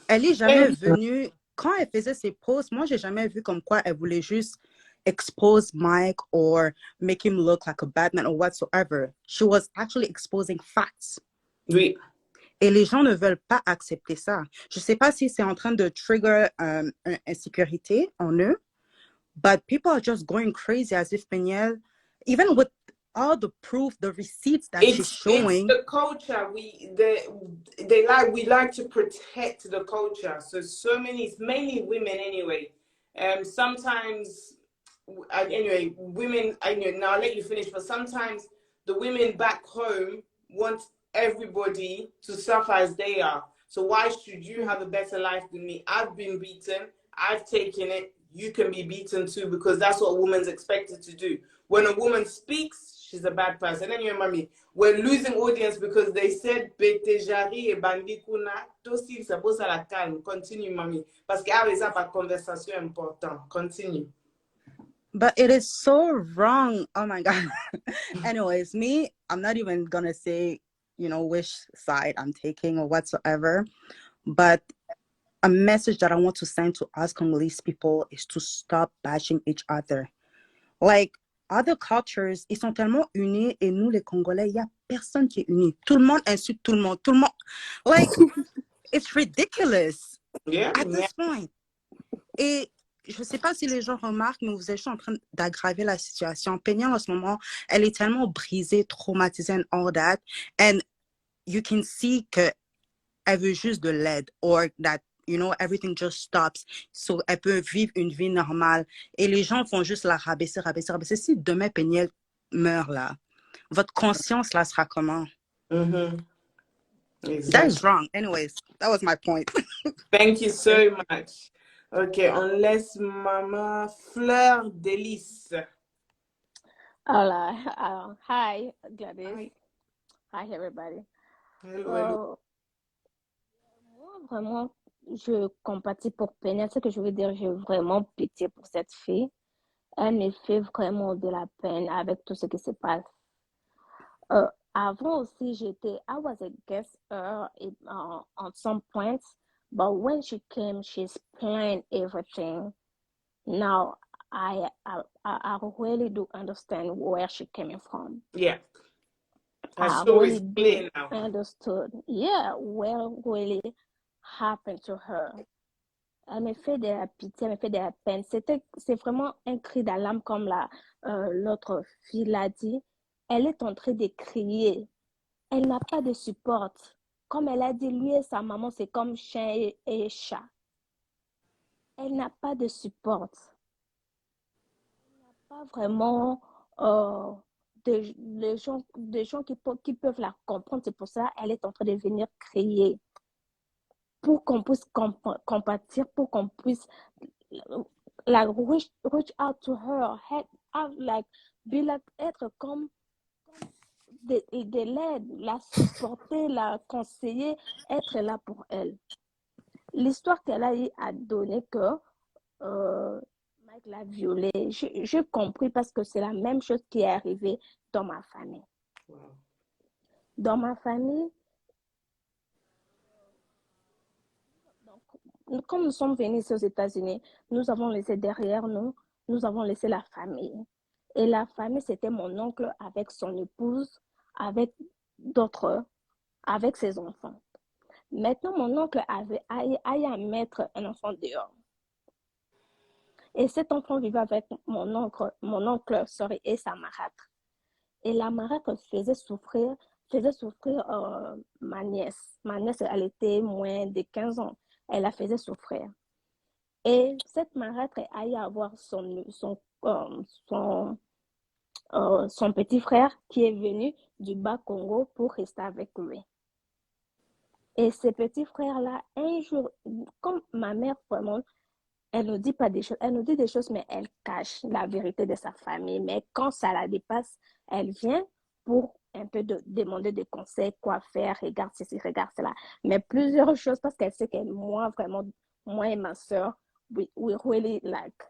Elle n'est jamais venue, quand elle faisait ses posts, moi, j'ai jamais vu comme quoi elle voulait juste expose Mike or make him look like a bad man or whatsoever. She was actually exposing facts. Oui. Et les gens ne veulent pas accepter ça. Je ne sais pas si c'est en train de trigger une insécurité en eux, but people are just going crazy as if Peniel, even with all the proof, the receipts that she's showing. It's the culture. We like to protect the culture. So many, it's mainly women anyway. Sometimes, anyway, women. Now I'll let you finish. But sometimes the women back home want everybody to suffer as they are. So why should you have a better life than me? I've been beaten. I've taken it. You can be beaten too, because that's what a woman's expected to do. When a woman speaks, she's a bad person. Anyway, mommy, we're losing audience because they said Betejari et Bandikuna. Tosi, ça pose à la calme. Continue, mommy. Parce qu'il y a des conversation important. Continue. But it is so wrong. Oh my God. Anyways, me, I'm not even going to say, which side I'm taking or whatsoever. But a message that I want to send to us Congolese people is to stop bashing each other. Like, other cultures, ils sont tellement unis, et nous, les Congolais, il n'y a personne qui est uni. Tout le monde insulte tout le monde. Tout le monde. Like, it's ridiculous at this point. Et je ne sais pas si les gens remarquent, mais vous êtes juste en train d'aggraver la situation. Peniel, en ce moment, elle est tellement brisée, traumatisée, and all that. And you can see qu'elle veut juste de l'aide, or that, everything just stops. So, elle peut vivre une vie normale. Et les gens font juste la rabaisser. Si demain Peniel meurt là, votre conscience là sera comment? Exactly. That is wrong. Anyways, that was my point. Thank you so much. Okay, on laisse Maman Fleur Délice. Hola. Hi, Gladys. Hi, everybody. Hello. Moi, vraiment, je compatis pour Peniel. Ce que je veux dire, j'ai vraiment pitié pour cette fille. Elle me fait vraiment de la peine avec tout ce qui se passe. Avant aussi, I was against her on some points, but when she came, she explained everything. Now, I really do understand where she came from. Yeah. I really do understood. Yeah, what really happened to her. Elle me fait de la pitié, elle me fait de la peine. C'est vraiment un cri d'alarme, comme l'autre fille l'a dit. Elle est en train de crier. Elle n'a pas de support. Comme elle a dit, lui et sa maman, c'est comme chien et chat. Elle n'a pas de support. Elle n'a pas vraiment des gens qui peuvent la comprendre. C'est pour ça qu'elle est en train de venir crier. Pour qu'on puisse compatir, pour qu'on puisse reach out to her, être comme de l'aide, la supporter, la conseiller, être là pour elle. L'histoire qu'elle a donné que Mike l'a violée, j'ai compris parce que c'est la même chose qui est arrivée dans ma famille. Wow. Dans ma famille, comme nous sommes venus ici aux États-Unis, nous avons laissé derrière nous avons laissé la famille. Et la famille, c'était mon oncle avec son épouse, avec d'autres, avec ses enfants. Maintenant, mon oncle a à mettre un enfant dehors. Et cet enfant vivait avec mon oncle, et sa marâtre. Et la marâtre faisait souffrir ma nièce. Ma nièce, elle était moins de 15 ans. Elle la faisait souffrir. Et cette marâtre allait avoir son petit frère qui est venu du Bas-Congo pour rester avec lui. Et ce petit frère-là, un jour, comme ma mère, vraiment, elle ne dit pas des choses, elle nous dit des choses, mais elle cache la vérité de sa famille. Mais quand ça la dépasse, elle vient pour un peu de demander des conseils, quoi faire, regarde ceci, regarde cela. Mais plusieurs choses parce qu'elle sait que moi, vraiment, moi et ma soeur, we really like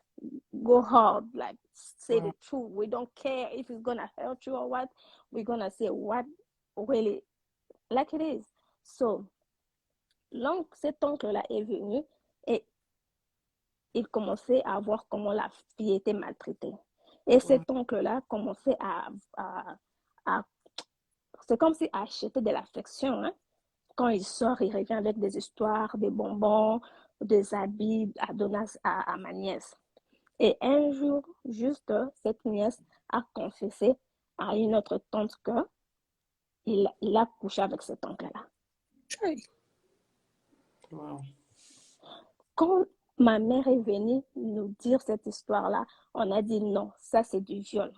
go hard, like say the truth. We don't care if it's gonna hurt you or what. We're gonna say what really like it is. So, cet oncle-là est venu et il commençait à voir comment la fille était maltraitée. Et cet oncle-là commençait à c'est comme si acheter de l'affection. Hein? Quand il sort, il revient avec des histoires, des bonbons, des habits à donner à ma nièce. Et un jour, juste, cette nièce a confessé à une autre tante qu'il a couché avec cet oncle-là. Wow. Quand ma mère est venue nous dire cette histoire-là, on a dit non, ça c'est du viol.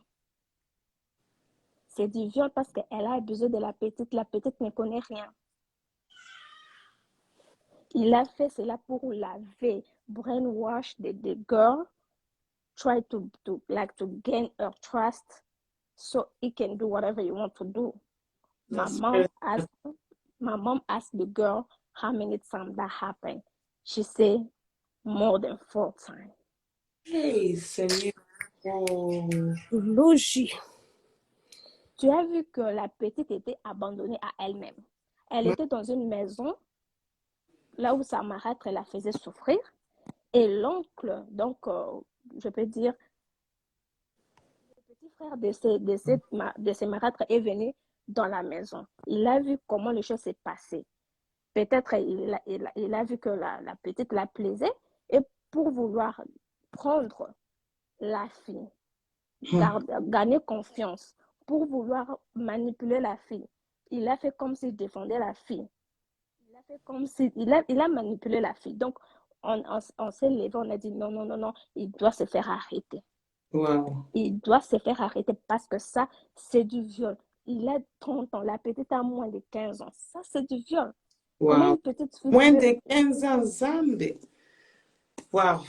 C'est du viol parce qu'elle a abusé de la petite ne connaît rien. Il a fait cela pour laver, brainwash the girl, try to gain her trust so he can do whatever you want to do. My mom asked the girl how many times that happened. She said more than 4 times. Hey, Seigneur. Oh. Logique. Tu as vu que la petite était abandonnée à elle-même. Elle était dans une maison, là où sa marâtre la faisait souffrir. Et l'oncle, donc, je peux dire, le petit frère de ces marâtres est venu dans la maison. Il a vu comment les choses s'est passées. Peut-être il a vu que la petite la plaisait. Et pour vouloir prendre la fille, gagner confiance, pour vouloir manipuler la fille, il a fait comme s'il défendait la fille. Il a fait comme si il a manipulé la fille. Donc, on s'est levé, on a dit non, il doit se faire arrêter. Wow. Il doit se faire arrêter parce que ça, c'est du viol. Il a 30 ans, la petite a moins de 15 ans. Ça, c'est du viol. Wow. Une petite fille Moins de 15 ans, Zambé. Wow.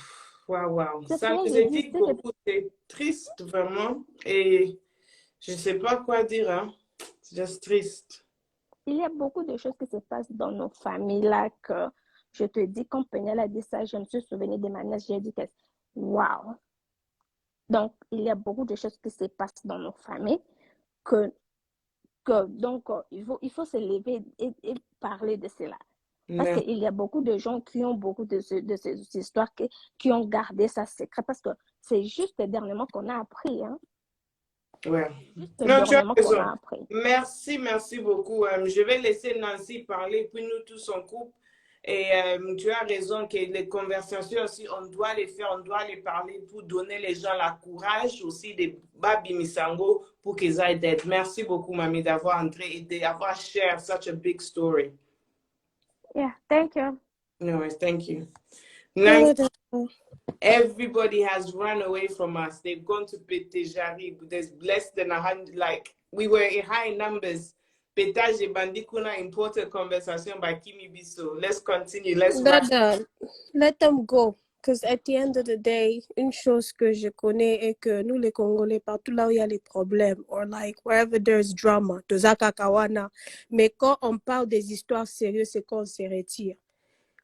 Ça nous dit beaucoup. C'est triste, vraiment. Et je ne sais pas quoi dire. Hein. C'est juste triste. Il y a beaucoup de choses qui se passent dans nos familles là que je te dis, quand Péniel a dit ça, je me suis souvenu de ma nièce, j'ai dit que wow. Donc, il y a beaucoup de choses qui se passent dans nos familles donc, il faut se lever et parler de cela. Parce qu'il y a beaucoup de gens qui ont beaucoup de ces histoires qui ont gardé ça secret. Parce que c'est juste dernièrement qu'on a appris. Hein? Ouais. Non, tu as raison. Merci beaucoup. Je vais laisser Nancy parler, puis nous tous en couple. Et tu as raison que les conversations aussi, on doit les faire, on doit les parler pour donner les gens la courage aussi de Babi Misango pour qu'ils aillent d'aide. Merci beaucoup, Mamie, d'avoir entré et d'avoir shared such a big story. Yeah, thank you. No, thank you. Now, everybody has run away from us. They've gone to Petejari. There's less than 100, like, we were in high numbers. Petage Bandikuna important conversation by Kimi Bisso. Let's continue. Let them go. Because at the end of the day, une chose que je connais est que nous, les Congolais, partout là où il y a les problèmes, or like wherever there's drama, de Zakakawana, mais quand on parle des histoires sérieuses, c'est qu'on se retire.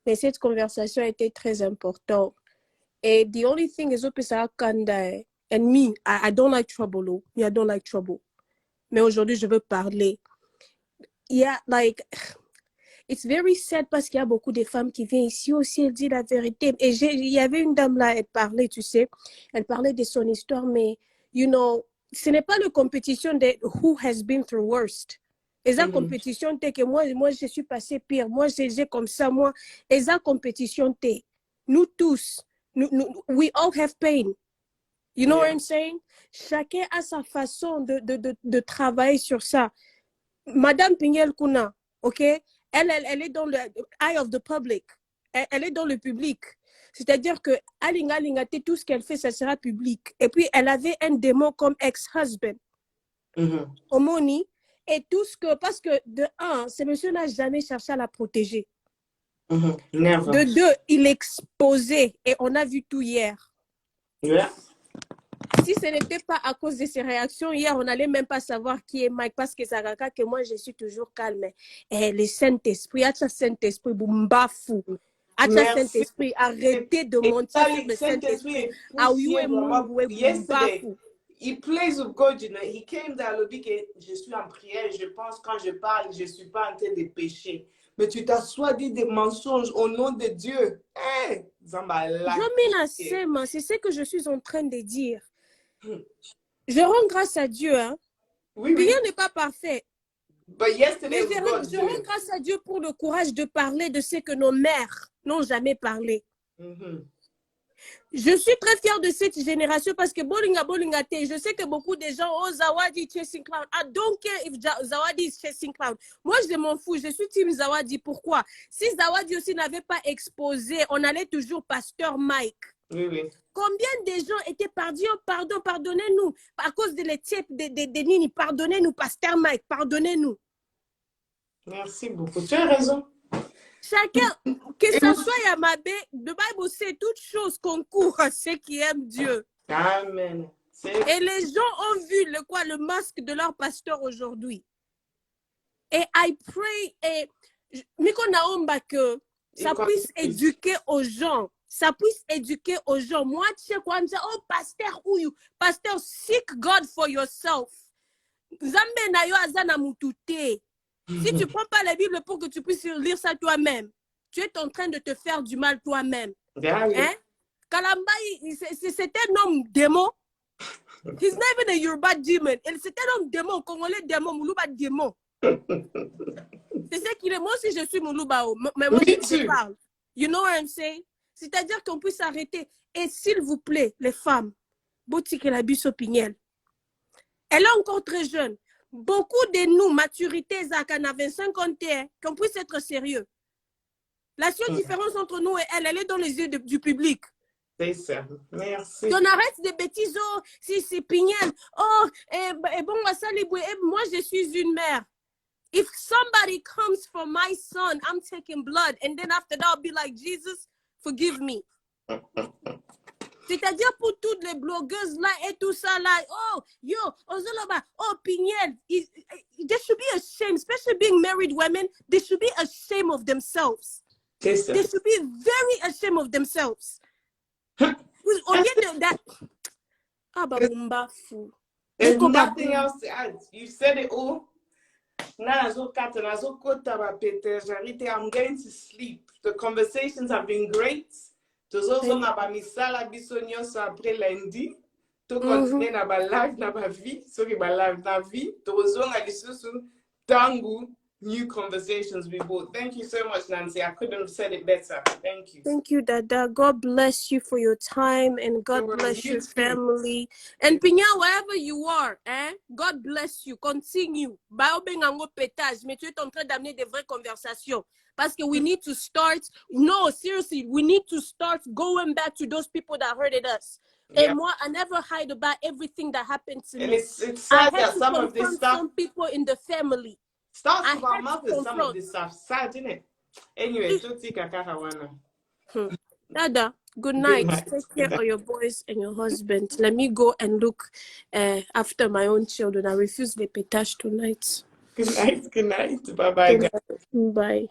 Mais cette conversation était très importante. Et the only thing is, and me, I don't like trouble. I don't like trouble. Mais aujourd'hui, je veux parler. Yeah, like, it's very sad parce qu'il y a beaucoup de femmes qui viennent ici aussi, elles disent la vérité. Et il y avait une dame là, elle parlait, tu sais, elle parlait de son histoire, mais, you know, ce n'est pas la compétition de who has been through worst. Et la compétition, c'est que moi, je suis passé pire, moi, j'ai comme ça, moi. Et la compétition, c'est nous tous, we all have pain. You know what I'm saying? Chacun a sa façon de travailler sur ça. Madame Péniel Kuna, ok? Elle est dans le eye of the public. Elle est dans le public. C'est-à-dire que Alinga, tout ce qu'elle fait, ça sera public. Et puis, elle avait un démon comme ex-husband. Omoni. Et tout ce que... Parce que, de un, ce monsieur n'a jamais cherché à la protéger. De deux, il exposait. Et on a vu tout hier. Yeah. si ce n'était pas à cause de ses réactions, hier, on n'allait même pas savoir qui est Mike, parce que Zaraka, que moi, je suis toujours calme. Et le Saint-Esprit, Acha Saint-Esprit, Boumbafou. Acha Saint-Esprit, arrêtez de mentir sur le Saint-Esprit. Ah oui, yesterday, he plays with God, you know. He came there, le dit que je suis en prière, je pense quand je parle, je ne suis pas en train de pécher. Mais tu t'assois dit des mensonges au nom de Dieu. Hey, c'est ce que je suis en train de dire. Je rends grâce à Dieu. Hein. Oui, rien n'est pas parfait. Mais je rends grâce à Dieu pour le courage de parler de ce que nos mères n'ont jamais parlé. Je suis très fière de cette génération parce que je sais que beaucoup de gens, oh, Zawadi chasing cloud. I don't care if Zawadi is chasing cloud. Moi, je m'en fous. Je suis team Zawadi. Pourquoi? Si Zawadi aussi n'avait pas exposé, on allait toujours Pasteur Mike. Oui. Combien de gens étaient pardonnez-nous. À cause de l'éthique de Nini, pardonnez-nous, Pasteur Mike, pardonnez-nous. Merci beaucoup. Tu as raison. Chacun, que ce soit Yamabé, le Bible sait toutes choses concourent à ceux qui aiment Dieu. Amen. Et les gens ont vu le masque de leur pasteur aujourd'hui. Et I pray, et Miko Naomba, que ça puisse éduquer aux gens. Ça puisse éduquer aux gens. Moi, tu sais quoi, oh, pasteur, pasteur, seek God for yourself. Zambe na yo azana mutute. Si tu ne prends pas la Bible pour que tu puisses lire ça toi-même, tu es en train de te faire du mal toi-même. Hein? Kalamba, c'est un homme démon. He's not even a Yoruba demon. C'est un homme démon, congolais démon, Moulouba démon. C'est ce qu'il est. Moi aussi, je suis Moulouba. Mais moi, je parle. You know what I'm saying? C'est-à-dire qu'on puisse arrêter. Et s'il vous plaît, les femmes, Boutique la Bisopignel, elle est encore très jeune. Beaucoup de nous, maturité, Zakana 25-51, qu'on puisse être sérieux. La seule différence entre nous et elle est dans les yeux du public. C'est ça. Merci. On arrête des bêtises. Oh, si c'est Pignel. Oh, et bon, moi, je suis une mère. If somebody comes for my son, I'm taking blood. And then after that, I'll be like, Jesus, forgive me. C'est-à-dire pour toutes les blogueuses là et tout ça là, oh, yo, Ozoloba, oh, Pignel, they should be ashamed, especially being married women, they should be ashamed of themselves. They should be very ashamed of themselves. Au lieu de that, ah, bah, fou. There's nothing else to add. You said it all. I'm going to sleep. The conversations have been great. Tozozo na ba misala biso nyonso après lundi. To continue na ba live na ba vie. Sorry, ba live na vie. Tozo na lisusu tangu new conversations we bought. Thank you so much, Nancy. I couldn't have said it better. Thank you. Thank you, Dada. God bless you for your time and God bless your family. And Pinya, wherever you are, God bless you. Continue. Baobengango pétage, mais tu es en train d'amener des vraies conversations. Parce que we need to start, no, seriously, we need to start going back to those people that hurted us. Yeah. And moi, I never hide about everything that happened to me. It's sad that some of this stuff, some people in the family. Starts with our mothers, some of this stuff. Sad, isn't it? Anyway, Dada, good night. Take care of your boys and your husband. Let me go and look after my own children. I refuse the pétage tonight. Good night. Bye-bye. Bye.